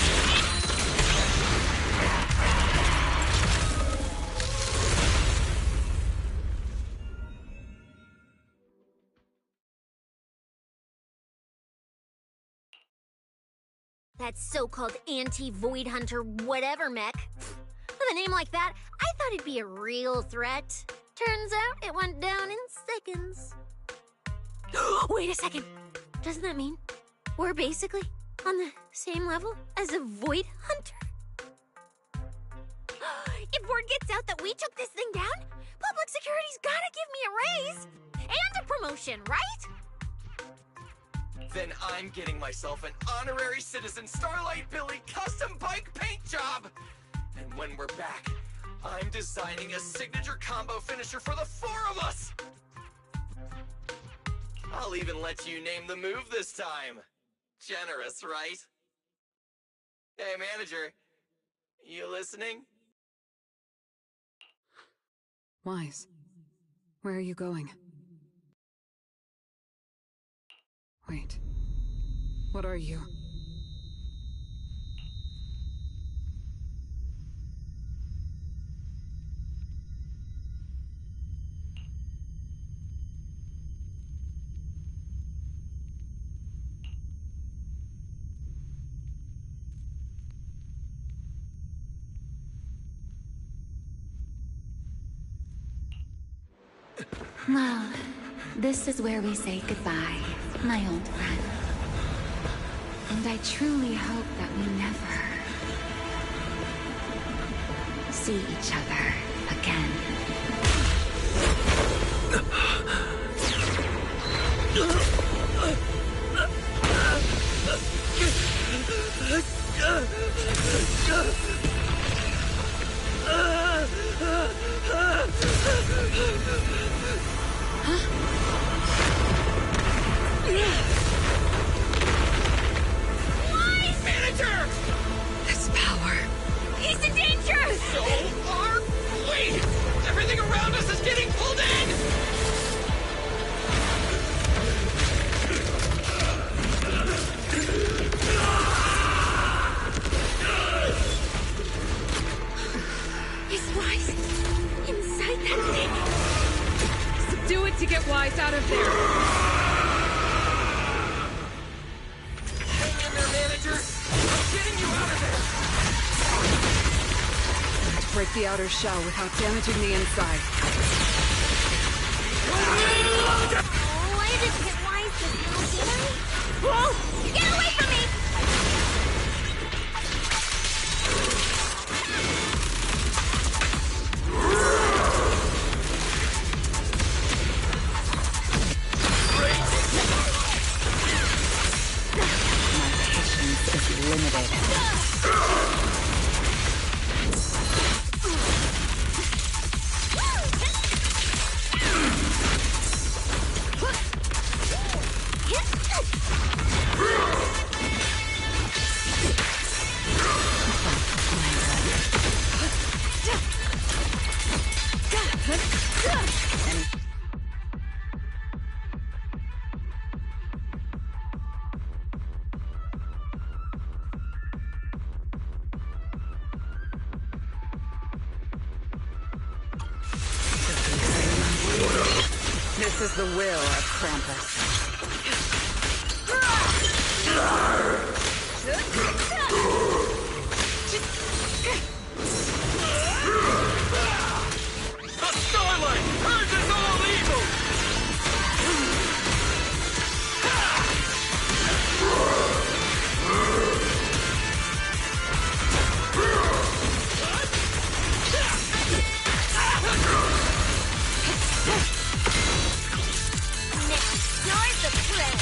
That so-called anti-Void Hunter whatever mech. With a name like that, I thought it'd be a real threat. Turns out it went down in seconds. Wait a second. Doesn't that mean we're basically on the same level as a Void Hunter? If word gets out that we took this thing down, public security's gotta give me a raise and a promotion, right? Then I'm getting myself an honorary citizen Starlight Billy custom bike paint job! And when we're back, I'm designing a signature combo finisher for the four of us! I'll even let you name the move this time. Generous, right? Hey, manager. You listening? Wise, where are you going? Wait. What are you? Well, this is where we say goodbye, my old friend. And I truly hope that we never see each other again. Manager! This power. He's in danger! So are we! Everything around us is getting pulled in! Is Wise inside that thing? Do it to get Wise out of there! Hang in there, manager! I'm getting you out of there! To break the outer shell without damaging the inside. Oh, I didn't hit Wise just now, did I? Whoa! Get away from me! This is the will of Krampus. The Starlight! Hers is all evil! Now, you're the prey!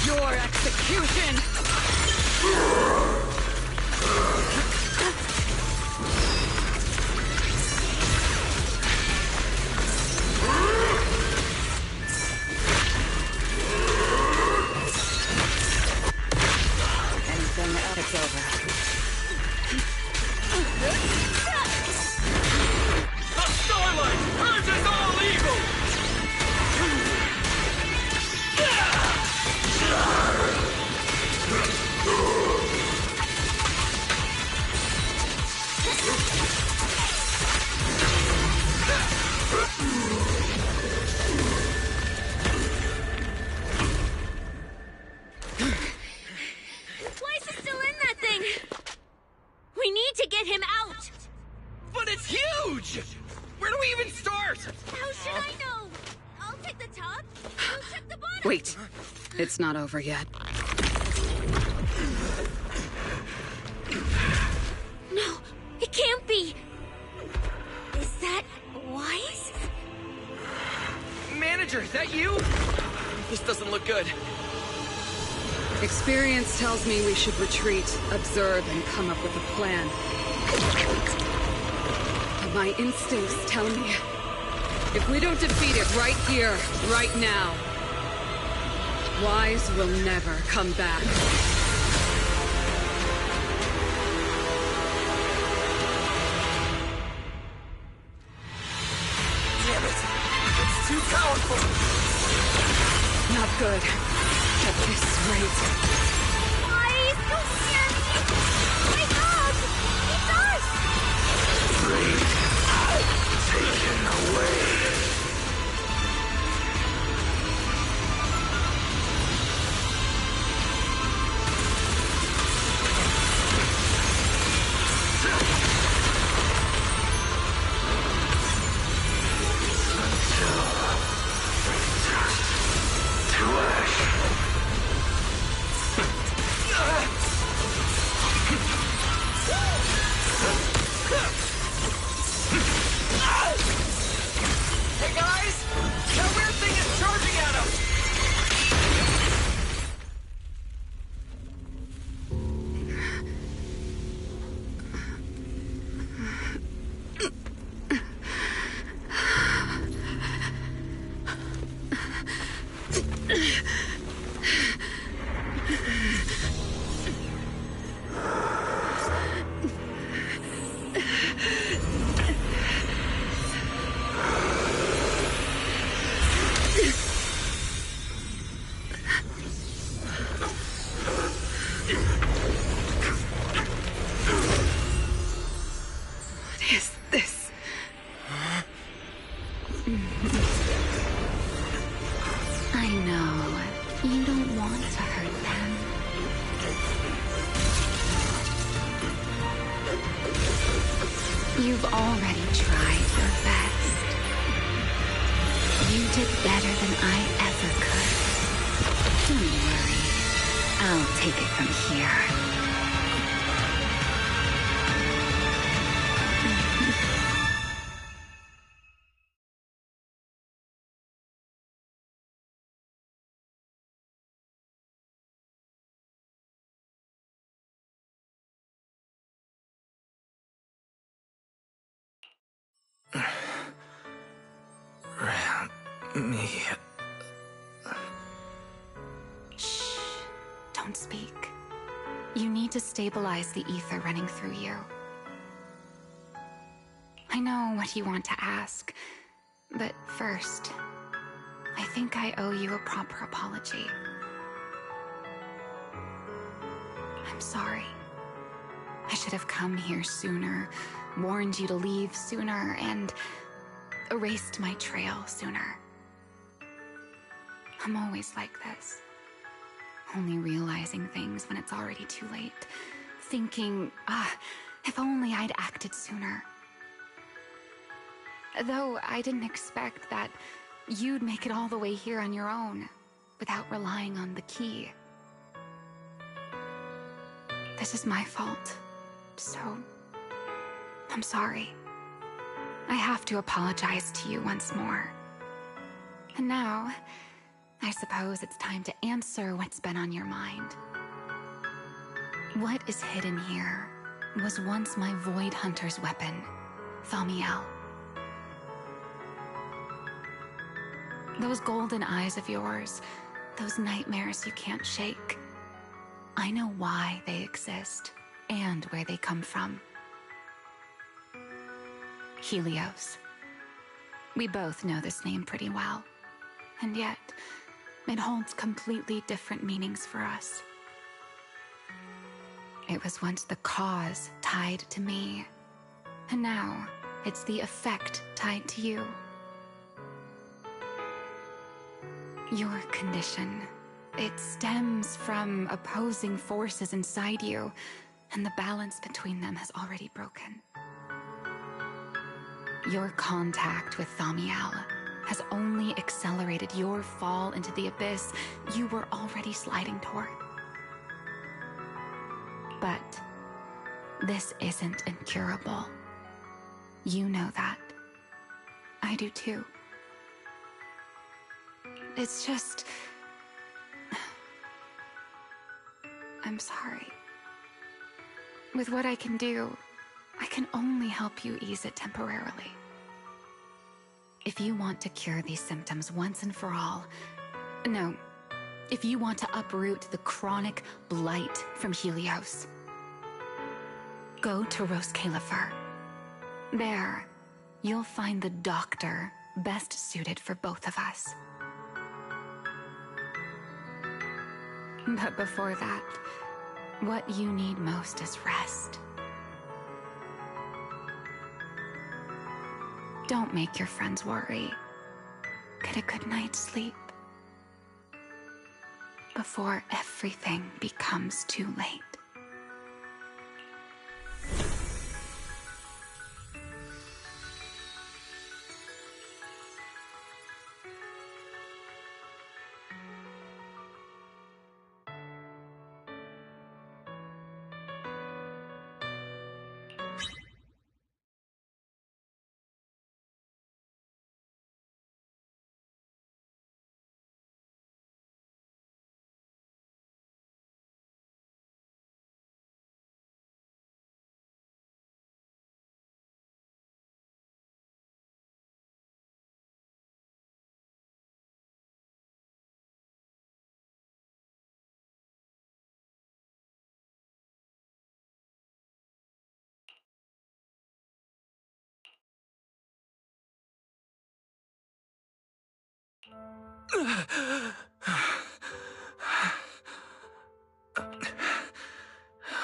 your execution! Anything else, it's over. The Starlight purges all evil! Blaze is still in that thing! We need to get him out! But it's huge! Where do we even start? How should I know? I'll take the top, you check the bottom! Wait. It's not over yet. No, it can't be! Is that wise? Manager, is that you? This doesn't look good. Experience tells me we should retreat, observe, and come up with a plan. But my instincts tell me, if we don't defeat it right here, right now, Wise will never come back. Damn it! It's too powerful! Not good. At this rate. Wise, don't scare me! Wake up! It's us! Taken away. Hey guys! That weird thing is charging at us! What is this? I know. You don't want to hurt them. You've already tried your best. You did better than I ever could. Don't worry. I'll take it from here. Me. Shh. Don't speak. You need to stabilize the ether running through you. I know what you want to ask, but first, I think I owe you a proper apology. I'm sorry. I should have come here sooner, warned you to leave sooner, and erased my trail sooner. I'm always like this. Only realizing things when it's already too late. Thinking, if only I'd acted sooner. Though I didn't expect that you'd make it all the way here on your own, without relying on the key. This is my fault, so I'm sorry. I have to apologize to you once more. And now, I suppose it's time to answer what's been on your mind. What is hidden here was once my Void Hunter's weapon, Thaumiel. Those golden eyes of yours, those nightmares you can't shake. I know why they exist and where they come from. Helios. We both know this name pretty well, and yet it holds completely different meanings for us. It was once the cause tied to me, and now it's the effect tied to you. Your condition, it stems from opposing forces inside you, and the balance between them has already broken. Your contact with Thaumiel has only accelerated your fall into the abyss you were already sliding toward. But this isn't incurable. You know that. I do too. It's just... I'm sorry. With what I can do, I can only help you ease it temporarily. If you want to cure these symptoms once and for all... No. If you want to uproot the chronic blight from Helios, go to Rose Califer. There, you'll find the doctor best suited for both of us. But before that, what you need most is rest. Don't make your friends worry. Get a good night's sleep before everything becomes too late.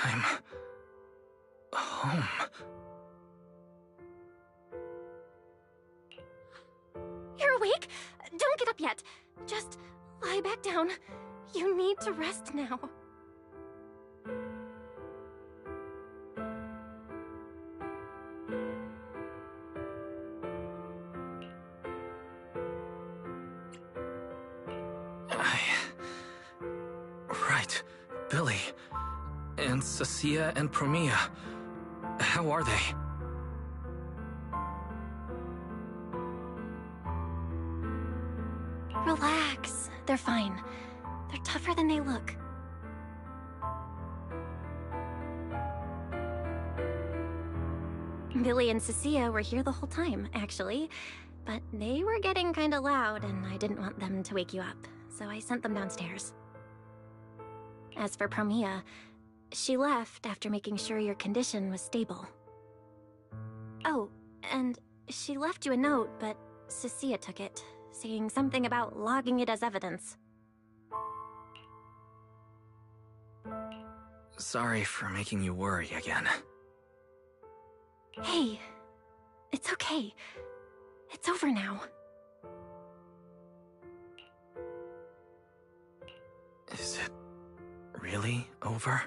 I'm home. You're awake? Don't get up yet. Just lie back down. You need to rest now. Right. Billy. And Cecilia and Promia. How are they? Relax. They're fine. They're tougher than they look. Billy and Cecilia were here the whole time, actually. But they were getting kinda loud, and I didn't want them to wake you up, so I sent them downstairs. As for Promia, she left after making sure your condition was stable. Oh, and she left you a note, but Cecilia took it, saying something about logging it as evidence. Sorry for making you worry again. Hey, it's okay. It's over now. Is it really over?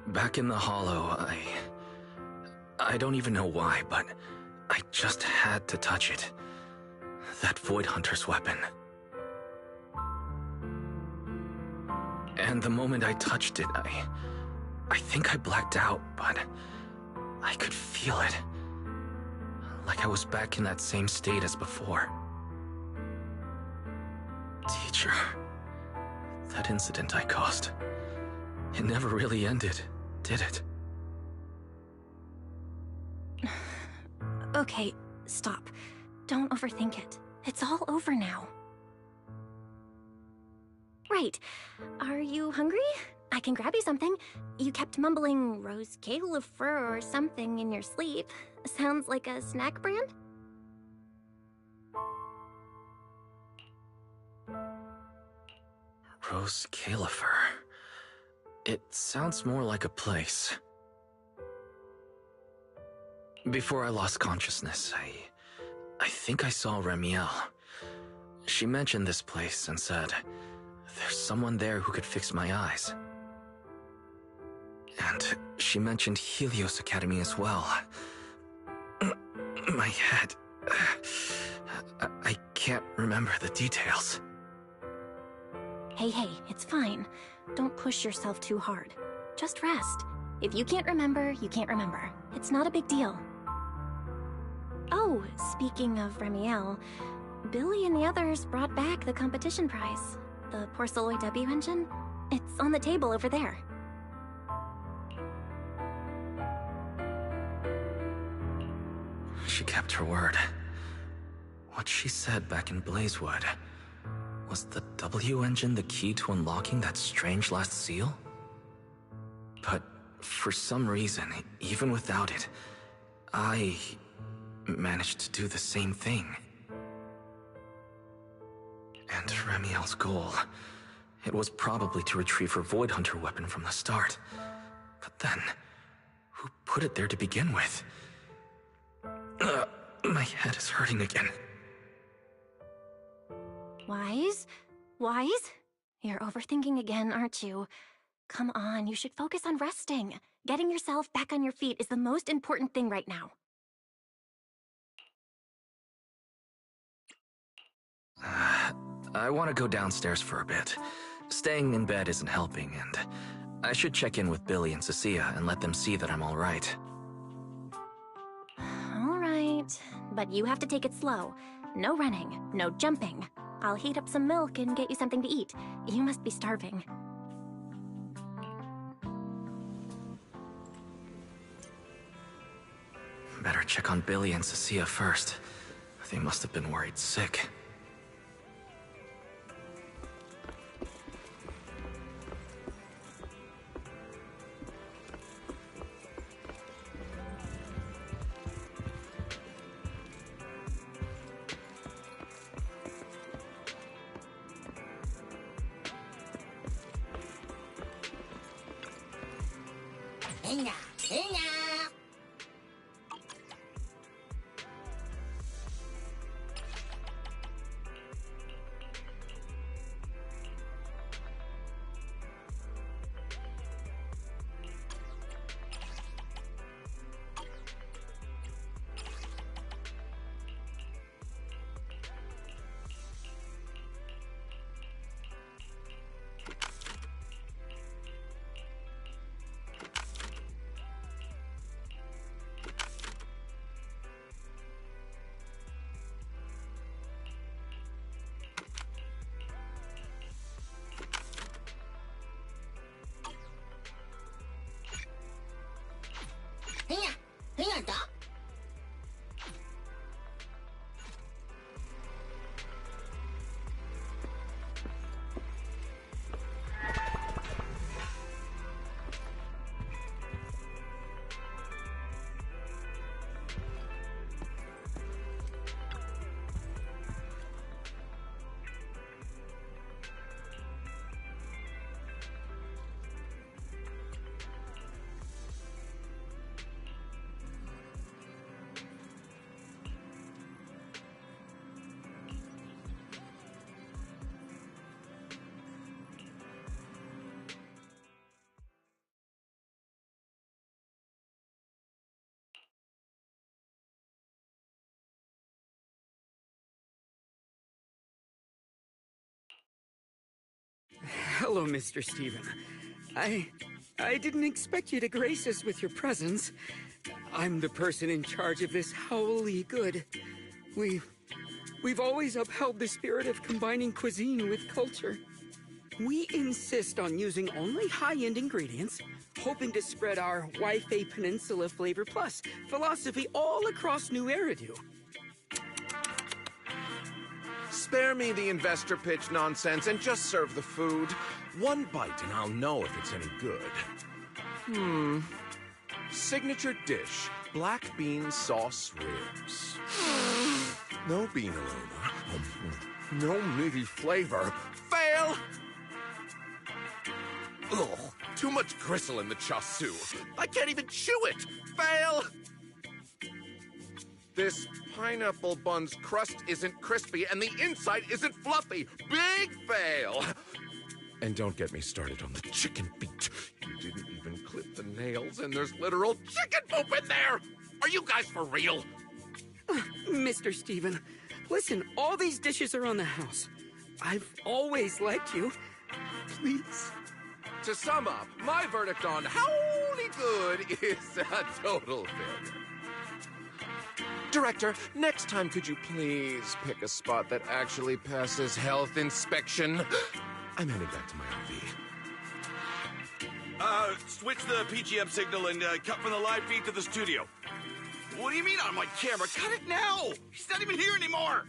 Back in the Hollow, I don't even know why, but I just had to touch it. That Void Hunter's weapon. And the moment I touched it, I think I blacked out, but I could feel it. Like I was back in that same state as before. Teacher, that incident I caused, it never really ended, did it? Okay, stop. Don't overthink it. It's all over now. Right. Are you hungry? I can grab you something. You kept mumbling Rose Califer or something in your sleep. Sounds like a snack brand? Rose Califer. It sounds more like a place. Before I lost consciousness, I think I saw Remiel. She mentioned this place and said, there's someone there who could fix my eyes. And she mentioned Helios Academy as well. My head... I can't remember the details. Hey, it's fine. Don't push yourself too hard. Just rest. If you can't remember, you can't remember. It's not a big deal. Oh, speaking of Remiel, Billy and the others brought back the competition prize. The Porceloid W engine. It's on the table over there. She kept her word. What she said back in Blazewood. Was the W engine the key to unlocking that strange last seal? But for some reason, even without it, I managed to do the same thing. And Remiel's goal, it was probably to retrieve her Void Hunter weapon from the start. But then, who put it there to begin with? My head is hurting again. Wise? You're overthinking again, aren't you? Come on, you should focus on resting. Getting yourself back on your feet is the most important thing right now. I want to go downstairs for a bit. Staying in bed isn't helping, and I should check in with Billy and Cecilia and let them see that I'm all right. All right, but you have to take it slow. No running, no jumping. I'll heat up some milk and get you something to eat. You must be starving. Better check on Billy and Cecilia first. They must have been worried sick. Hello, Mr. Steven. I didn't expect you to grace us with your presence. I'm the person in charge of this Howly Good. We've always upheld the spirit of combining cuisine with culture. We insist on using only high-end ingredients, hoping to spread our Wi-Fi Peninsula Flavor Plus philosophy all across New Eridu. Spare me the investor pitch nonsense and just serve the food. One bite and I'll know if it's any good. Signature dish, black bean sauce ribs. No bean aroma. No meaty flavor. Fail! Ugh, too much gristle in the chasu. I can't even chew it. Fail! This pineapple bun's crust isn't crispy and the inside isn't fluffy. Big fail! And don't get me started on the chicken feet. You didn't even clip the nails and there's literal chicken poop in there! Are you guys for real? Mr. Steven, listen, all these dishes are on the house. I've always liked you. Please. To sum up, my verdict on Howly Good is a total failure. Director, next time could you please pick a spot that actually passes health inspection? I'm heading back to my RV. Switch the PGM signal and cut from the live feed to the studio. What do you mean on my camera? Cut it now! He's not even here anymore!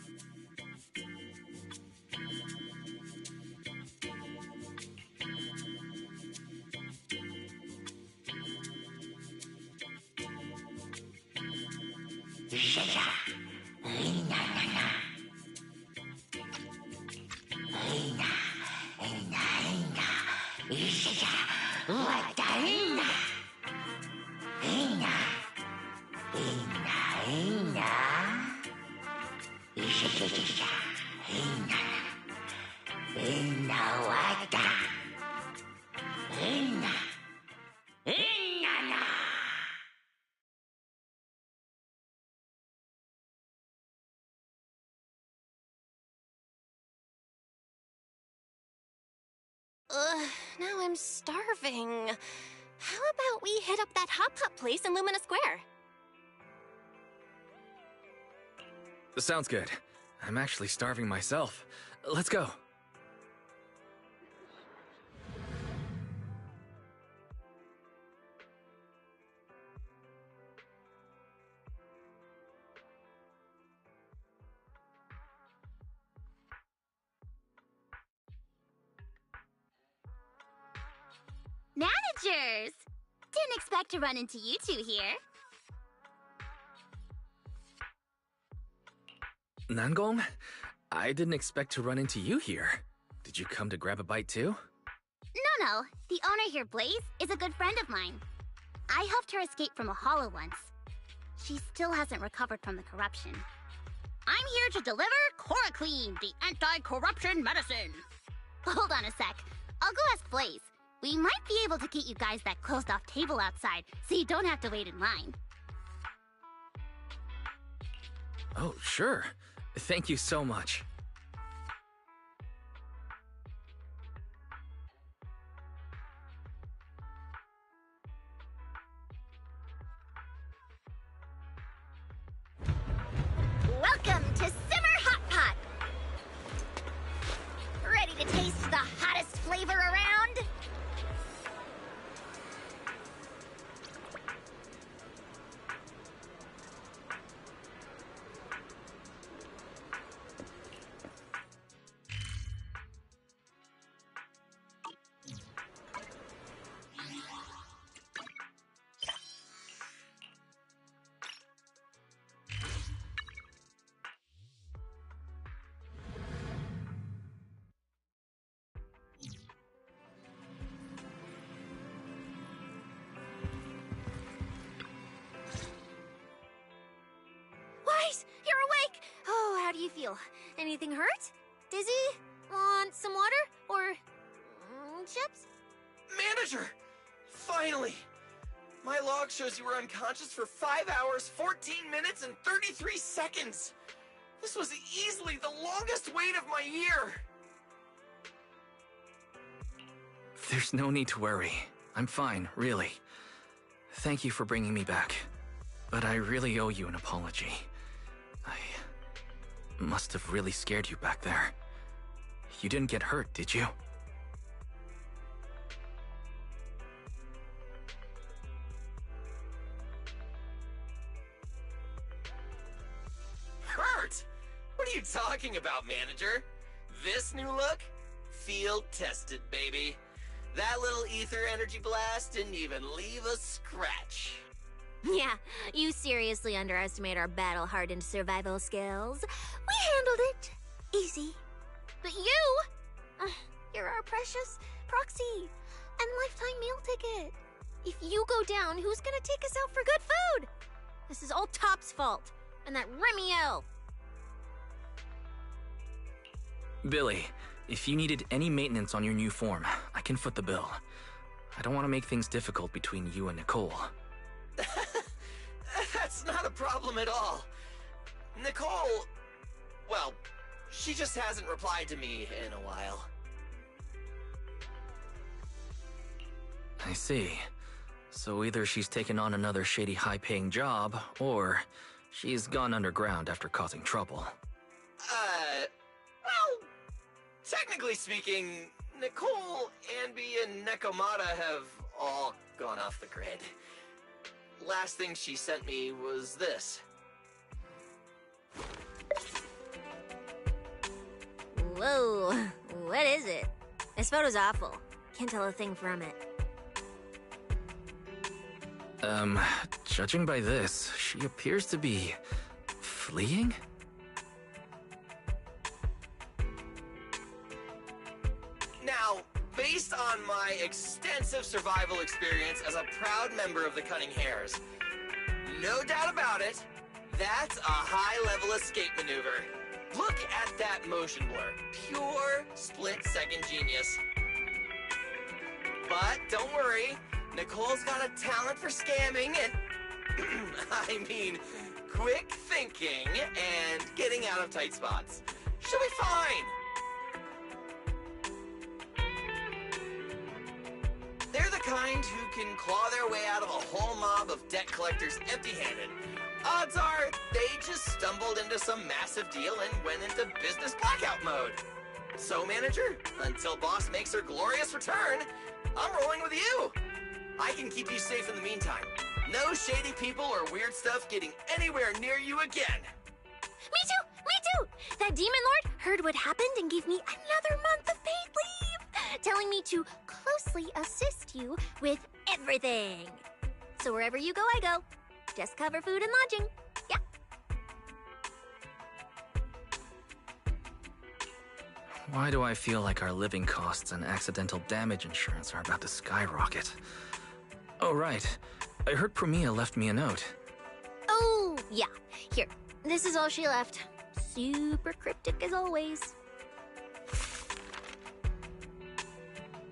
Now I'm starving. How about we hit up that hot pot place in Lumina Square? Sounds good. I'm actually starving myself. Let's go. Managers! Didn't expect to run into you two here. Nangong? I didn't expect to run into you here. Did you come to grab a bite too? No. The owner here, Blaze, is a good friend of mine. I helped her escape from a hollow once. She still hasn't recovered from the corruption. I'm here to deliver Chloroquine, the anti-corruption medicine. Hold on a sec. I'll go ask Blaze. We might be able to get you guys that closed-off table outside, so you don't have to wait in line. Oh, sure. Thank you so much. Welcome to Simmer Hot Pot! Ready to taste the hottest flavor around? You're awake! Oh, how do you feel? Anything hurt? Dizzy? Want some water? Or chips? Manager! Finally! My log shows you were unconscious for 5 hours, 14 minutes, and 33 seconds! This was easily the longest wait of my year! There's no need to worry. I'm fine, really. Thank you for bringing me back. But I really owe you an apology. I must have really scared you back there. You didn't get hurt, did you? Hurt? What are you talking about, manager? This new look? Field tested, baby. That little ether energy blast didn't even leave a scratch. Yeah, you seriously underestimate our battle-hardened survival skills. We handled it. Easy. But you're our precious proxy and lifetime meal ticket. If you go down, who's gonna take us out for good food? This is all Top's fault, and that Remiel. Billy, if you needed any maintenance on your new form, I can foot the bill. I don't want to make things difficult between you and Nicole. That's not a problem at all. Nicole, well, she just hasn't replied to me in a while. I see. So either she's taken on another shady high-paying job, or she's gone underground after causing trouble. Well, technically speaking, Nicole, Anby, and Nekomata have all gone off the grid. Last thing she sent me was this. Whoa, what is it? This photo's awful. Can't tell a thing from it. Judging by this, she appears to be fleeing? Now, based on my extensive survival experience as a proud member of the Cunning Hares, no doubt about it, that's a high-level escape maneuver. Look at that motion blur. Pure split-second genius. But don't worry, Nicole's got a talent for scamming and, I mean, quick thinking and getting out of tight spots. She'll be fine. They're the kind who can claw their way out of a whole mob of debt collectors empty-handed. Odds are they just stumbled into some massive deal and went into business blackout mode. So, manager, until boss makes her glorious return, I'm rolling with you. I can keep you safe in the meantime. No shady people or weird stuff getting anywhere near you again. Me too! That Demon Lord heard what happened and gave me another month of paid leave, telling me to closely assist you with everything. So wherever you go, I go. Just cover food and lodging. Yeah. Why do I feel like our living costs and accidental damage insurance are about to skyrocket? Oh, right. I heard Promia left me a note. Oh, yeah. Here. This is all she left. Super cryptic as always.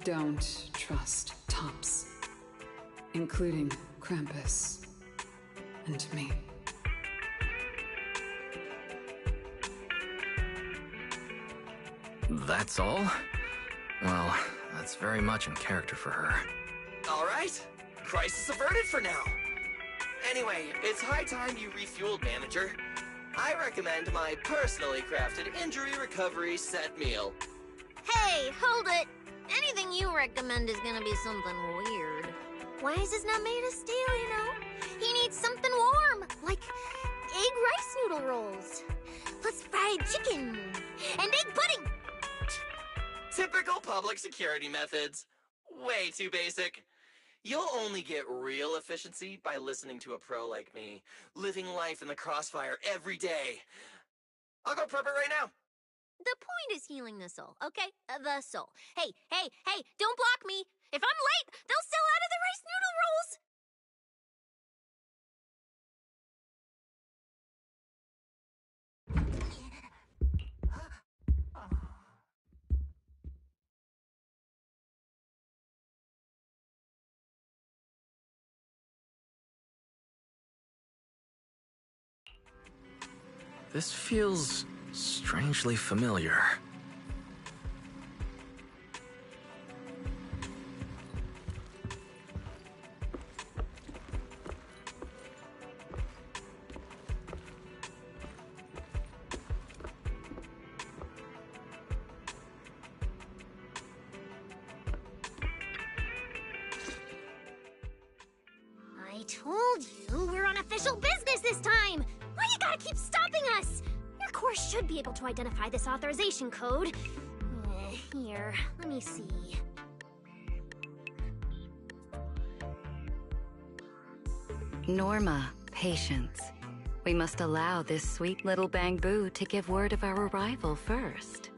Don't trust Tops, including Krampus and me. That's all? Well, that's very much in character for her. All right. Crisis averted for now. Anyway, it's high time you refueled, manager. I recommend my personally crafted injury recovery set meal. Hey, hold it. Anything you recommend is gonna be something weird. Why is this not made of steel, you know? He needs something warm, like egg rice noodle rolls, plus fried chicken, and egg pudding. Typical public security methods. Way too basic. You'll only get real efficiency by listening to a pro like me, living life in the crossfire every day. I'll go prep it right now. The point is healing the soul, okay? The soul. Hey, don't block me. If I'm late, they'll sell out of the rice noodle rolls. This feels strangely familiar. I told you we're on official business this time! Why you gotta keep stopping us? Your course should be able to identify this authorization code. Here, let me see. Norma, patience. We must allow this sweet little bamboo to give word of our arrival first.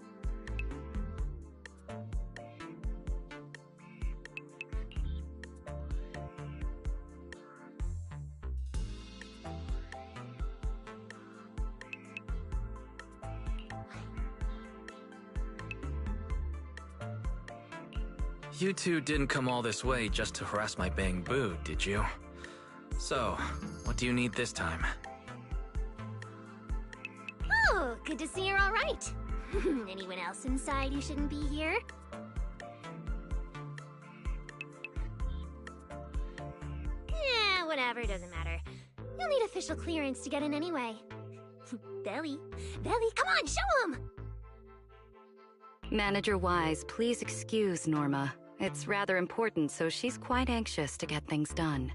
You two didn't come all this way just to harass my bamboo, did you? So, what do you need this time? Oh, good to see you're all right. Anyone else inside who shouldn't be here? Yeah, whatever, doesn't matter. You'll need official clearance to get in anyway. Belly, come on, show 'em! Manager Wise, please excuse Norma. It's rather important, so she's quite anxious to get things done.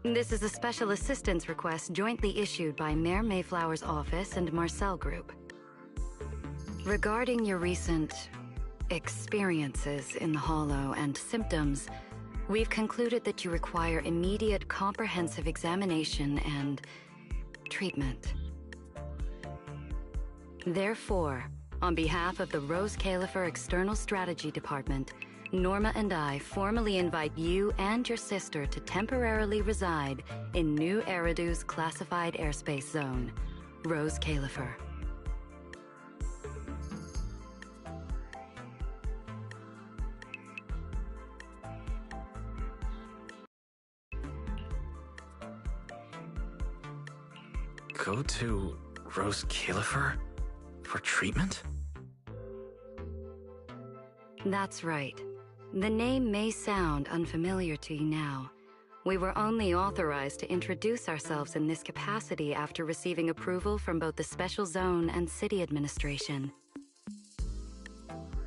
This is a special assistance request jointly issued by Mayor Mayflower's office and Marcel Group. Regarding your recent experiences in the Hollow and symptoms, we've concluded that you require immediate comprehensive examination and treatment. Therefore, on behalf of the Rose Califer External Strategy Department, Norma and I formally invite you and your sister to temporarily reside in New Eridu's classified airspace zone, Rose Califer. Go to Rose Califer for treatment? That's right. The name may sound unfamiliar to you now. We were only authorized to introduce ourselves in this capacity after receiving approval from both the Special Zone and City Administration.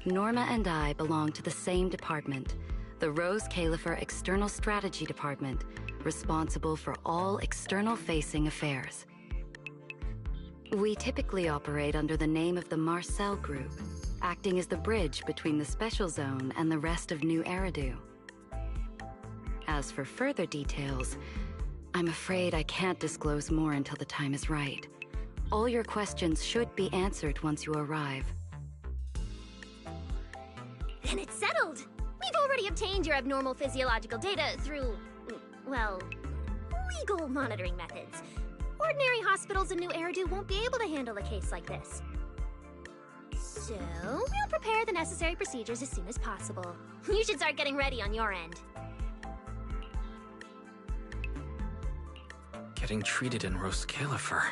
Norma and I belong to the same department, the Rose Califer External Strategy Department, responsible for all external-facing affairs. We typically operate under the name of the Marcel Group, acting as the bridge between the Special Zone and the rest of New Eridu. As for further details, I'm afraid I can't disclose more until the time is right. All your questions should be answered once you arrive. Then it's settled! We've already obtained your abnormal physiological data through, well, legal monitoring methods. Ordinary hospitals in New Eridu won't be able to handle a case like this. So, we'll prepare the necessary procedures as soon as possible. You should start getting ready on your end. Getting treated in Rose Califer.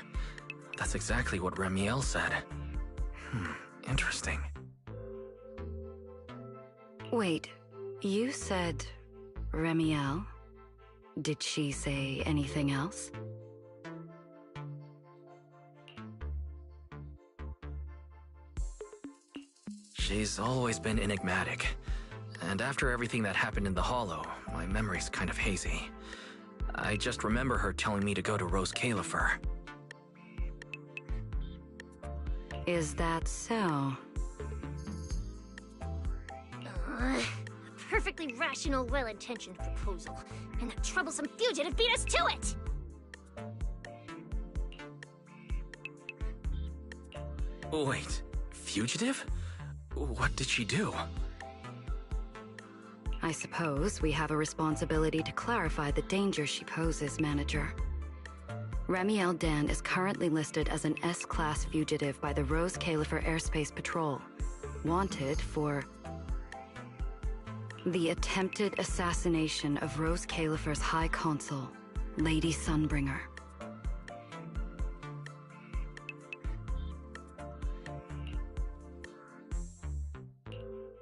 That's exactly what Remiel said. Interesting. Wait, you said Remiel? Did she say anything else? She's always been enigmatic. And after everything that happened in the Hollow, my memory's kind of hazy. I just remember her telling me to go to Rose Califer. Is that so? A perfectly rational, well-intentioned proposal. And that troublesome fugitive beat us to it! Wait, fugitive? What did she do? I suppose we have a responsibility to clarify the danger she poses, Manager. Remiel Dan is currently listed as an S-Class fugitive by the Rose Califer Airspace Patrol, wanted for the attempted assassination of Rose Califer's High Consul, Lady Sunbringer.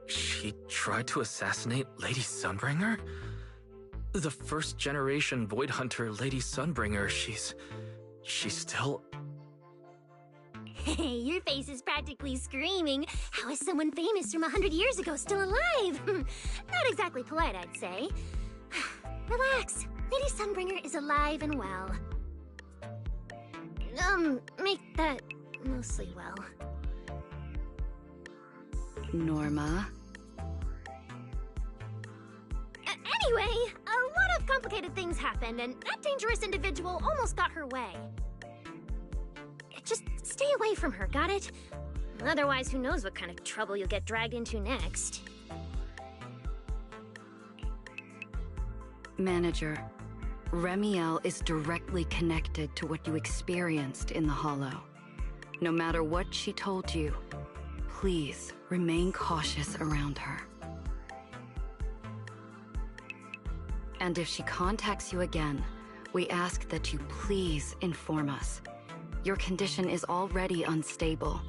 She tried to assassinate Lady Sunbringer? The first-generation Void Hunter, Lady Sunbringer, she's still... Hey, your face is practically screaming. How is someone famous from 100 years ago still alive? Not exactly polite, I'd say. Relax. Lady Sunbringer is alive and well. Make that mostly well. Norma? Anyway, a lot of complicated things happened, and that dangerous individual almost got her way. Just stay away from her, got it? Otherwise, who knows what kind of trouble you'll get dragged into next. Manager, Remiel is directly connected to what you experienced in the Hollow. No matter what she told you, please remain cautious around her. And if she contacts you again, we ask that you please inform us. Your condition is already unstable,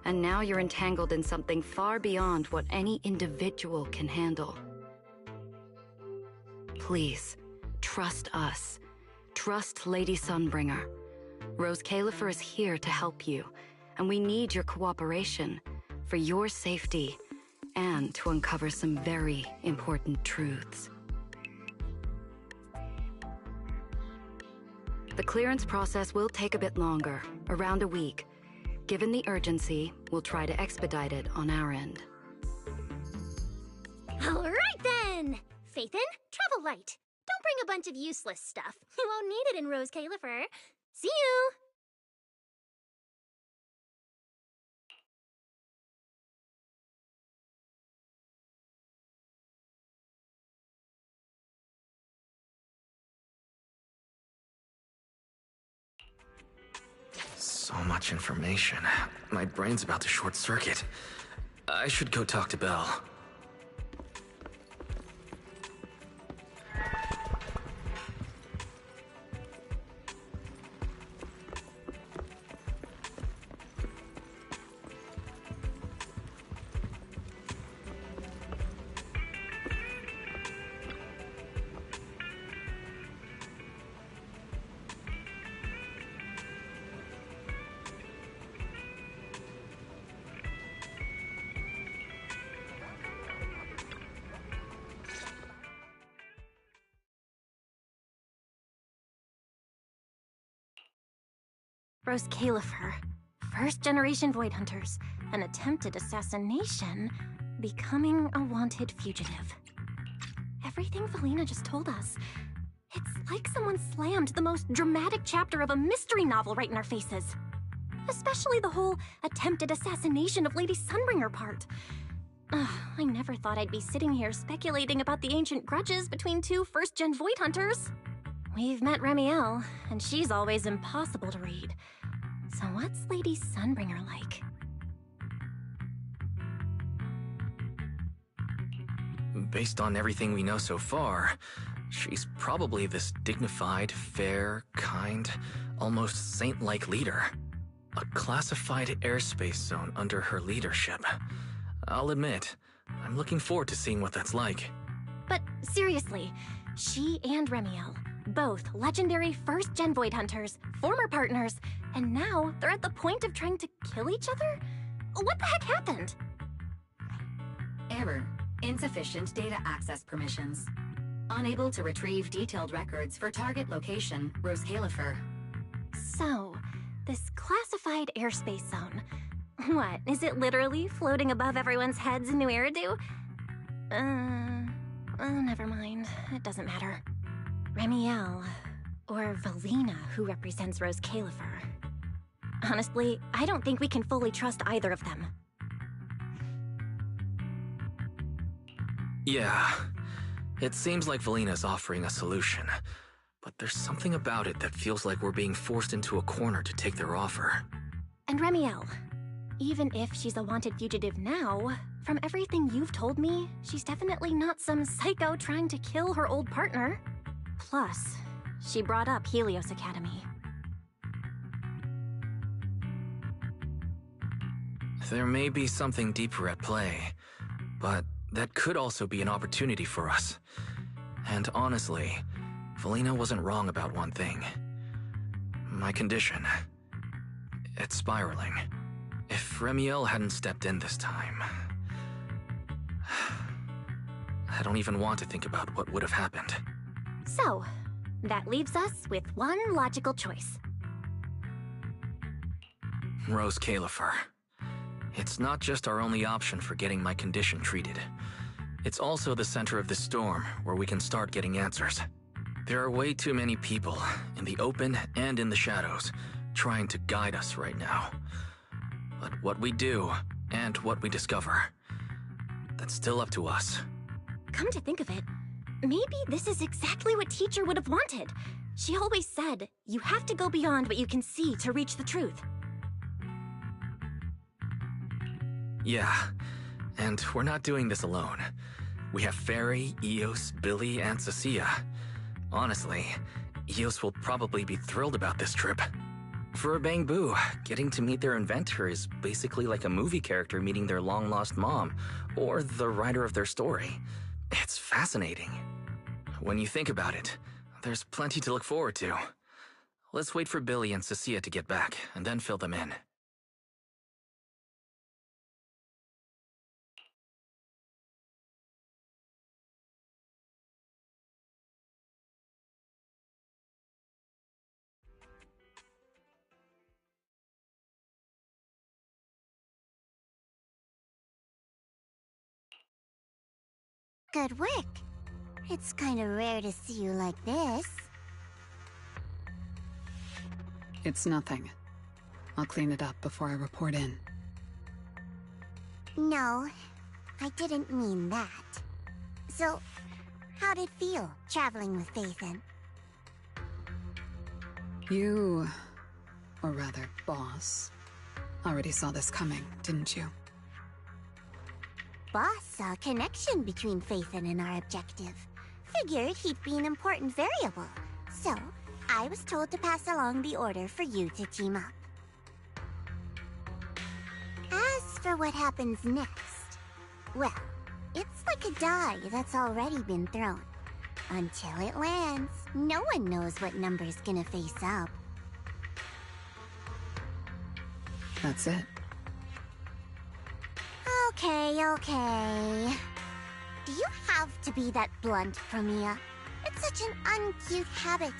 and now you're entangled in something far beyond what any individual can handle. Please, trust us. Trust Lady Sunbringer. Rose Califer is here to help you, and we need your cooperation for your safety and to uncover some very important truths. The clearance process will take a bit longer, around a week. Given the urgency, we'll try to expedite it on our end. All right then! Phaethon, travel light. Don't bring a bunch of useless stuff. You won't need it in Rose Califer. See you! So much information. My brain's about to short circuit. I should go talk to Belle. Rose Califer, first-generation Void Hunters, an attempted assassination, becoming a wanted fugitive. Everything Valina just told us, it's like someone slammed the most dramatic chapter of a mystery novel right in our faces. Especially the whole attempted assassination of Lady Sunbringer part. I never thought I'd be sitting here speculating about the ancient grudges between two first-gen Void Hunters. We've met Remiel, and she's always impossible to read. So what's Lady Sunbringer like? Based on everything we know so far, she's probably this dignified, fair, kind, almost saint-like leader. A classified airspace zone under her leadership. I'll admit, I'm looking forward to seeing what that's like. But seriously, she and Remiel, both legendary first-gen Void Hunters, former partners, and now they're at the point of trying to kill each other? What the heck happened? Error. Insufficient data access permissions. Unable to retrieve detailed records for target location, Rose Califer. So, this classified airspace zone. What, is it literally floating above everyone's heads in New Eridu? Never mind. It doesn't matter. Remiel, or Valina, who represents Rose Califer. Honestly, I don't think we can fully trust either of them. Yeah, it seems like Valina's offering a solution, but there's something about it that feels like we're being forced into a corner to take their offer. And Remiel, even if she's a wanted fugitive now, from everything you've told me, she's definitely not some psycho trying to kill her old partner. Plus, she brought up Helios Academy. There may be something deeper at play, but that could also be an opportunity for us. And honestly, Valina wasn't wrong about one thing. My condition. It's spiraling. If Remiel hadn't stepped in this time... I don't even want to think about what would have happened. So, that leaves us with one logical choice. Rose Califer. It's not just our only option for getting my condition treated. It's also the center of the storm, where we can start getting answers. There are way too many people, in the open and in the shadows, trying to guide us right now. But what we do, and what we discover, that's still up to us. Come to think of it, maybe this is exactly what Teacher would have wanted. She always said, you have to go beyond what you can see to reach the truth. Yeah, and we're not doing this alone. We have Fairy, Eos, Billy, and Cecilia. Honestly, Eos will probably be thrilled about this trip. For a Bangbu, getting to meet their inventor is basically like a movie character meeting their long-lost mom, or the writer of their story. It's fascinating. When you think about it, there's plenty to look forward to. Let's wait for Billy and Cecilia to get back, and then fill them in. Good work. It's kind of rare to see you like this. It's nothing. I'll clean it up before I report in. No, I didn't mean that. So, how'd it feel, traveling with Phaethon? You, or rather, boss, already saw this coming, didn't you? Boss saw a connection between Phaethon and our objective. Figured he'd be an important variable. So, I was told to pass along the order for you to team up. As for what happens next, well, it's like a die that's already been thrown. Until it lands, no one knows what number's gonna face up. That's it. Okay. Do you have to be that blunt, Promia? It's such an uncute habit.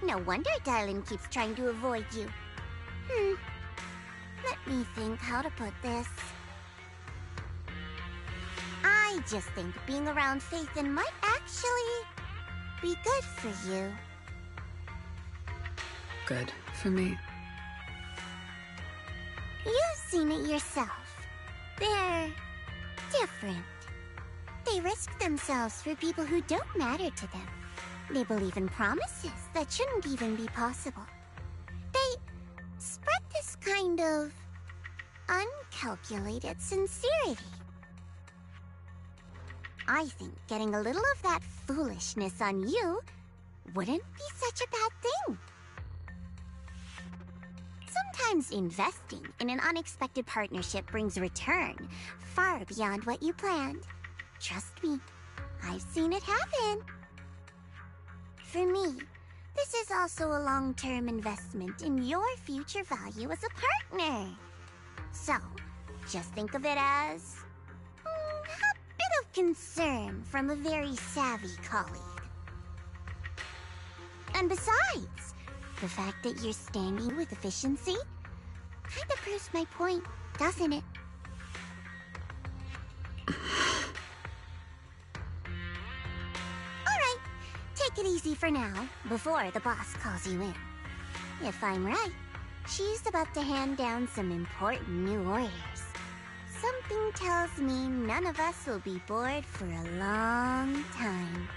No wonder Dylan keeps trying to avoid you. Let me think how to put this. I just think being around Phaethon might actually be good for you. Good for me. You've seen it yourself. They're different. They risk themselves for people who don't matter to them. They believe in promises that shouldn't even be possible. They spread this kind of uncalculated sincerity. I think getting a little of that foolishness on you wouldn't be such a bad thing. Sometimes investing in an unexpected partnership brings return far beyond what you planned. Trust me, I've seen it happen. For me, this is also a long-term investment in your future value as a partner. So, just think of it as a bit of concern from a very savvy colleague. And besides, the fact that you're standing with efficiency kind of proves my point, doesn't it? Alright, take it easy for now, before the boss calls you in. If I'm right, she's about to hand down some important new orders. Something tells me none of us will be bored for a long time.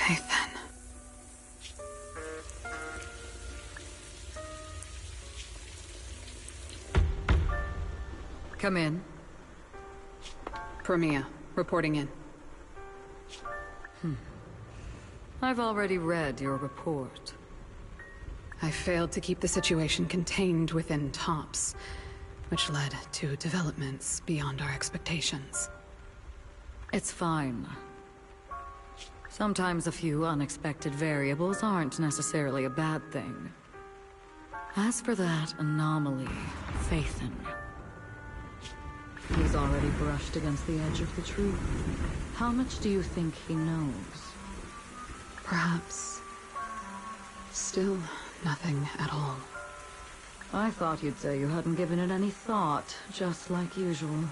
Phaethon. Come in. Promia, reporting in. I've already read your report. I failed to keep the situation contained within TOPS, which led to developments beyond our expectations. It's fine. Sometimes a few unexpected variables aren't necessarily a bad thing. As for that anomaly, Phaethon, he's already brushed against the edge of the truth. How much do you think he knows? Perhaps still nothing at all. I thought you'd say you hadn't given it any thought, just like usual.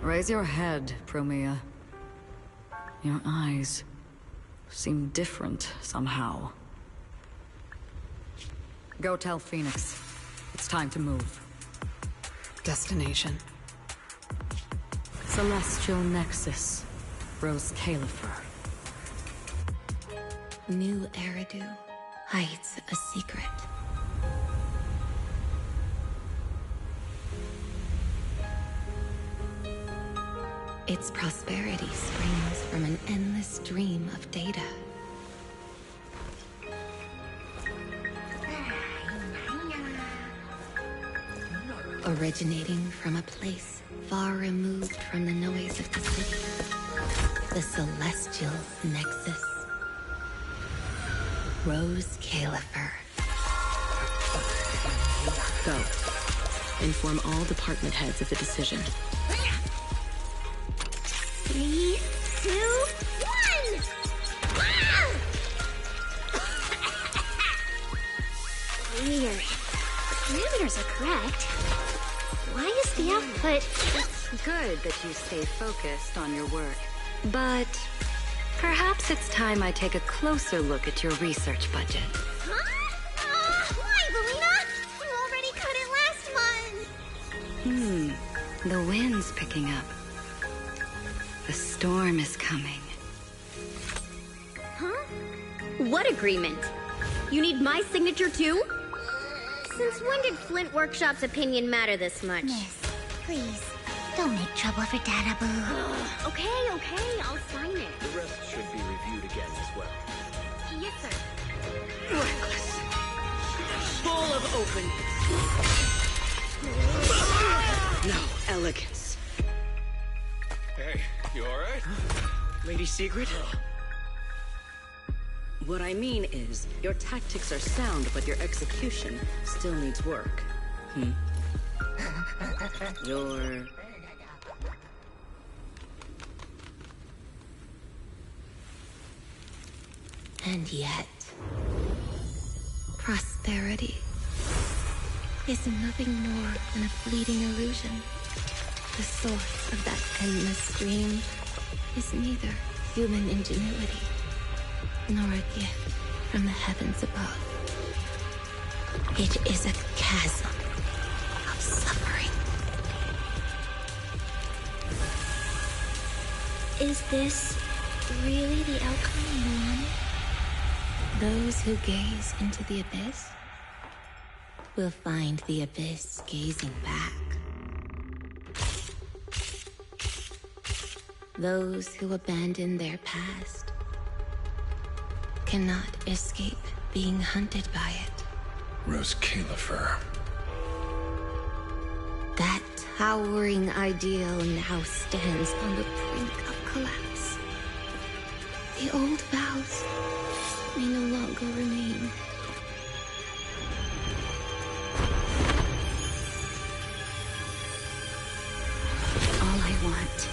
Raise your head, Promea. Your eyes seem different somehow. Go tell Phoenix. It's time to move. Destination? Celestial Nexus. Rose Califer. New Eridan hides a secret. Its prosperity springs from an endless stream of data. Originating from a place far removed from the noise of the city. The Celestial Nexus. Rose Califer. Go. Inform all department heads of the decision. 3, 2, 1! Weird. Parameters are correct. Why is the output... It's good that you stay focused on your work, but perhaps it's time I take a closer look at your research budget. Huh? Why, Belina? You already cut it last month. The wind's picking up. The storm is coming. Huh? What agreement? You need my signature too? Since when did Flint Workshop's opinion matter this much? Miss, please, don't make trouble for Dada Boo. Okay, I'll sign it. The rest should be reviewed again as well. Yes, sir. Reckless. Full of openness. No elegance. Hey, you alright? Lady Secret? What I mean is, your tactics are sound, but your execution still needs work. Your... And yet, prosperity is nothing more than a fleeting illusion. The source of that endless stream is neither human ingenuity nor a gift from the heavens above. It is a chasm of suffering. Is this really the outcome you wanted? Those who gaze into the abyss will find the abyss gazing back. Those who abandon their past cannot escape being hunted by it. Rose Califer. That towering ideal now stands on the brink of collapse. The old vows may no longer remain. All I want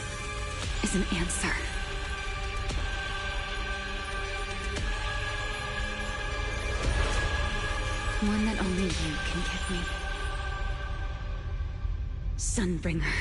is an answer. One that only you can give me. Sunbringer.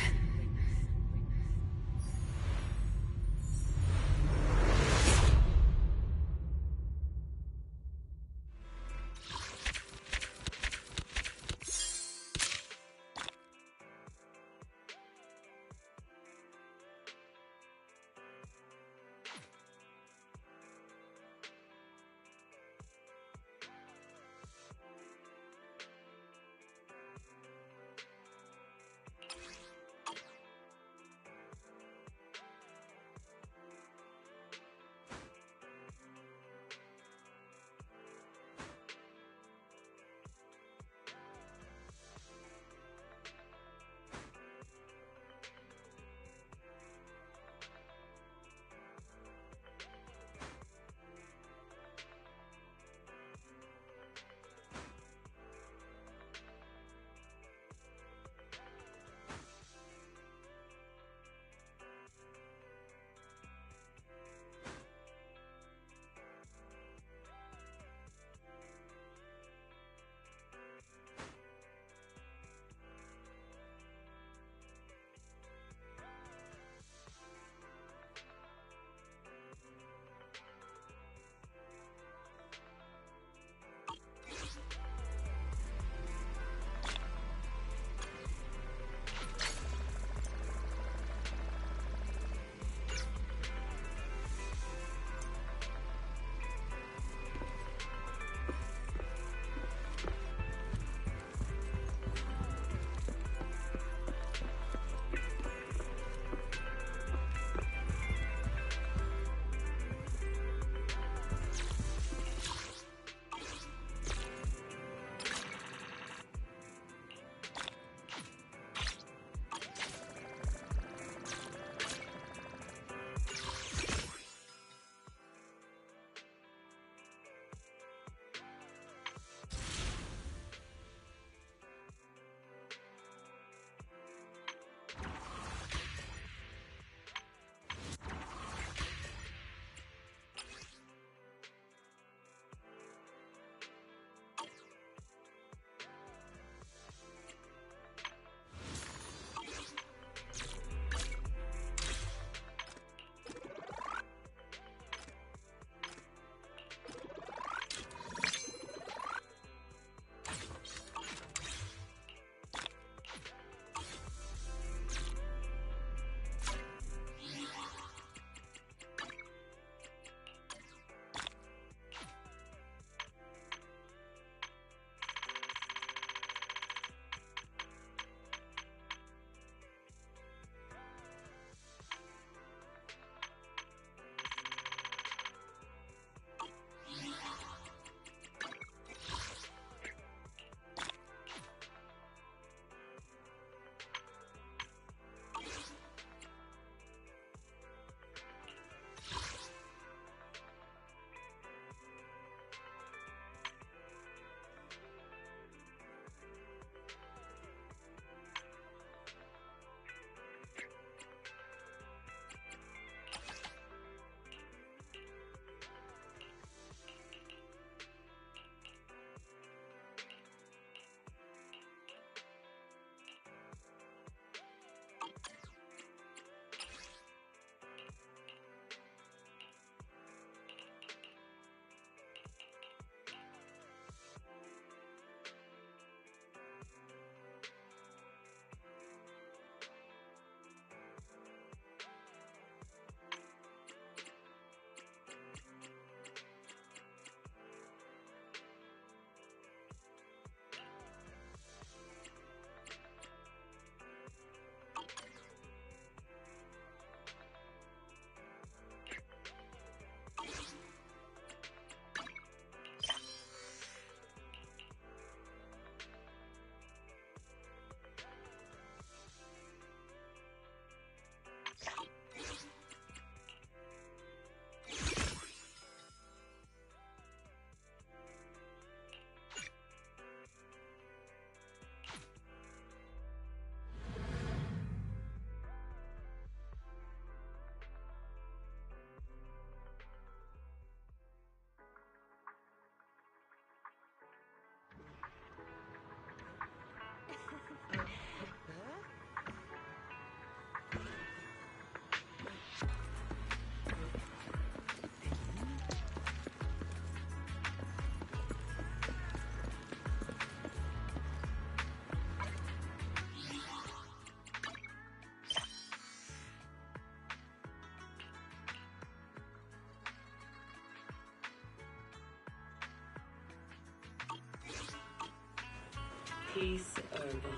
Peace, Eridan.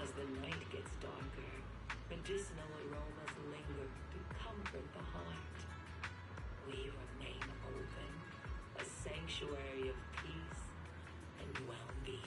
As the night gets darker, medicinal aromas linger to comfort the heart. We remain open, a sanctuary of peace and well-being.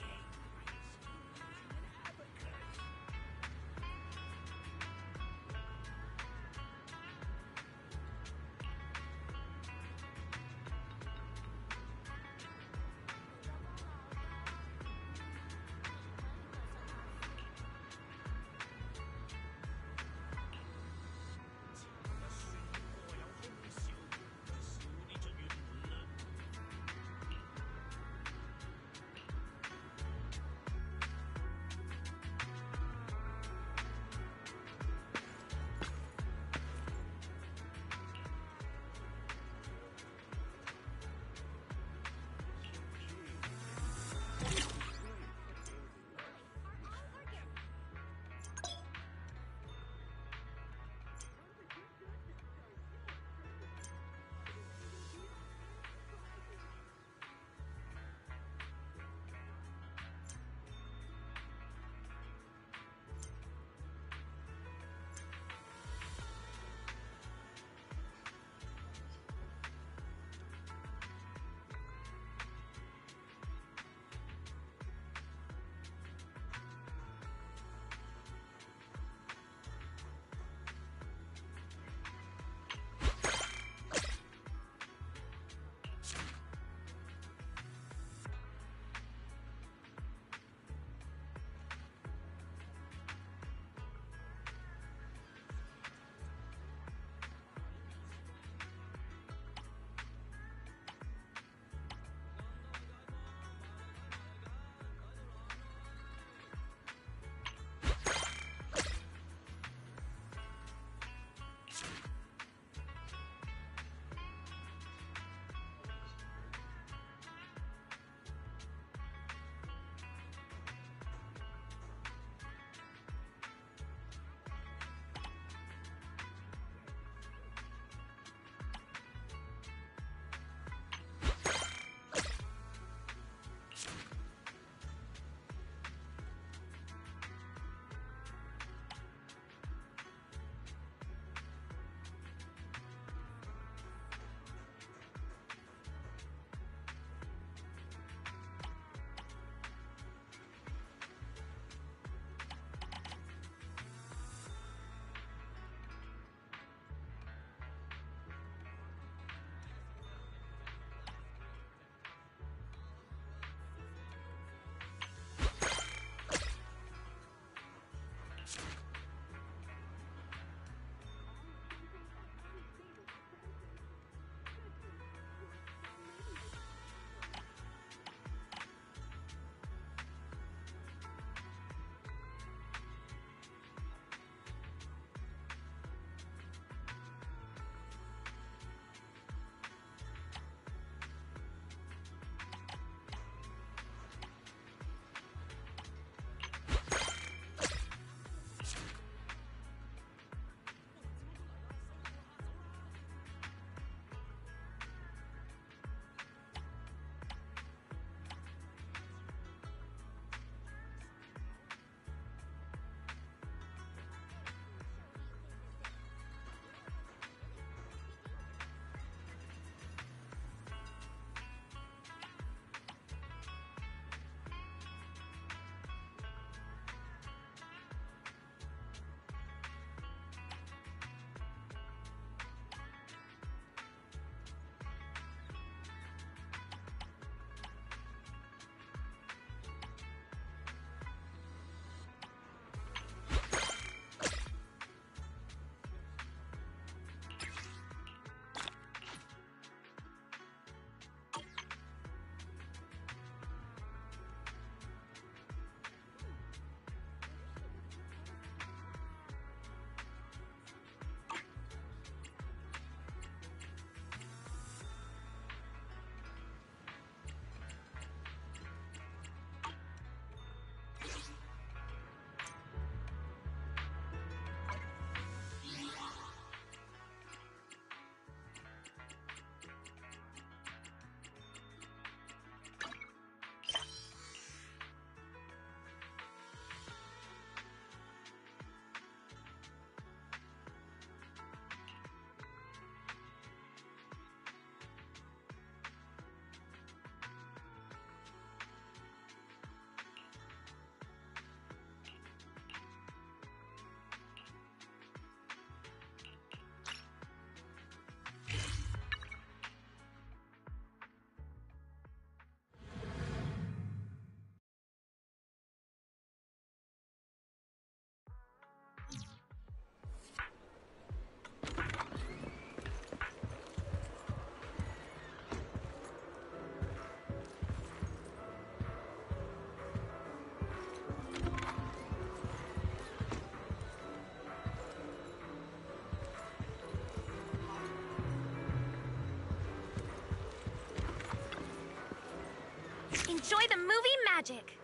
enjoy the movie magic.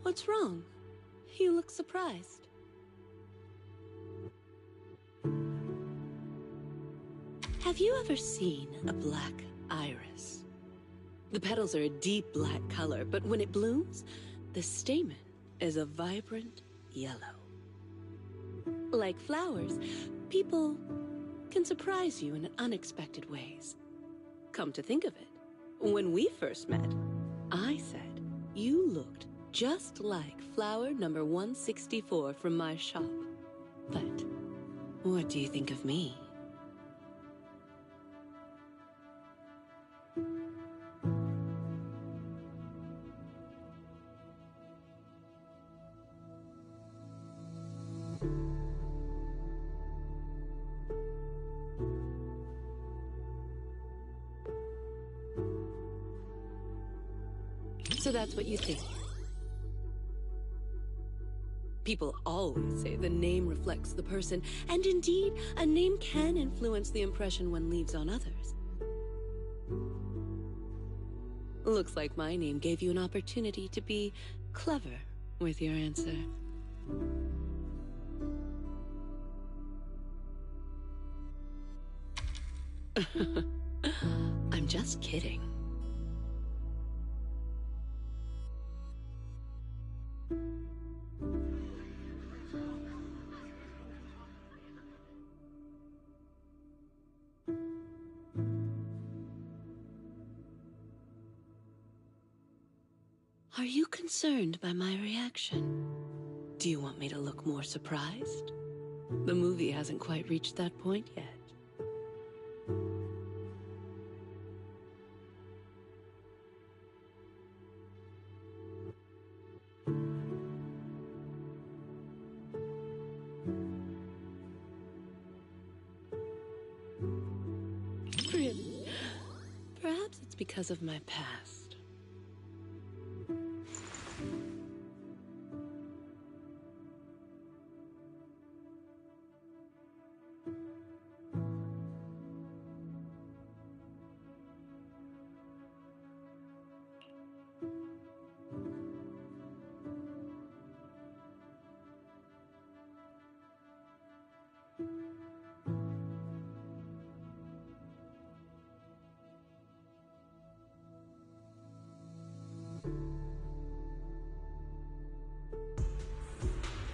What's wrong? You look surprised. Have you ever seen a black iris? The petals are a deep black color, but when it blooms, the stamen is a vibrant yellow. Like flowers, people can surprise you in unexpected ways. Come to think of it, when we first met, I said you looked just like flower number 164 from my shop. But what do you think of me? So that's what you think. People always say the name reflects the person, and indeed, a name can influence the impression one leaves on others. Looks like my name gave you an opportunity to be clever with your answer. I'm just kidding. Are you concerned by my reaction? Do you want me to look more surprised? The movie hasn't quite reached that point yet. Really? Perhaps it's because of my past.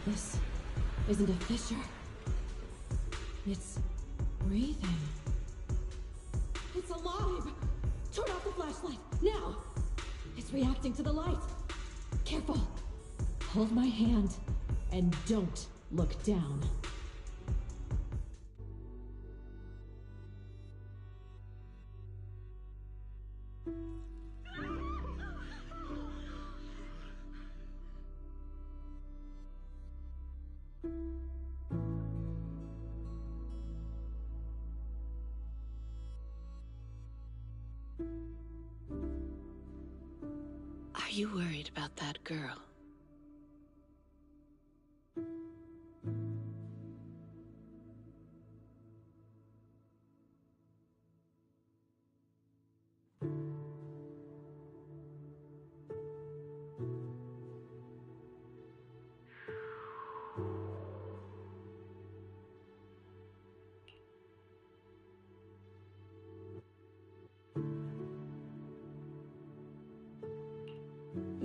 This isn't a fissure. It's breathing. It's alive! Turn off the flashlight, now! It's reacting to the light. Careful. Hold my hand and don't look down. Are you worried about that girl?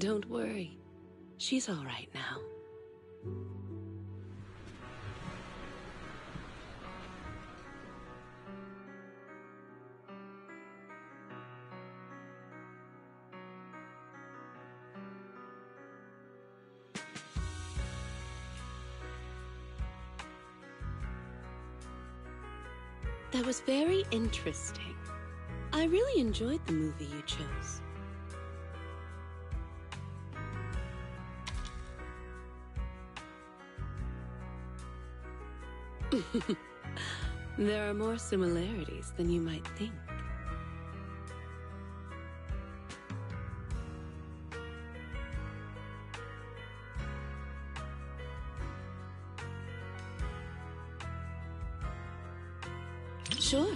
Don't worry. She's all right now. That was very interesting. I really enjoyed the movie you chose. There are more similarities than you might think. Sure.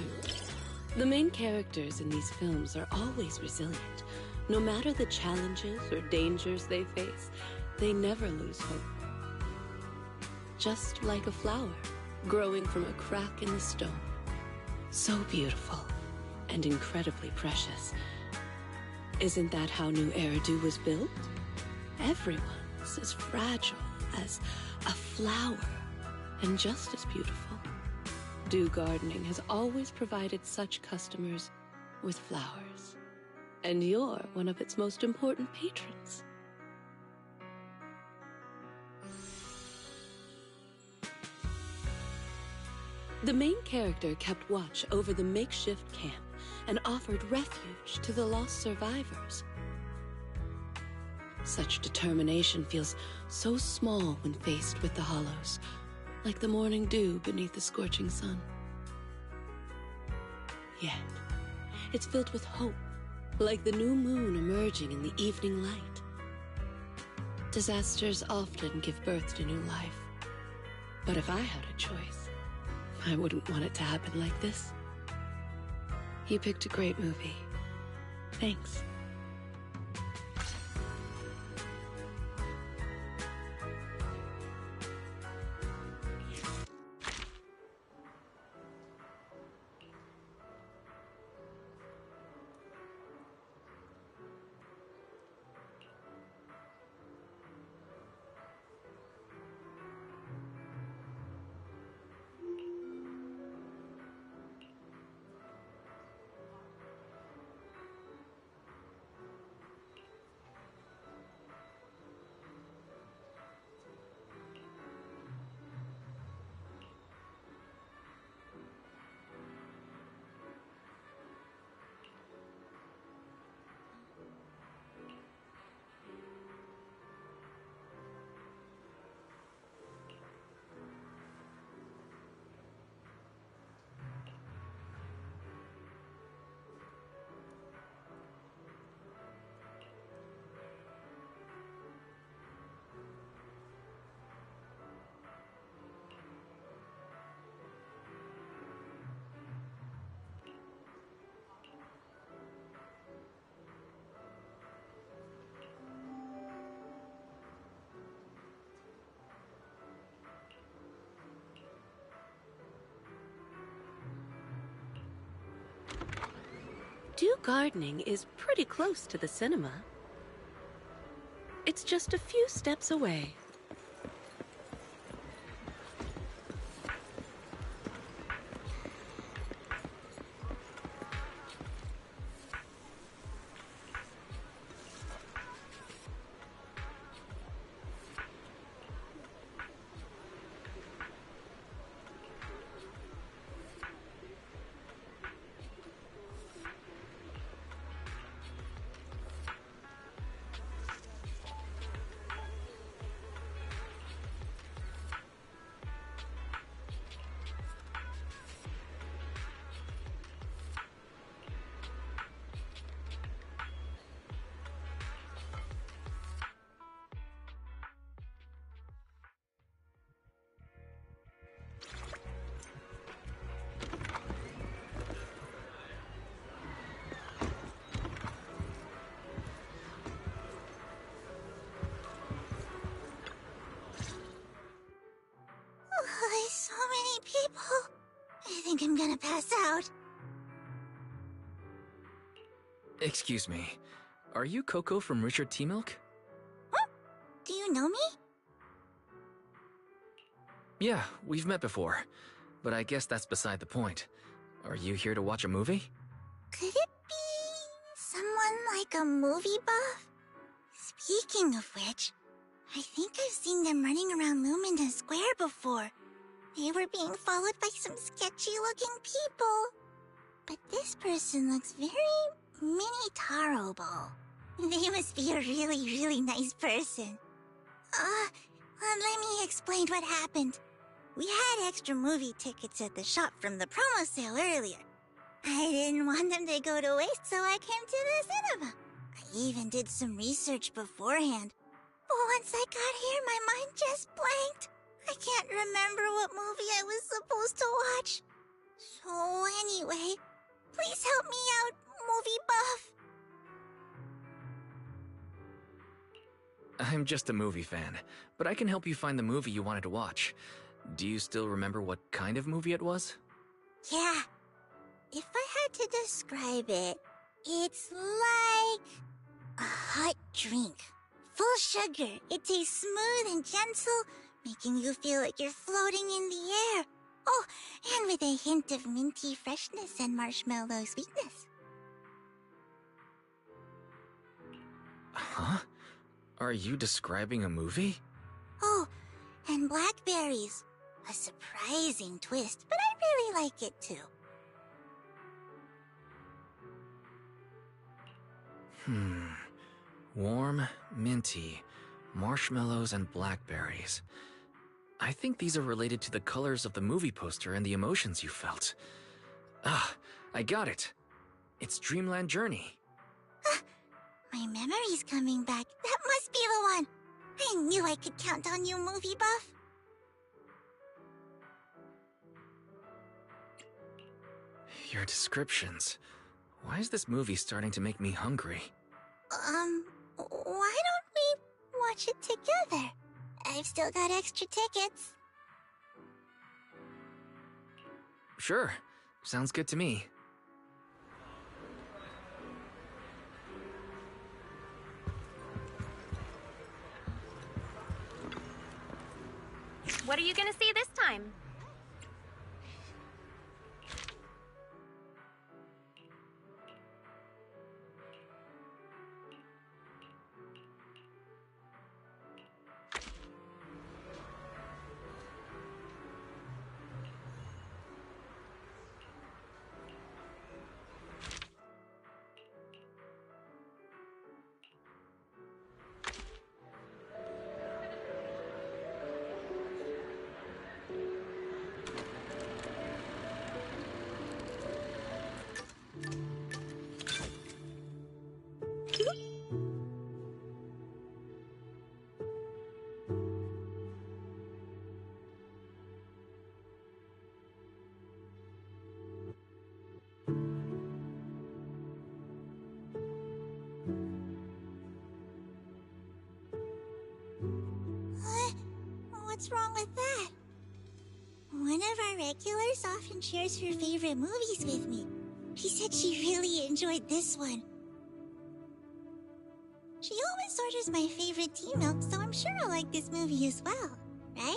The main characters in these films are always resilient. No matter the challenges or dangers they face, they never lose hope. Just like a flower growing from a crack in the stone. So beautiful and incredibly precious. Isn't that how New Eridu was built? Everyone's as fragile as a flower and just as beautiful. Dew Gardening has always provided such customers with flowers. And you're one of its most important patrons. The main character kept watch over the makeshift camp and offered refuge to the lost survivors. Such determination feels so small when faced with the hollows, like the morning dew beneath the scorching sun. Yet, it's filled with hope, like the new moon emerging in the evening light. Disasters often give birth to new life. But if I had a choice, I wouldn't want it to happen like this. You picked a great movie. Thanks. Dew Gardening is pretty close to the cinema. It's just a few steps away. gonna pass out. Excuse me. Are you Coco from Richard T. Milk? Do you know me? Yeah, we've met before. But I guess that's beside the point. Are you here to watch a movie? Could it be someone like a movie buff? Speaking of which, I think I've seen them running around Lumina Square before. They were being followed by some sketchy-looking people. But this person looks very mini-tarable. They must be a really, really nice person. Let me explain what happened. We had extra movie tickets at the shop from the promo sale earlier. I didn't want them to go to waste, so I came to the cinema. I even did some research beforehand. But once I got here, my mind just blanked. I can't remember what movie I was supposed to watch. So anyway, please help me out, movie buff. I'm just a movie fan, but I can help you find the movie you wanted to watch. Do you still remember what kind of movie it was? Yeah. If I had to describe it, it's like a hot drink. Full sugar. It tastes smooth and gentle, making you feel like you're floating in the air. Oh, and with a hint of minty freshness and marshmallow sweetness. Huh? Are you describing a movie? Oh, and blackberries. A surprising twist, but I really like it too. Warm, minty, marshmallows, and blackberries. I think these are related to the colors of the movie poster and the emotions you felt. Ah, I got it. It's Dreamland Journey. My memory's coming back. That must be the one. I knew I could count on you, movie buff. Your descriptions. Why is this movie starting to make me hungry? Why don't we watch it together? I've still got extra tickets. Sure. Sounds good to me. What are you gonna see this time? What's wrong with that? One of our regulars often shares her favorite movies with me. She said she really enjoyed this one. She always orders my favorite tea milk, so I'm sure I'll like this movie as well, right?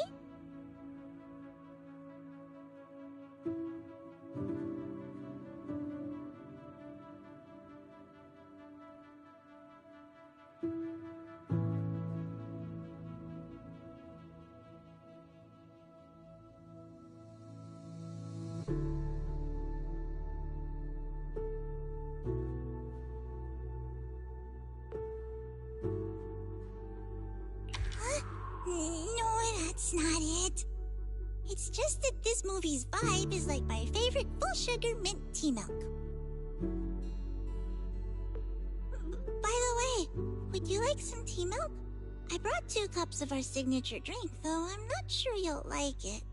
No, that's not it. It's just that this movie's vibe is like my favorite full sugar mint tea milk. By the way, would you like some tea milk? I brought 2 cups of our signature drink, though I'm not sure you'll like it.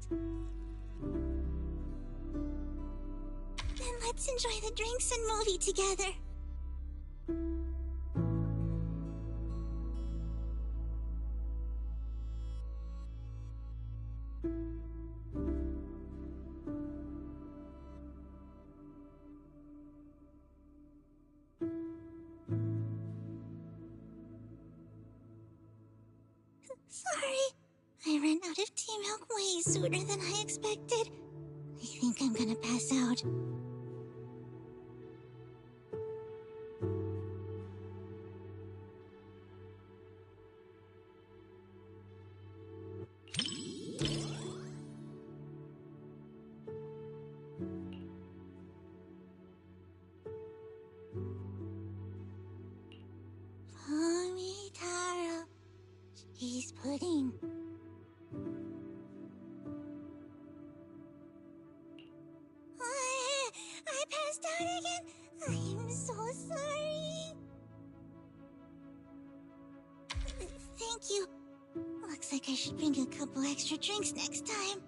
Then let's enjoy the drinks and movie together. Sorry. I ran out of tea milk way sooner than I expected. I think I'm gonna pass out. Mommy Taro, cheese pudding. I passed out again. I am so sorry. Thank you. Looks like I should bring a couple extra drinks next time.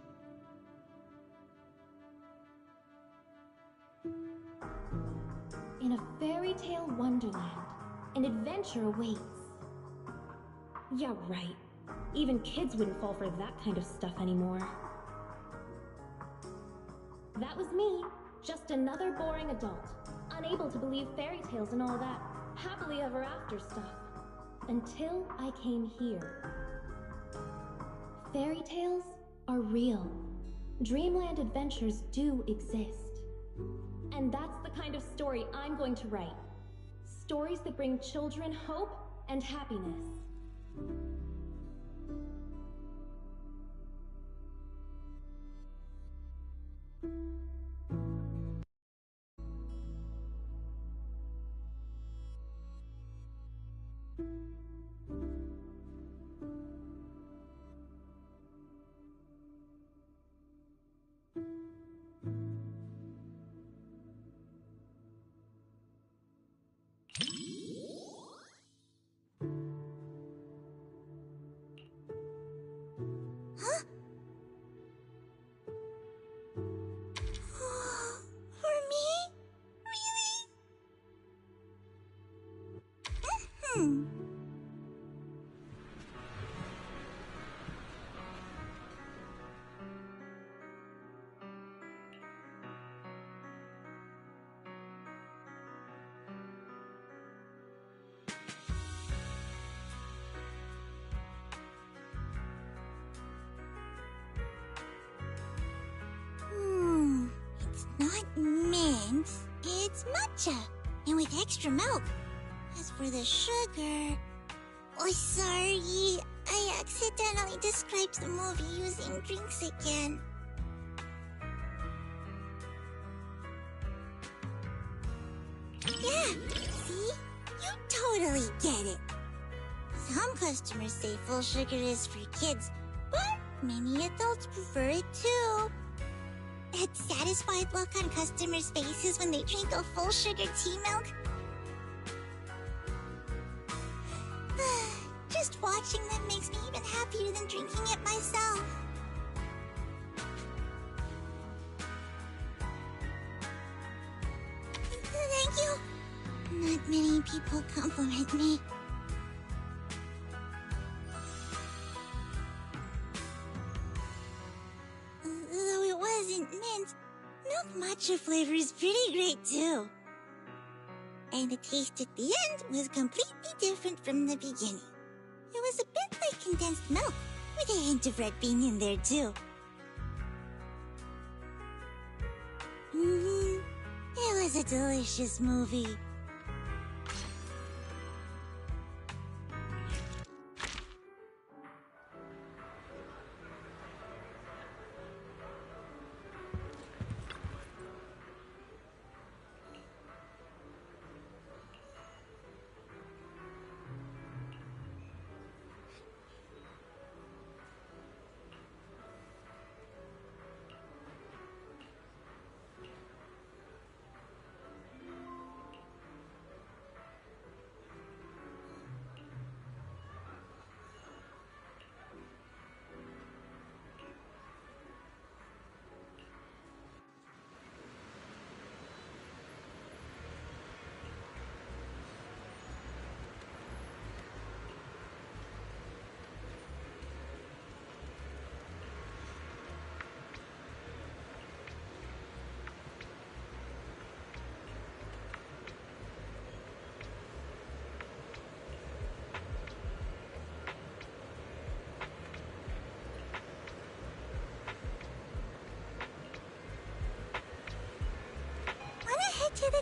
In a fairy tale wonderland, an adventure awaits. Yeah, right. Even kids wouldn't fall for that kind of stuff anymore. That was me, just another boring adult, unable to believe fairy tales and all that happily ever after stuff. Until I came here. Fairy tales are real. Dreamland adventures do exist. And that's the kind of story I'm going to write. Stories that bring children hope and happiness. Huh? For me? Really? It's not mint, it's matcha, and with extra milk. As for the sugar... Oh, sorry, I accidentally described the movie using drinks again. Yeah, see? You totally get it. Some customers say full sugar is for kids, but many adults prefer it too. That satisfied look on customers' faces when they drink a full sugar tea milk. Just watching them makes me even happier than drinking it myself. Thank you. Not many people compliment me. Though it wasn't mint, milk matcha flavor is pretty great too. And the taste at the end was completely different from the beginning. It was a bit like condensed milk, with a hint of red bean in there too. It was a delicious movie.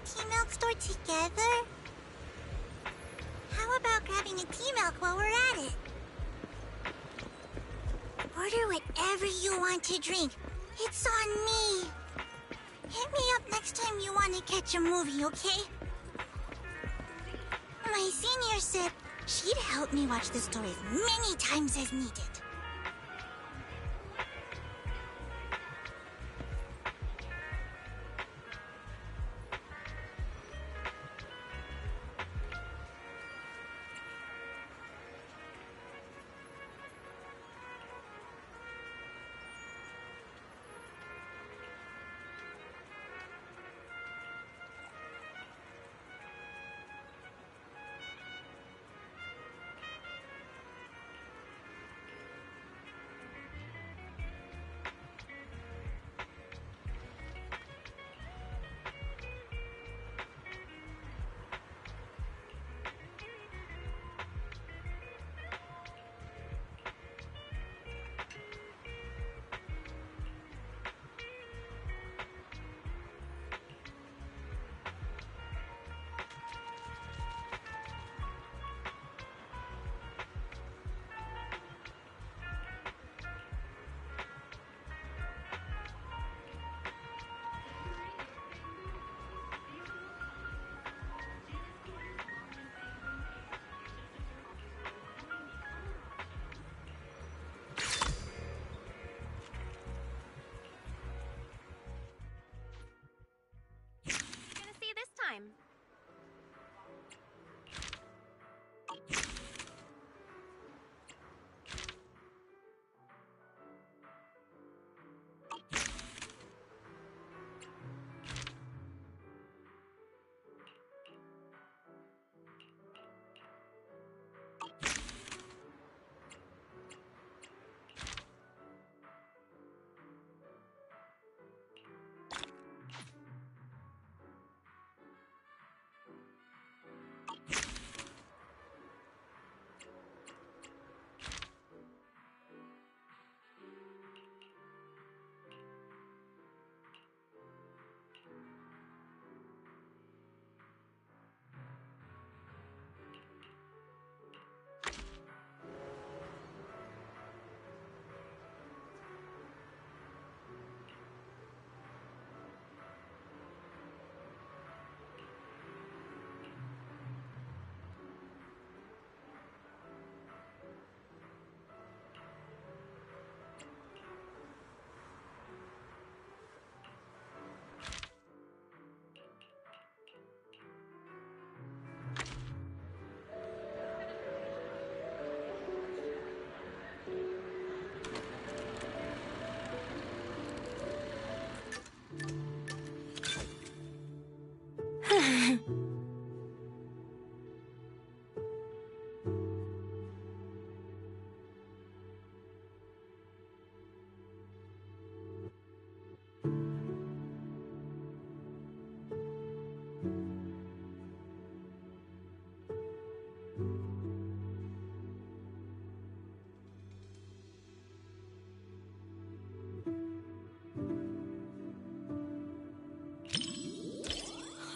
T-Milk store together? How about grabbing a T-Milk while we're at it? Order whatever you want to drink. It's on me. Hit me up next time you want to catch a movie, okay? My senior said she'd help me watch the story as many times as needed. Time.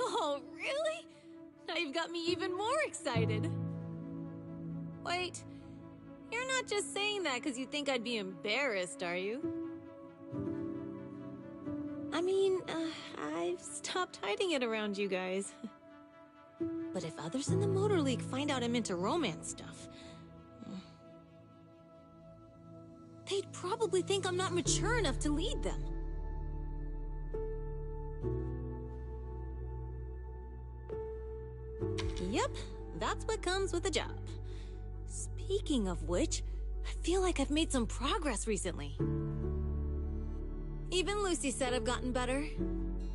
Oh, really? Now you've got me even more excited. Wait, you're not just saying that because you think I'd be embarrassed, are you? I mean, I've stopped hiding it around you guys. But if others in the Motor League find out I'm into romance stuff, they'd probably think I'm not mature enough to lead them. Yep, that's what comes with the job. Speaking of which, I feel like I've made some progress recently. Even Lucy said I've gotten better.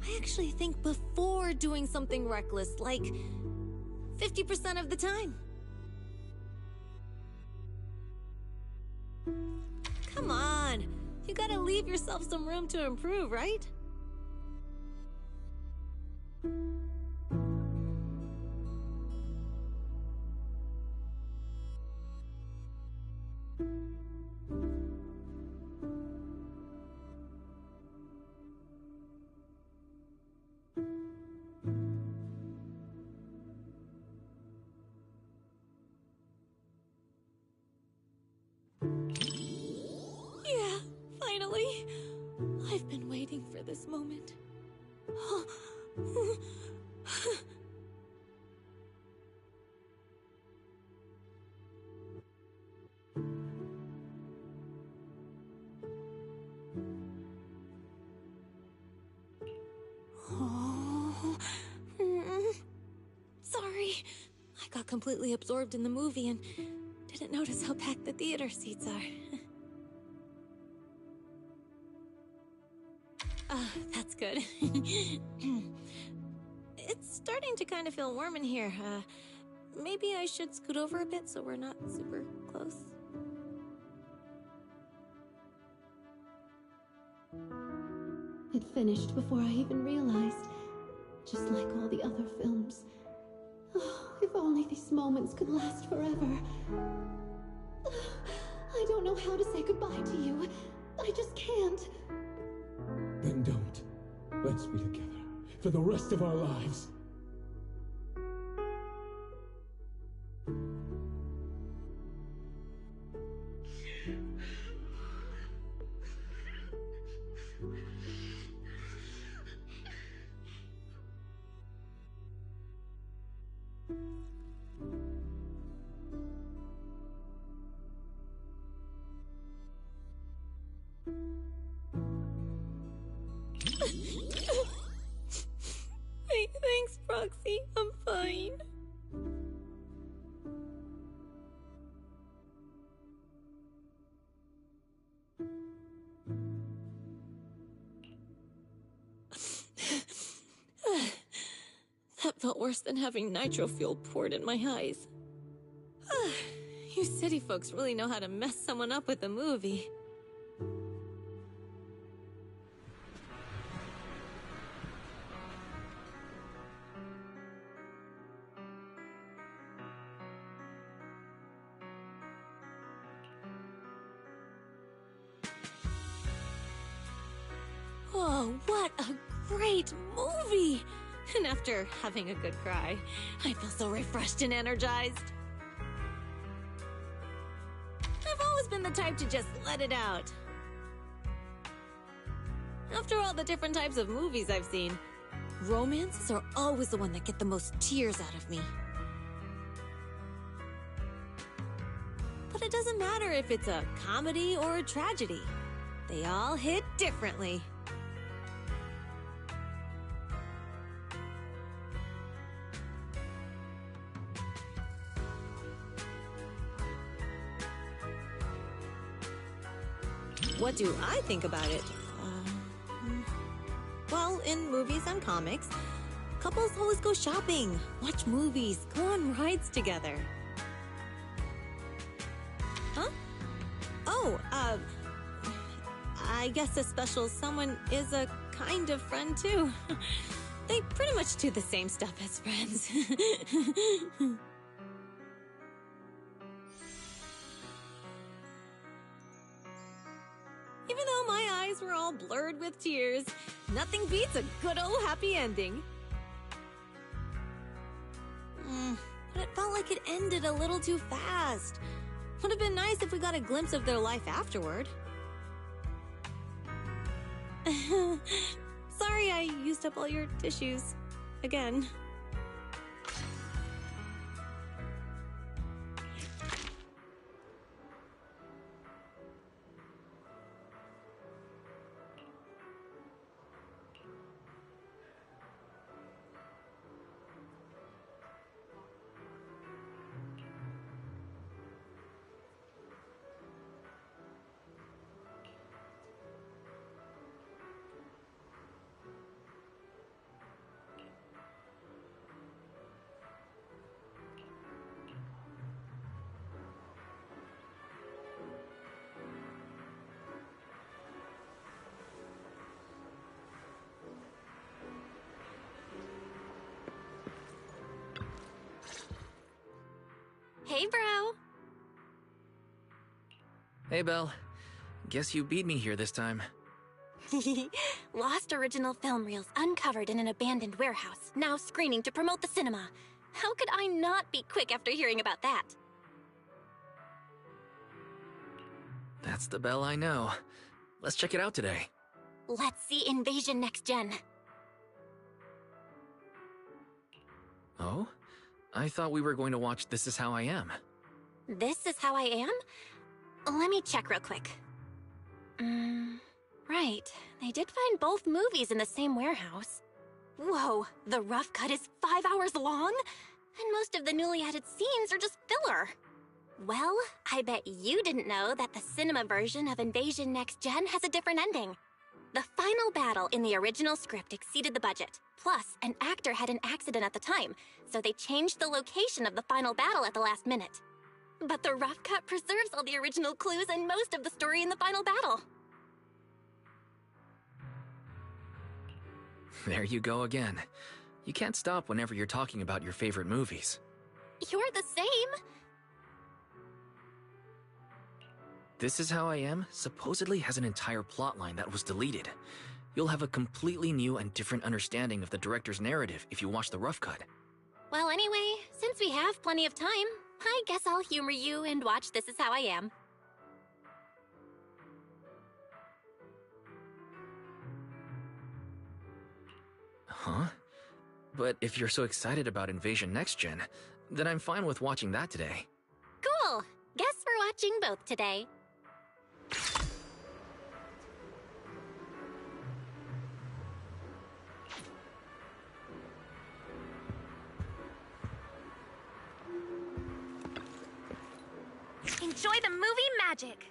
I actually think before doing something reckless, like 50% of the time. Come on, you gotta leave yourself some room to improve, right? this moment. Sorry. I got completely absorbed in the movie and didn't notice how packed the theater seats are. That's good. It's starting to kind of feel warm in here. Maybe I should scoot over a bit so we're not super close. It finished before I even realized, just like all the other films. Oh, if only these moments could last forever. I don't know how to say goodbye to you. I just can't. Then don't. Let's be together for the rest of our lives. Thanks, Proxy. I'm fine. That felt worse than having nitro fuel poured in my eyes. You city folks really know how to mess someone up with a movie. Oh, what a great movie! And after having a good cry, I feel so refreshed and energized. I've always been the type to just let it out. After all the different types of movies I've seen, romances are always the one that get the most tears out of me. But it doesn't matter if it's a comedy or a tragedy. They all hit differently. What do I think about it? Well, in movies and comics, couples always go shopping, watch movies, go on rides together. Huh? Oh, I guess a special someone is a kind of friend too. They pretty much do the same stuff as friends. Even though my eyes were all blurred with tears, nothing beats a good old happy ending. But it felt like it ended a little too fast. Would have been nice if we got a glimpse of their life afterward. Sorry I used up all your tissues. Again. Hey, bro. Hey, Belle. Guess you beat me here this time. Lost original film reels uncovered in an abandoned warehouse, now screening to promote the cinema. How could I not be quick after hearing about that? That's the Belle I know. Let's check it out today. Let's see Invasion Next Gen. Oh? I thought we were going to watch This Is How I Am. This Is How I Am? Let me check real quick. Right. They did find both movies in the same warehouse. Whoa, the rough cut is 5 hours long? And most of the newly added scenes are just filler. Well, I bet you didn't know that the cinema version of Invasion Next Gen has a different ending. The final battle in the original script exceeded the budget. Plus, an actor had an accident at the time, so they changed the location of the final battle at the last minute. But the rough cut preserves all the original clues and most of the story in the final battle. There you go again. You can't stop whenever you're talking about your favorite movies. You're the same. This Is How I Am supposedly has an entire plotline that was deleted. You'll have a completely new and different understanding of the director's narrative if you watch the rough cut. Well, anyway, since we have plenty of time, I guess I'll humor you and watch This Is How I Am. Huh? But if you're so excited about Invasion Next Gen, then I'm fine with watching that today. Cool! Guess we're watching both today. Enjoy the movie magic!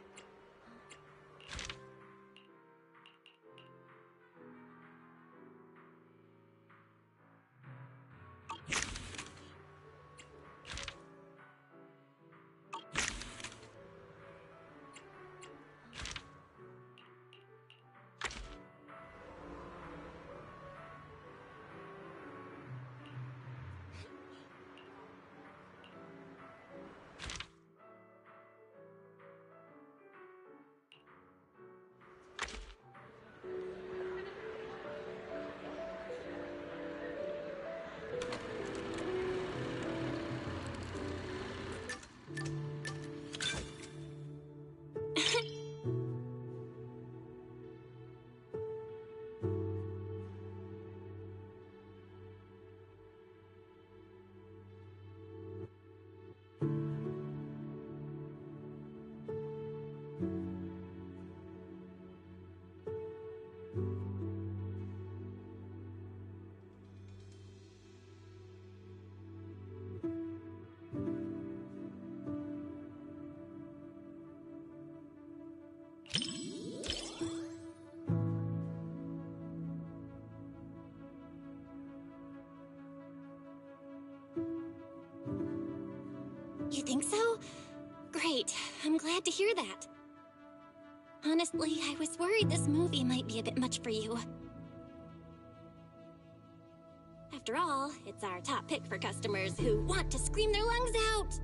You think so? Great. I'm glad to hear that. Honestly, I was worried this movie might be a bit much for you. After all, it's our top pick for customers who want to scream their lungs out.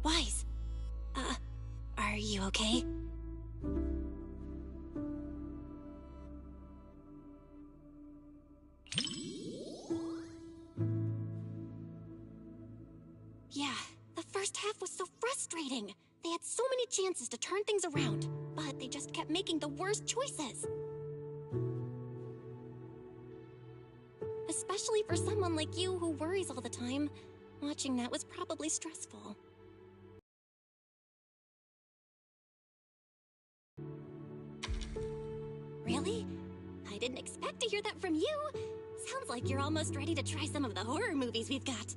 Wise. Are you okay? Yeah, the first half was so frustrating. They had so many chances to turn things around, but they just kept making the worst choices. Especially for someone like you who worries all the time, watching that was probably stressful. Really? I didn't expect to hear that from you. Sounds like you're almost ready to try some of the horror movies we've got.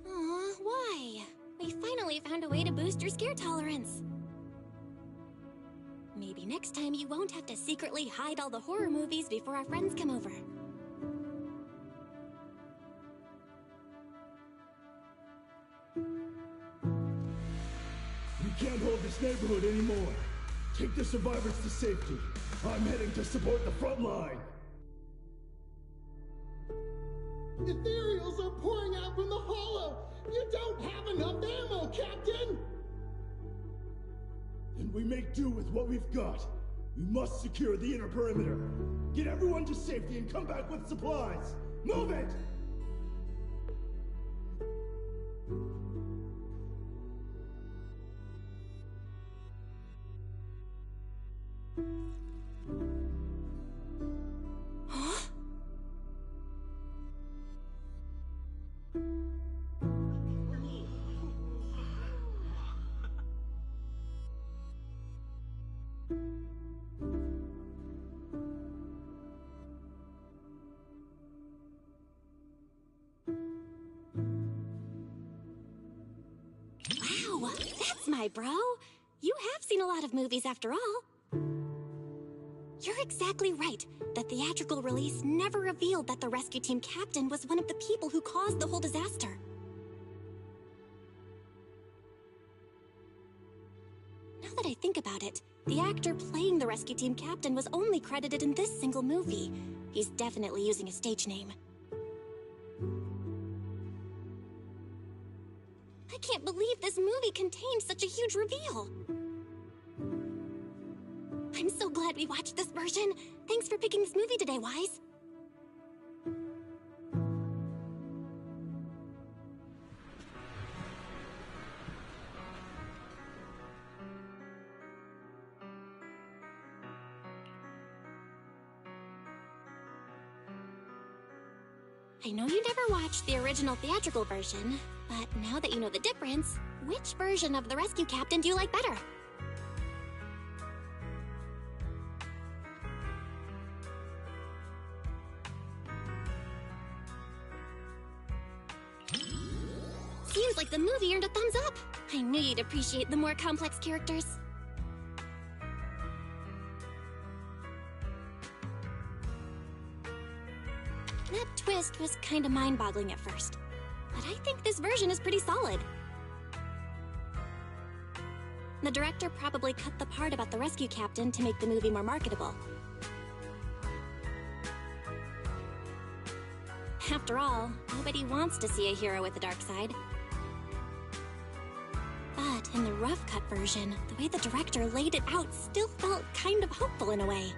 Aw, why? We finally found a way to boost your scare tolerance. Maybe next time you won't have to secretly hide all the horror movies before our friends come over. We can't hold this neighborhood anymore. Take the survivors to safety. I'm heading to support the front line. Ethereals are pouring out from the hollow! You don't have enough ammo, Captain! Then we make do with what we've got. We must secure the inner perimeter. Get everyone to safety and come back with supplies. Move it! Wow, that's my bro. You have seen a lot of movies after all. You're exactly right. The theatrical release never revealed that the rescue team captain was one of the people who caused the whole disaster. Now that I think about it, the actor playing the rescue team captain was only credited in this single movie. He's definitely using a stage name. I can't believe this movie contained such a huge reveal. I'm so glad we watched this version. Thanks for picking this movie today, Wise. I know you never watched the original theatrical version, but now that you know the difference, which version of the rescue captain do you like better? Seems like the movie earned a thumbs up. I knew you'd appreciate the more complex characters. That twist was kinda mind-boggling at first, but I think this version is pretty solid. The director probably cut the part about the rescue captain to make the movie more marketable. After all, nobody wants to see a hero with a dark side. But in the rough cut version, the way the director laid it out still felt kind of hopeful in a way.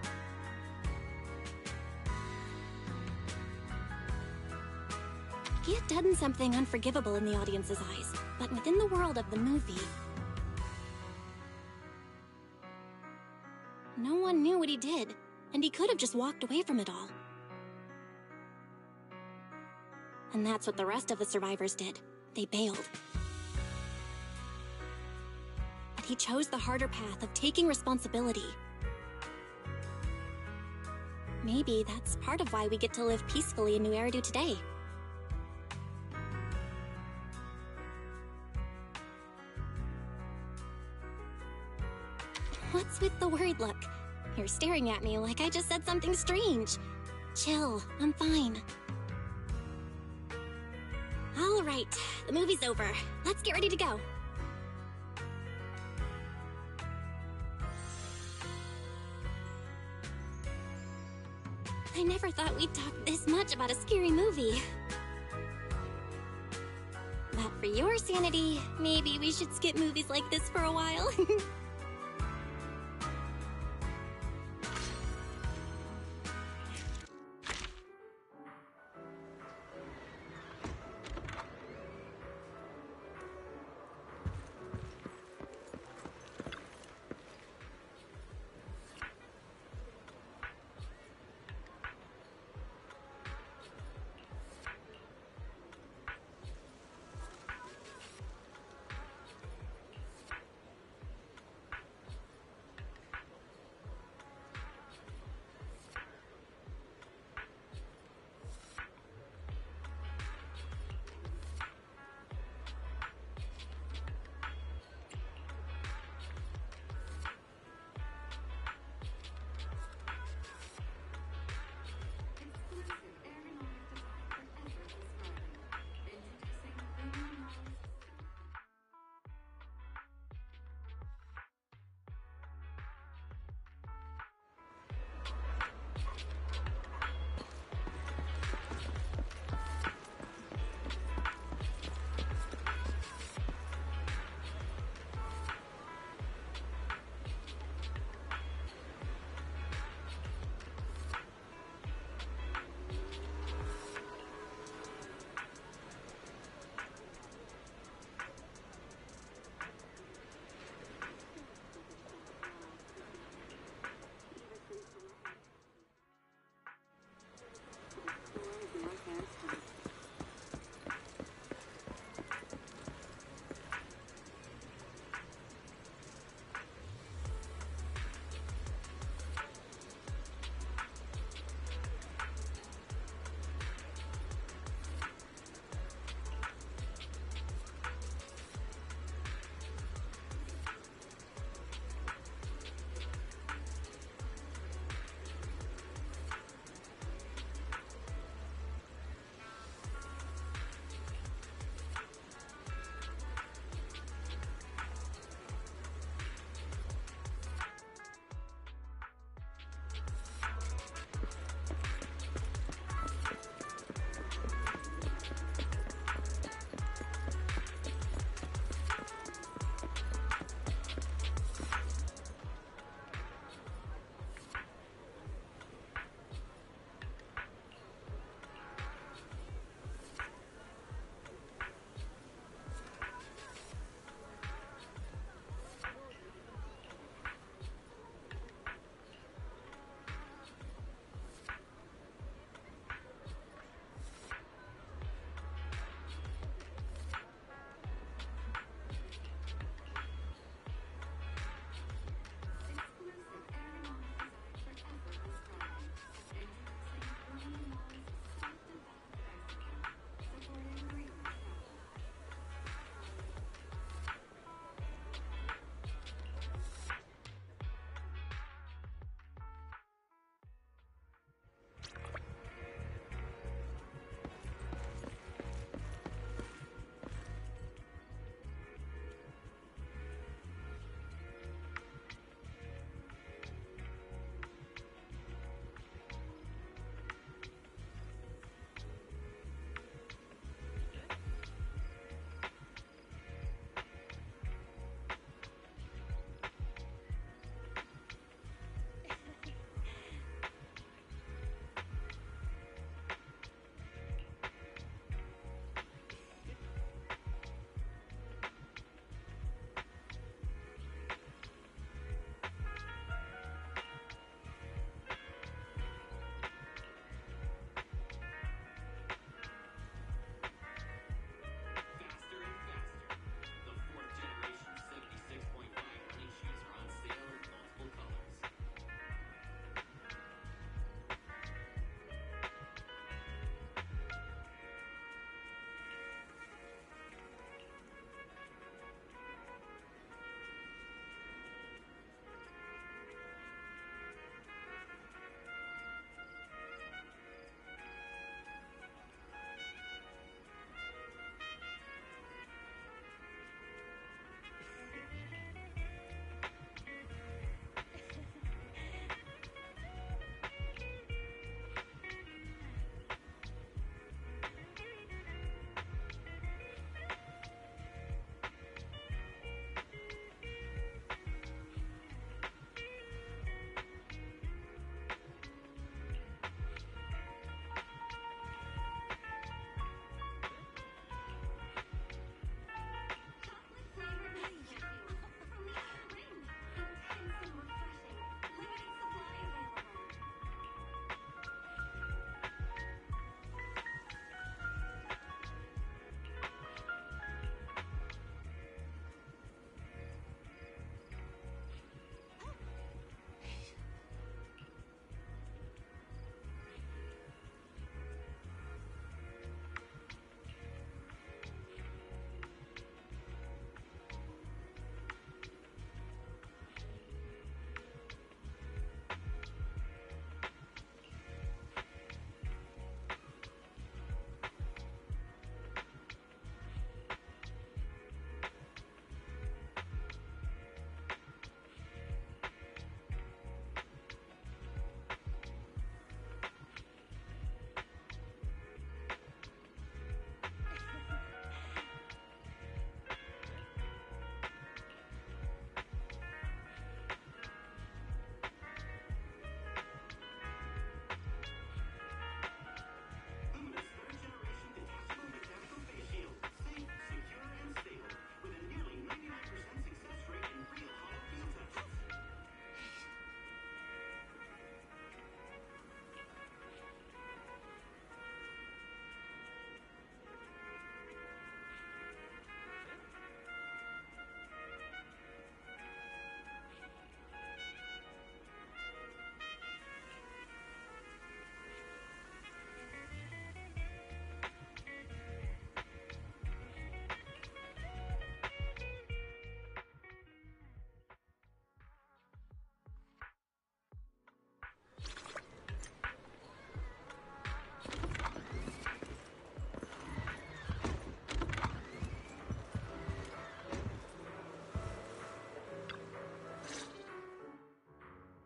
He had done something unforgivable in the audience's eyes, but within the world of the movie, no one knew what he did, and he could have just walked away from it all. And that's what the rest of the survivors did. They bailed. But he chose the harder path of taking responsibility. Maybe that's part of why we get to live peacefully in New Eridu today. What's with the worried look? You're staring at me like I just said something strange. Chill, I'm fine. All right, the movie's over. Let's get ready to go. I never thought we'd talk this much about a scary movie. But for your sanity, maybe we should skip movies like this for a while.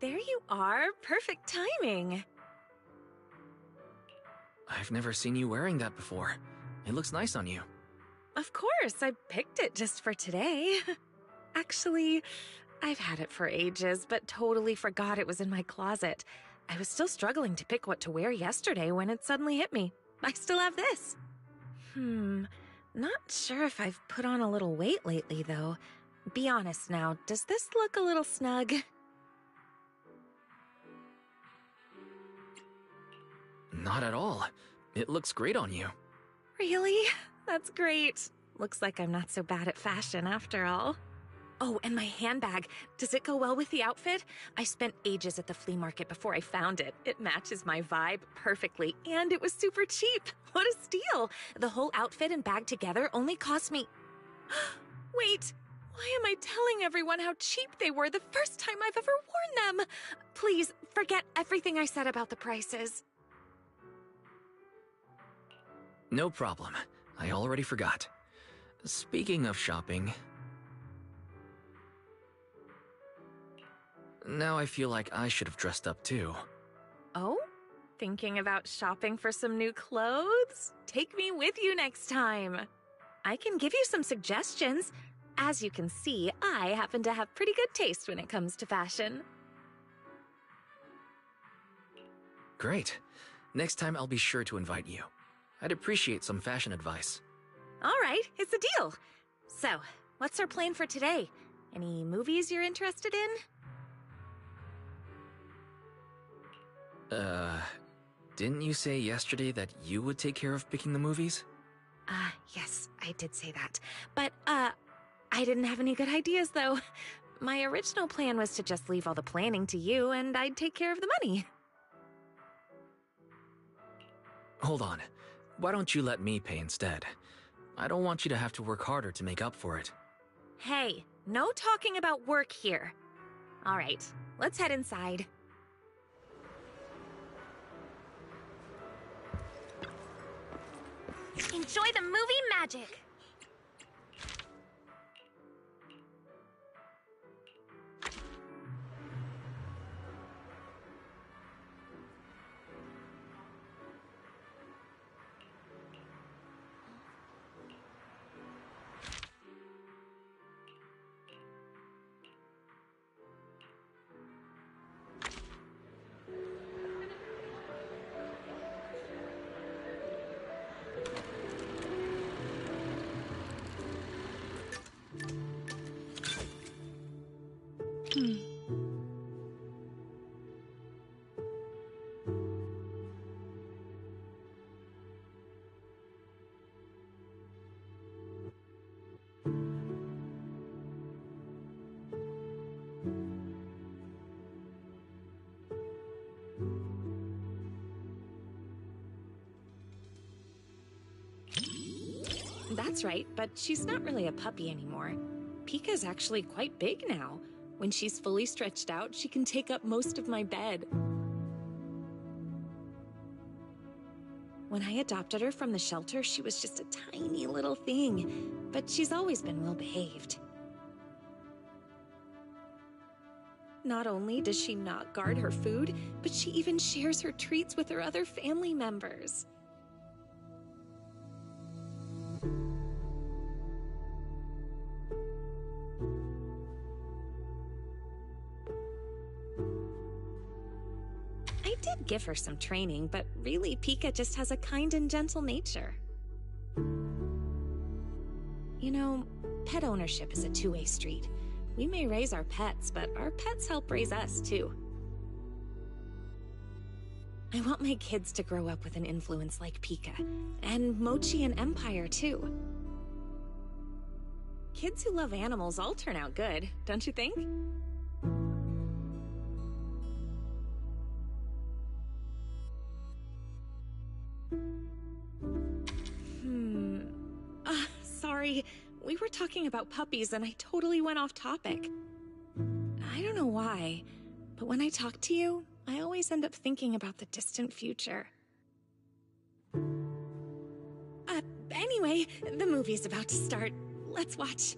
there you are. Perfect timing. I've never seen you wearing that before. It looks nice on you. Of course, I picked it just for today. Actually, I've had it for ages, but totally forgot it was in my closet. I was still struggling to pick what to wear yesterday when it suddenly hit me. I still have this. Not sure if I've put on a little weight lately, though. Be honest now, does this look a little snug? Not at all. It looks great on you. Really? That's great. Looks like I'm not so bad at fashion after all. Oh, and my handbag. Does it go well with the outfit? I spent ages at the flea market before I found it. It matches my vibe perfectly, and it was super cheap. What a steal! The whole outfit and bag together only cost me... Wait, why am I telling everyone how cheap they were the first time I've ever worn them? Please, forget everything I said about the prices. No problem. I already forgot. Speaking of shopping... Now I feel like I should have dressed up too. Oh? Thinking about shopping for some new clothes? Take me with you next time. I can give you some suggestions. As you can see, I happen to have pretty good taste when it comes to fashion. Great. Next time I'll be sure to invite you. I'd appreciate some fashion advice. All right, it's a deal. So, what's our plan for today? Any movies you're interested in? Didn't you say yesterday that you would take care of picking the movies? Yes, I did say that. But, I didn't have any good ideas, though. My original plan was to just leave all the planning to you, and I'd take care of the money. Hold on. Why don't you let me pay instead? I don't want you to have to work harder to make up for it. Hey, no talking about work here. All right, let's head inside. Enjoy the movie magic! That's right, but she's not really a puppy anymore. Pika's actually quite big now. When she's fully stretched out, she can take up most of my bed. When I adopted her from the shelter, she was just a tiny little thing, but she's always been well behaved. Not only does she not guard her food, but she even shares her treats with her other family members. I did give her some training, but really Pika just has a kind and gentle nature. You know, pet ownership is a two-way street. We may raise our pets, but our pets help raise us, too. I want my kids to grow up with an influence like Pika, and Mochi and Empire, too. Kids who love animals all turn out good, don't you think? Sorry, we were talking about puppies and I totally went off topic. I don't know why, but when I talk to you, I always end up thinking about the distant future. Anyway, the movie's about to start. Let's watch.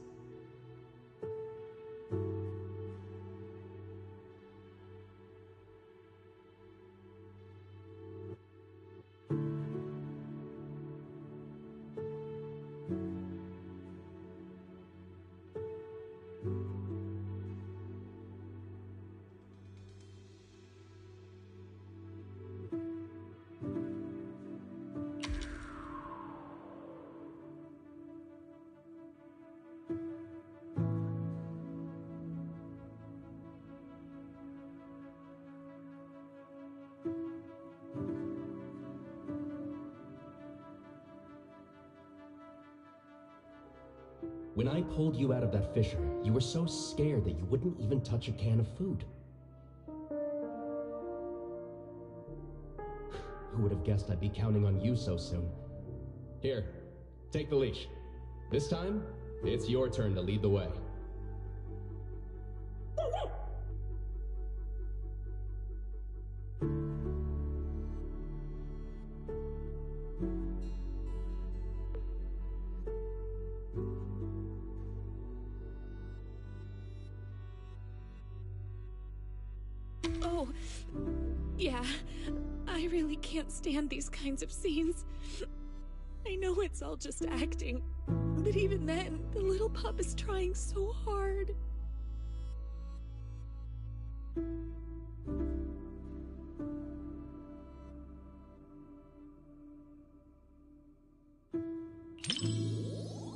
When I pulled you out of that fissure, you were so scared that you wouldn't even touch a can of food. Who would have guessed I'd be counting on you so soon? Here, take the leash. This time, it's your turn to lead the way. Oh, yeah. I really can't stand these kinds of scenes. I know it's all just acting, but even then, the little pup is trying so hard.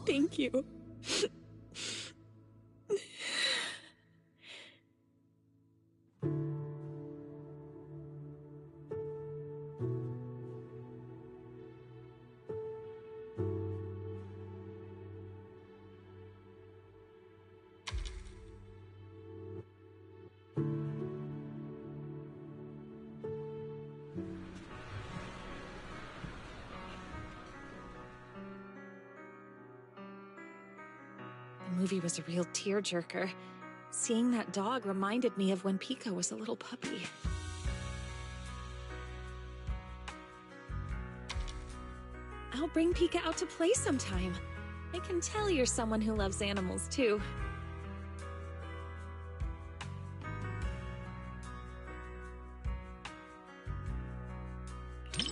Thank you. The movie was a real tearjerker. Seeing that dog reminded me of when Pico was a little puppy. I'll bring Pika out to play sometime. I can tell you're someone who loves animals, too.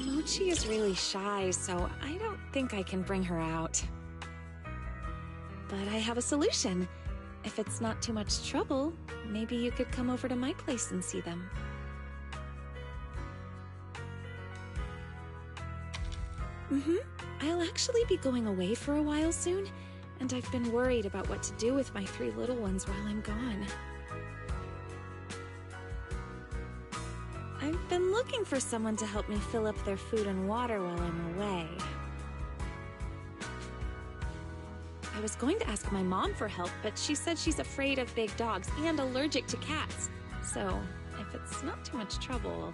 Mochi is really shy, so I don't think I can bring her out. But I have a solution. If it's not too much trouble, maybe you could come over to my place and see them. I'll actually be going away for a while soon, and I've been worried about what to do with my 3 little ones while I'm gone. I've been looking for someone to help me fill up their food and water while I'm away. I was going to ask my mom for help, but she said she's afraid of big dogs and allergic to cats. So, if it's not too much trouble...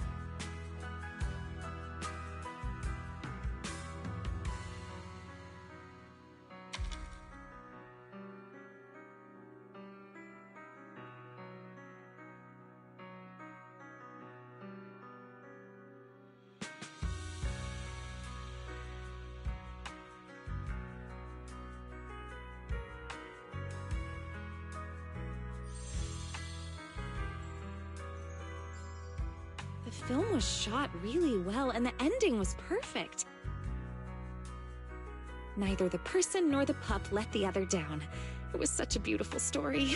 The film was shot really well, and the ending was perfect. Neither the person nor the pup let the other down. It was such a beautiful story.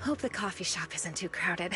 Hope the coffee shop isn't too crowded.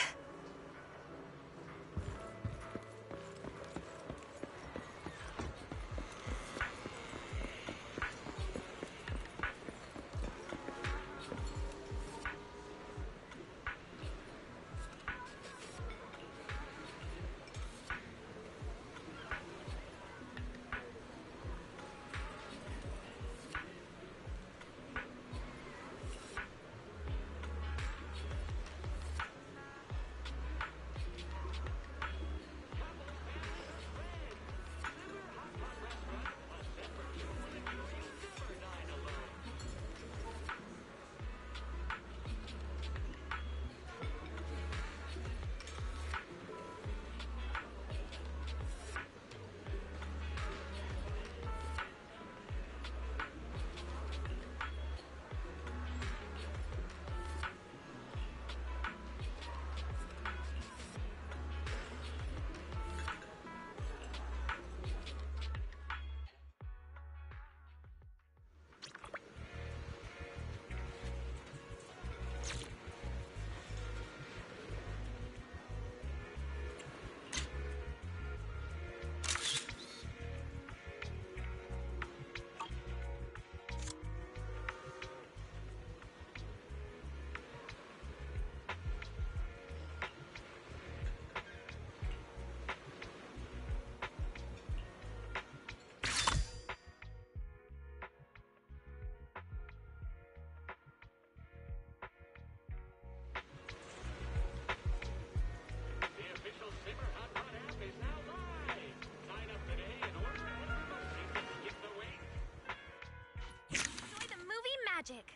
Magic.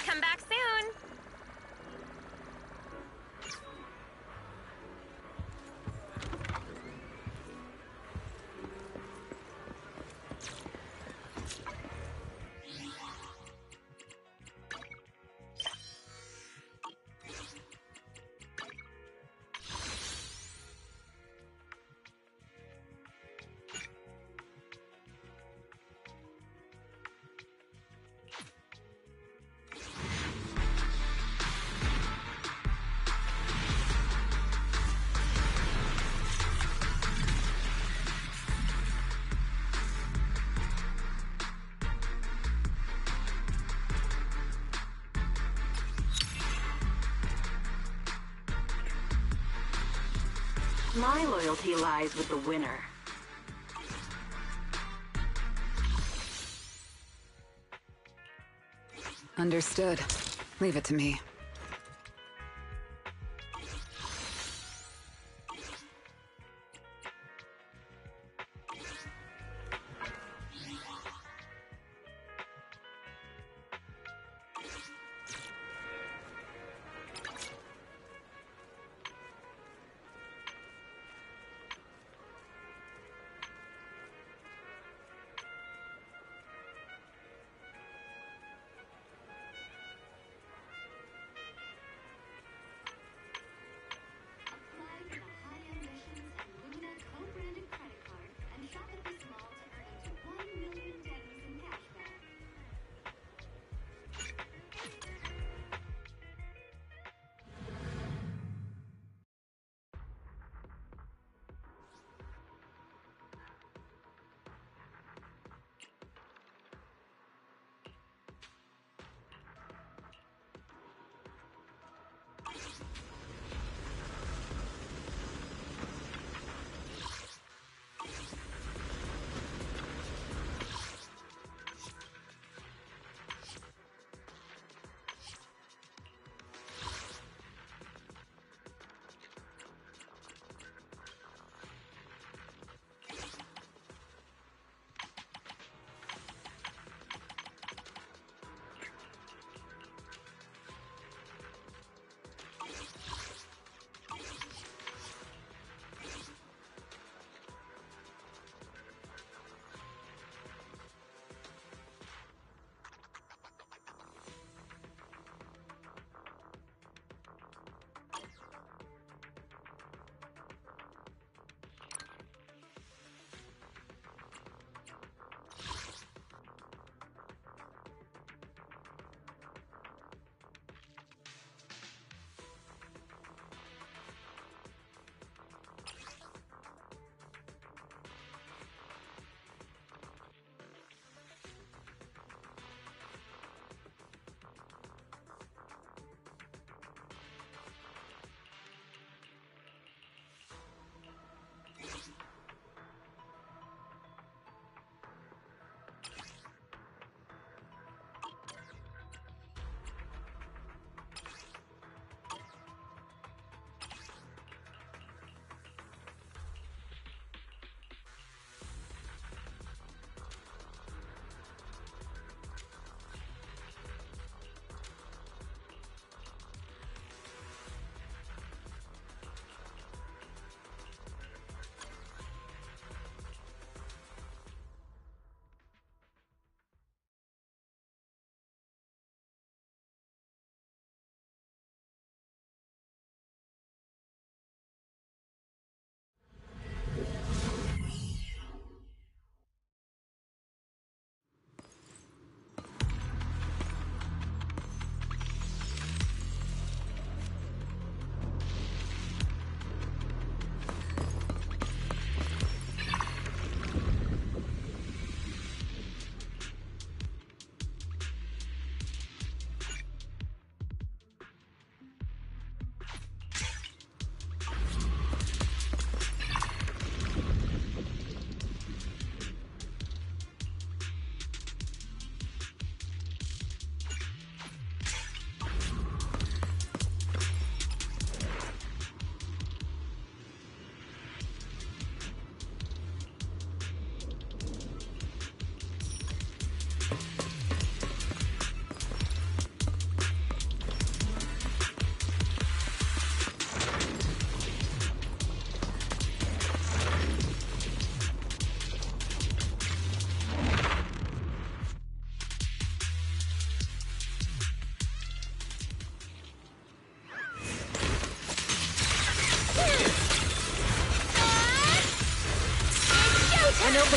Come back soon! My loyalty lies with the winner. Understood. Leave it to me.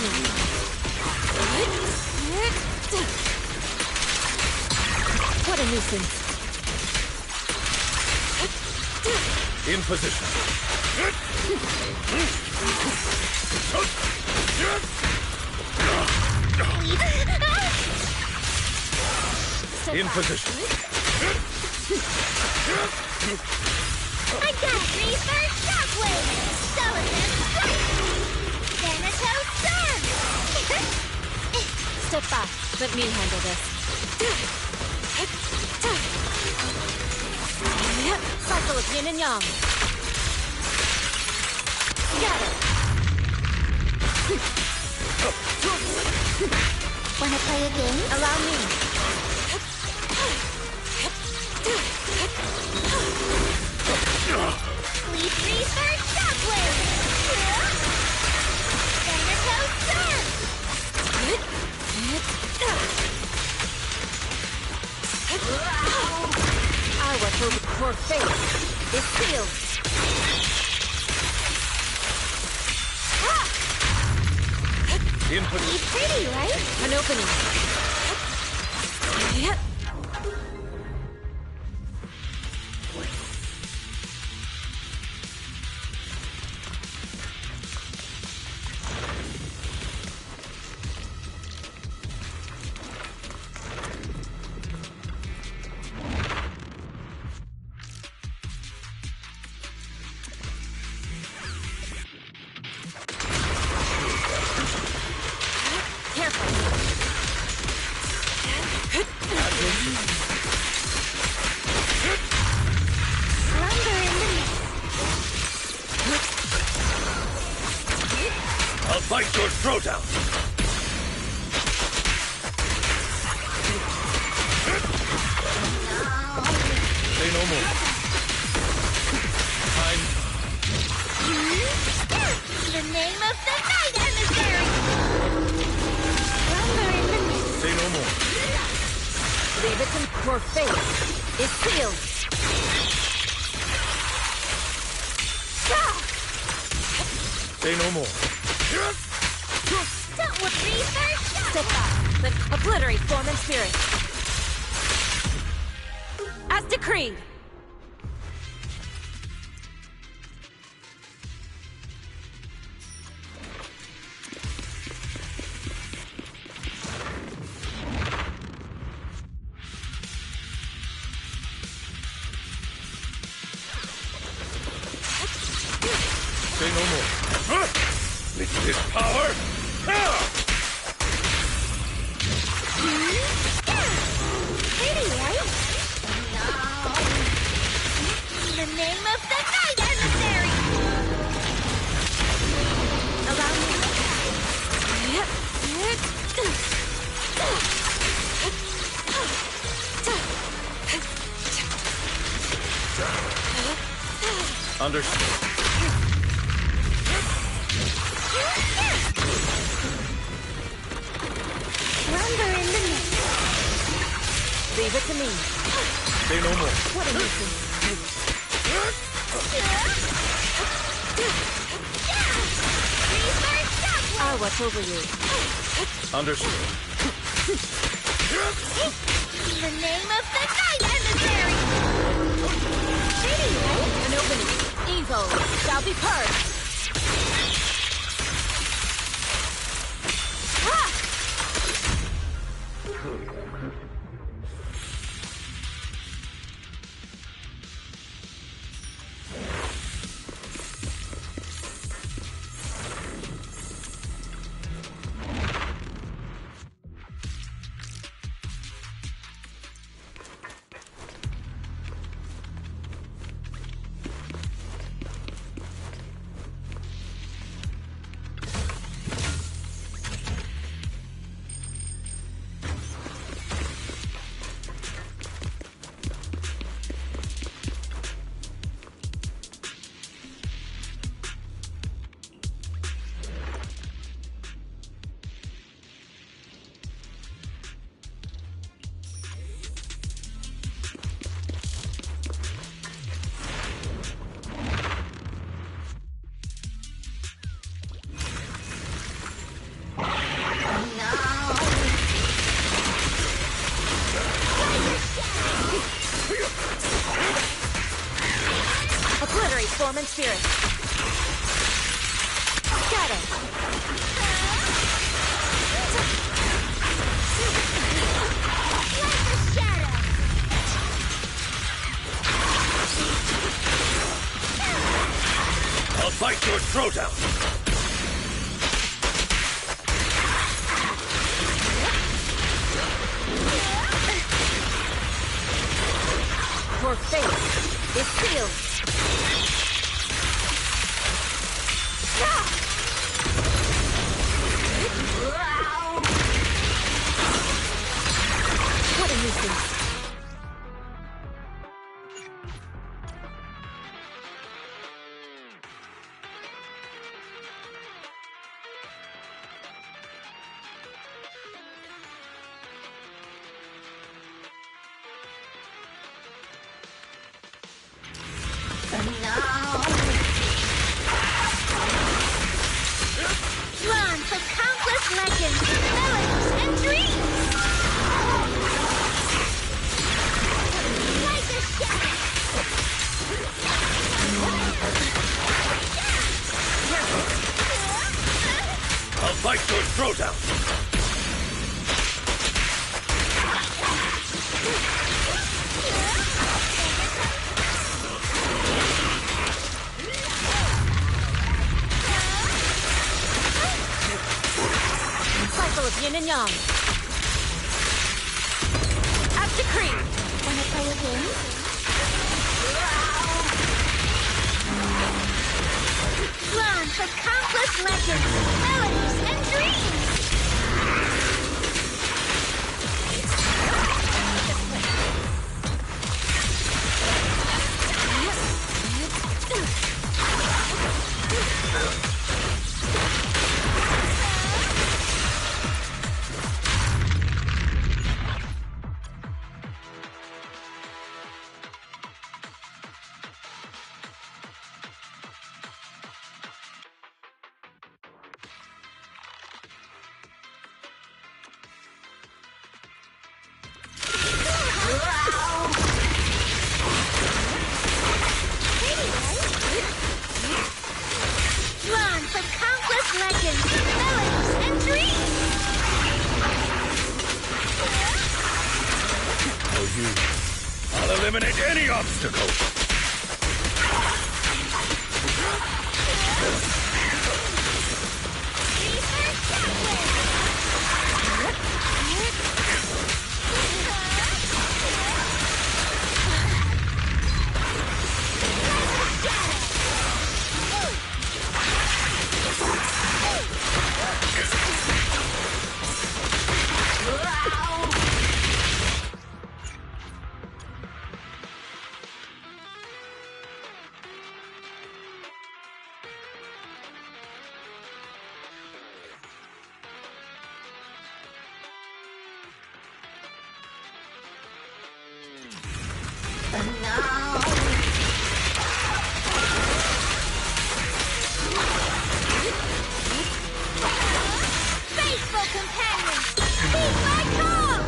opening. What a nuisance. In position. In position. I got reverse shockwave! Solid strike! Thanatos Sun! Step back. Let me handle this. Cycle of yin and yang. Got it! Wanna play a game? Allow me. Leaf reverse shockwave! Thanatos Sun! I was hoping for fate. It's sealed. Input. It's pretty, right? An opening. Yep. I'll bite your throat out. Say no more. Time. The name of the night, emissary! Say no more. Leave it in for fate. It's sealed. Say no more. Don't with me, first. Step back, but obliterate form and spirit. As decreed. Say no more. With this power. Pretty, right? No. The name of the night, emissary! Allow me. Understood. Lumber in the mist. Leave it to me. Say no more. What a nuisance. I'll watch over you. Understood. The name of the night, emissary! Pretty, right? An opening. Evil shall be purged. Form and spirit. Shadow. Like a shadow. I'll fight your throwdown. Your fate is sealed. What a nuisance. Drawn from countless legends, melodies, and dreams! Like a shadow! I'll fight your throwdown. Cycle of yin and yang. As decreed. When a player wins. Drawn from countless legends, melodies, and dreams. Drawn from countless legends, melodies, and dreams. For you, I'll eliminate any obstacle. Faithful companions, heed my call!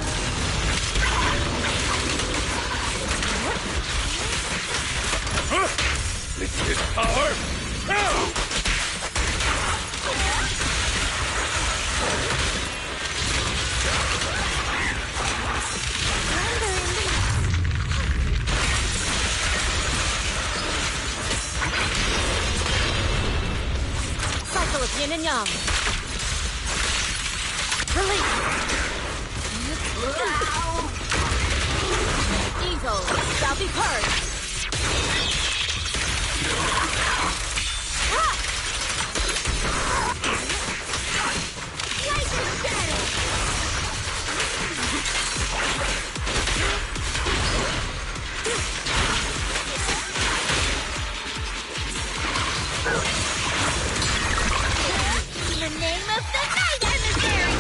Lift his power now! Cycle of yin and yang. Release. Evil shall be purged. Like a shadow. In the name of the night emissary!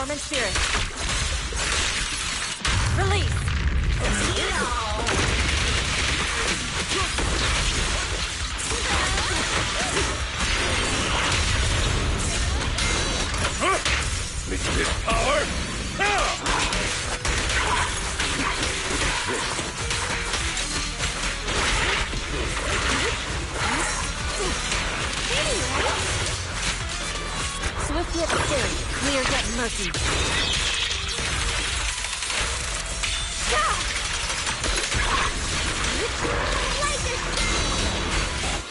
Dormant spirit. Release. With this power? Swift yet still, clear yet murky.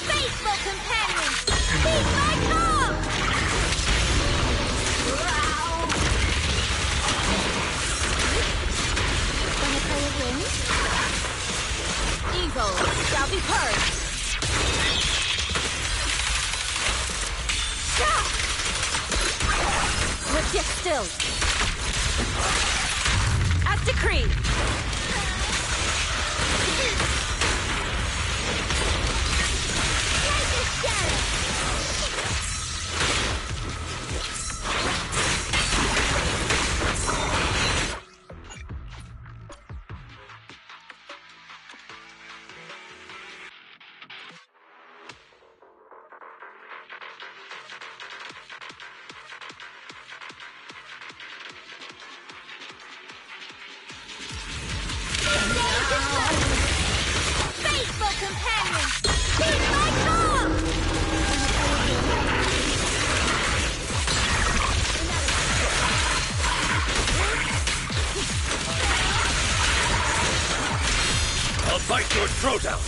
Faithful companion, heed my call! Planetary winds? Evil shall be purged! Swift yet still. As decreed. Faithful companion, heed my call! I'll bite your throat out!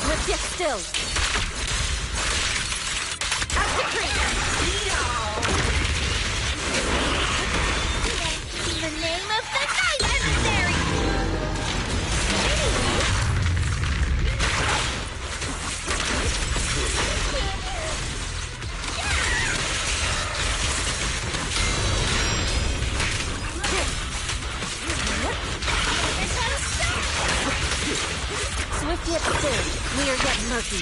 Swift yet still. As decreed. In the name of the night emissary! Swift yet still, clear yet murky.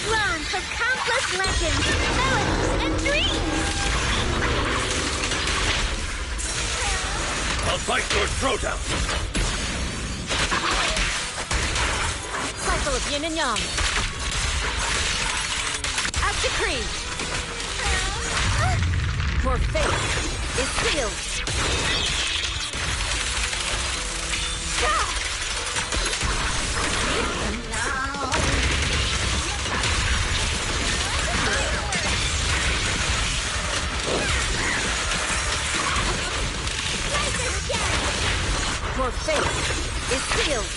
Drawn from countless legends, melodies, and dreams! I'll bite your throat out! Cycle of yin and yang. As decreed. Your fate is sealed. Your fate is sealed.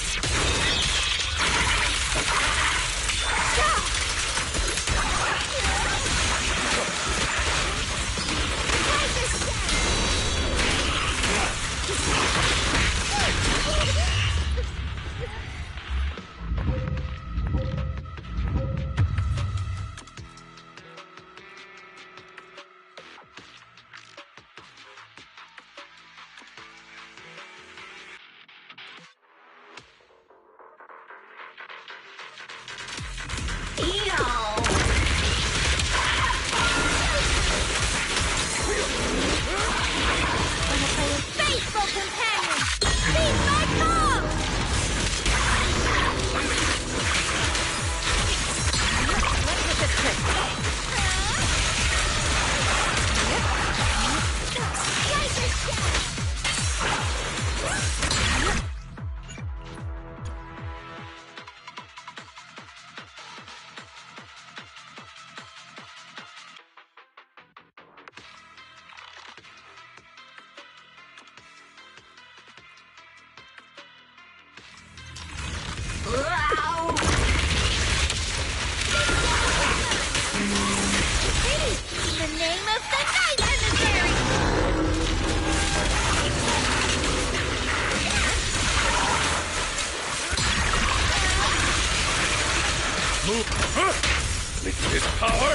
With this power,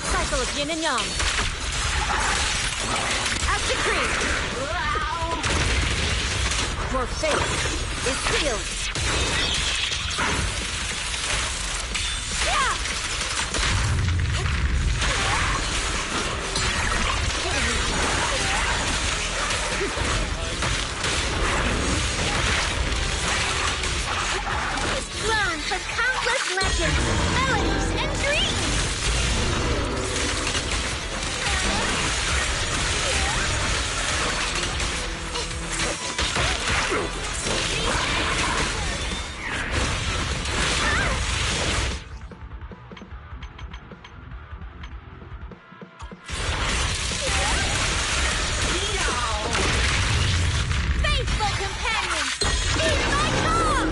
Cycle of yin and yang. As decreed. Your fate is sealed. Yeah! Run for countless legends, melodies, and dreams! Faithful companions, hear my call!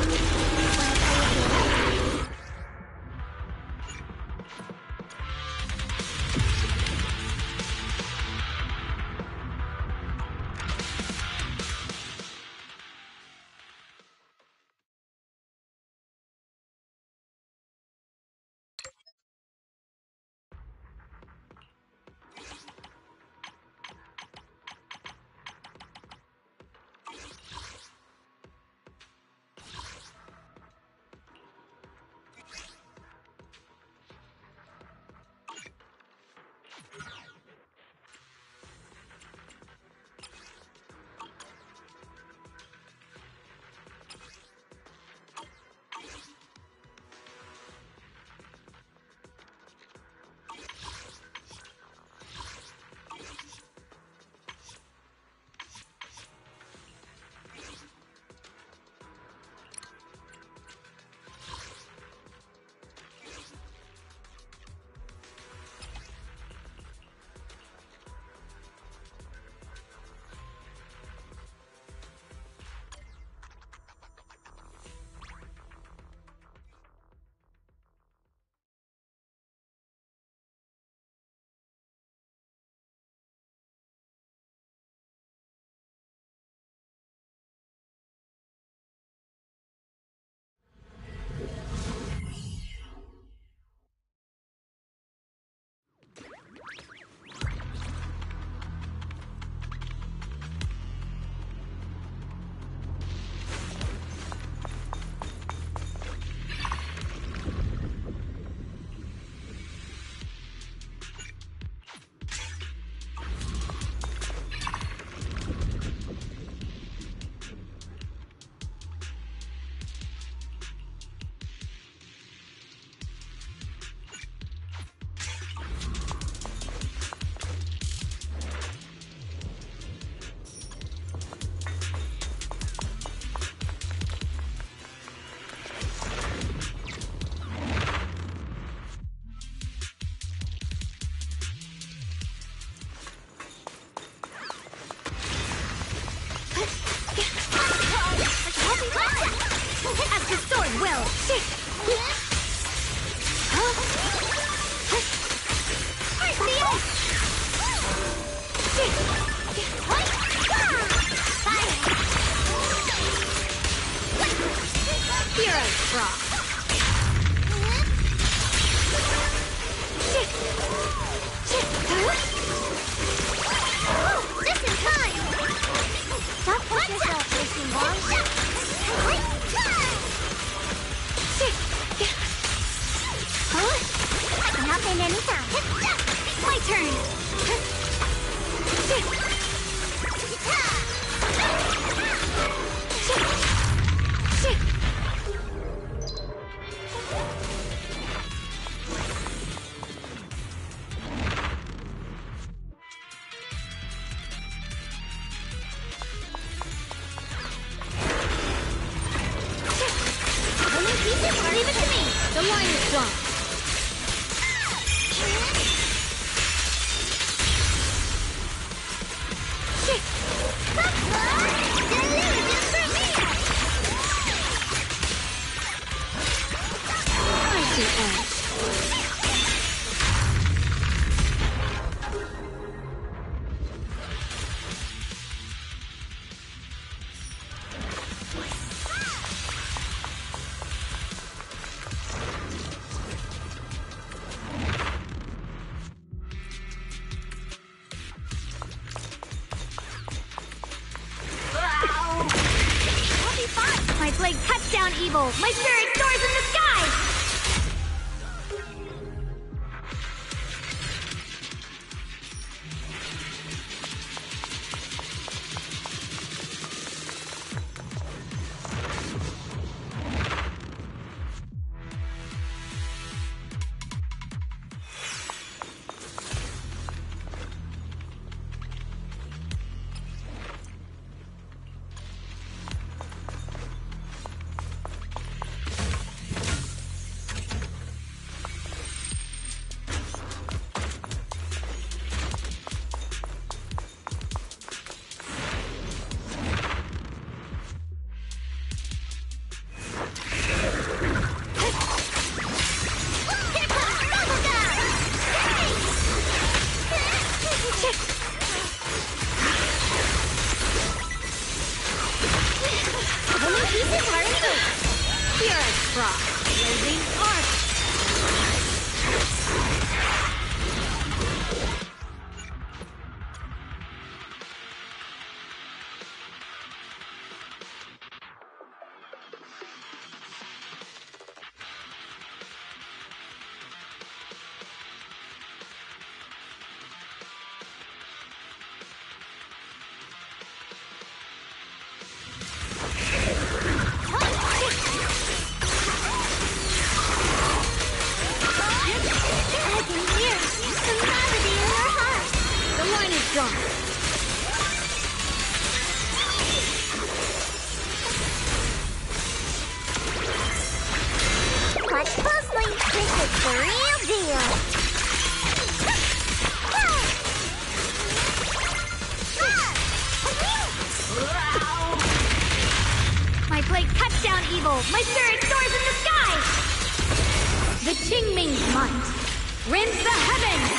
As the sword will! Hero's frost! Just in time! Don't push yourself, Racing Bombs! I can hop in anytime. My turn. Leave it to me. The line is drawn. cuts down evil. My spirit soars in the sky. Watch closely. This is the real deal. My blade cuts down evil. My spirit soars in the sky. The Qingming's might rends the heavens.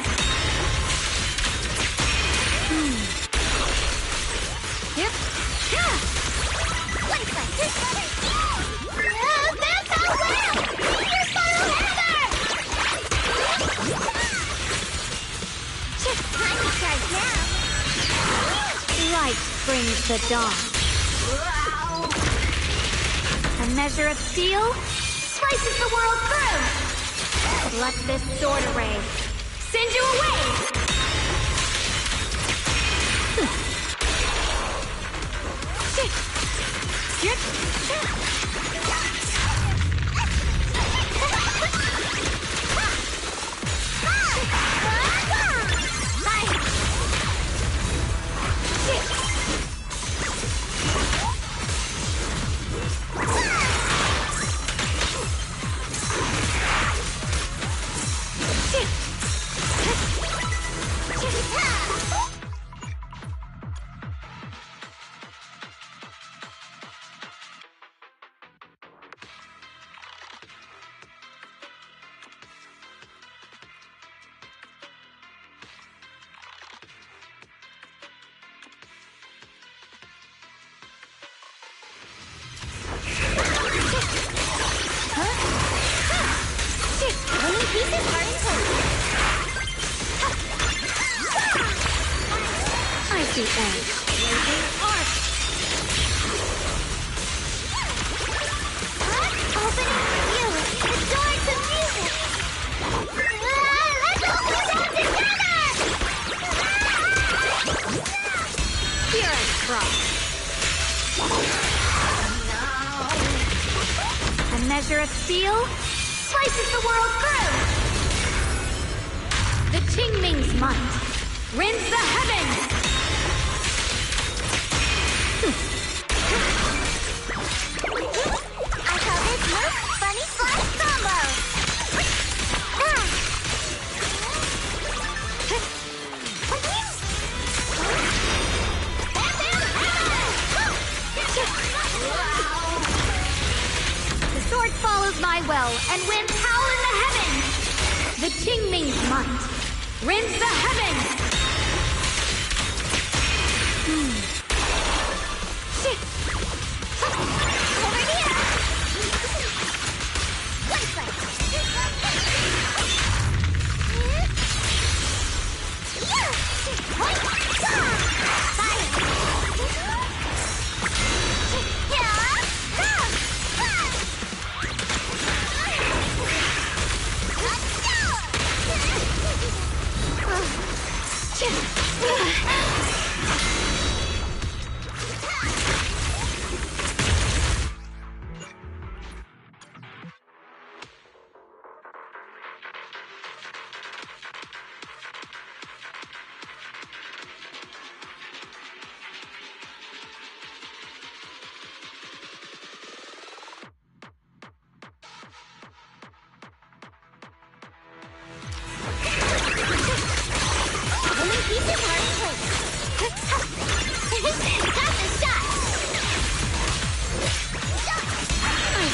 Yep. That's how well! Your spiral hammer! Just time to charge now. Light brings the dawn. A measure of steel slices the world through. Let this sword array send you away. A measure of steel slices the world through. The Qingming's might rends the heavens. I call this move Funny Slice Combo. The sword follows my well and winds howl in the heavens. The Qingming's might rends the heavens. Over here.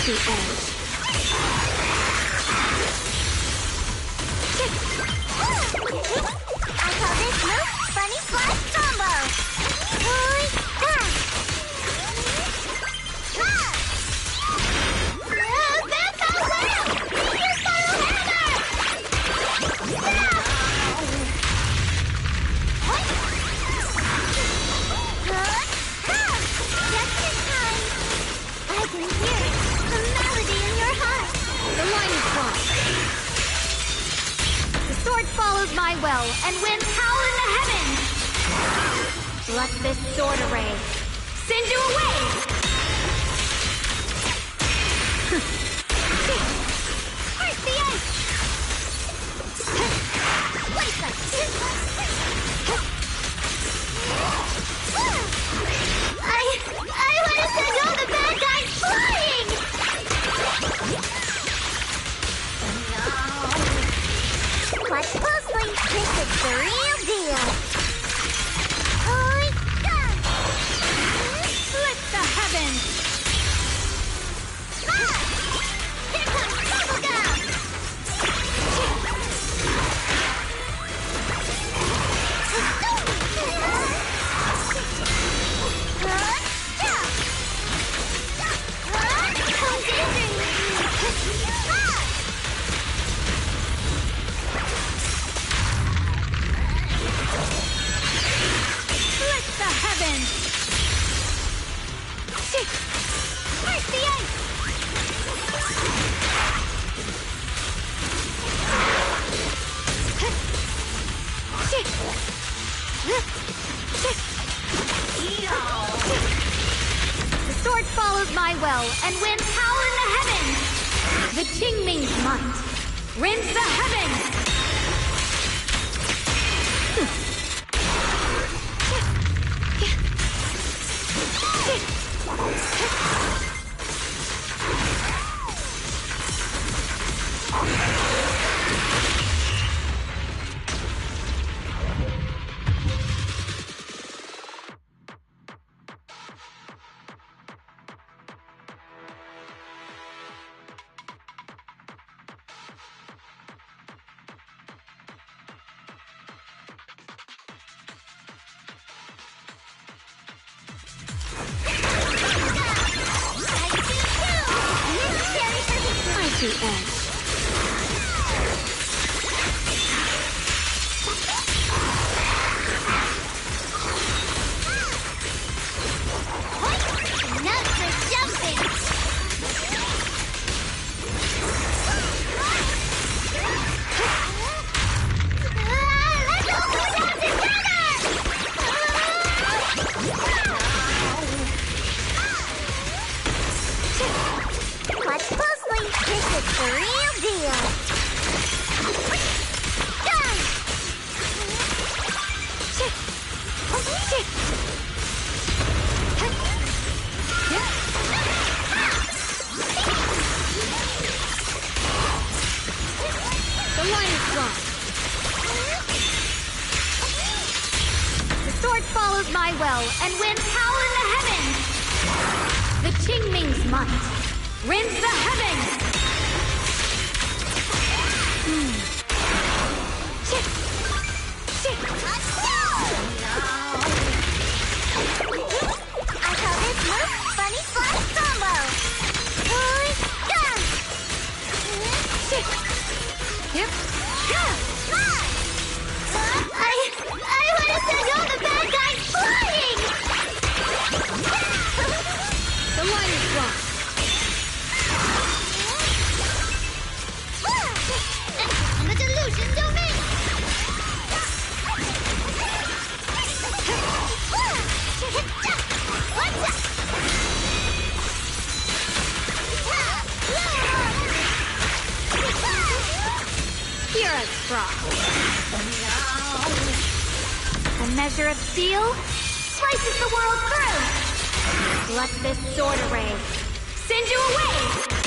the edge. I call this move Bunny Flash Combo. That's all well! Here's Battle Hammer! Just in time. I can hear it. The melody in your heart. The line is crossed. The sword follows my well and winds howl in the heavens. Let this sword array send you away. Where's the ice? Place us. I wanted to know the bad guy's flying! Watch closely. This is the real deal. Split the heavens. Here comes Bubblegum! Split the heavens. Where's the ice? The sword follows my well and winds howl in the heavens. The Qingming's might rends the heavens. The edge. Nuts are jumping! Let's all go down together! Watch closely. This is the real deal. Done! The line is crossed. The sword follows my well and winds howl in the heavens. The Qingming's might rends the heavens. I call this move Bunny Flash Combo. Done! Yep. I wanted to know the bad guy's flying! The line is crossed. The delusion domain! Hear us, Frost. A measure of steel slices the world through. Let this sword array send you away.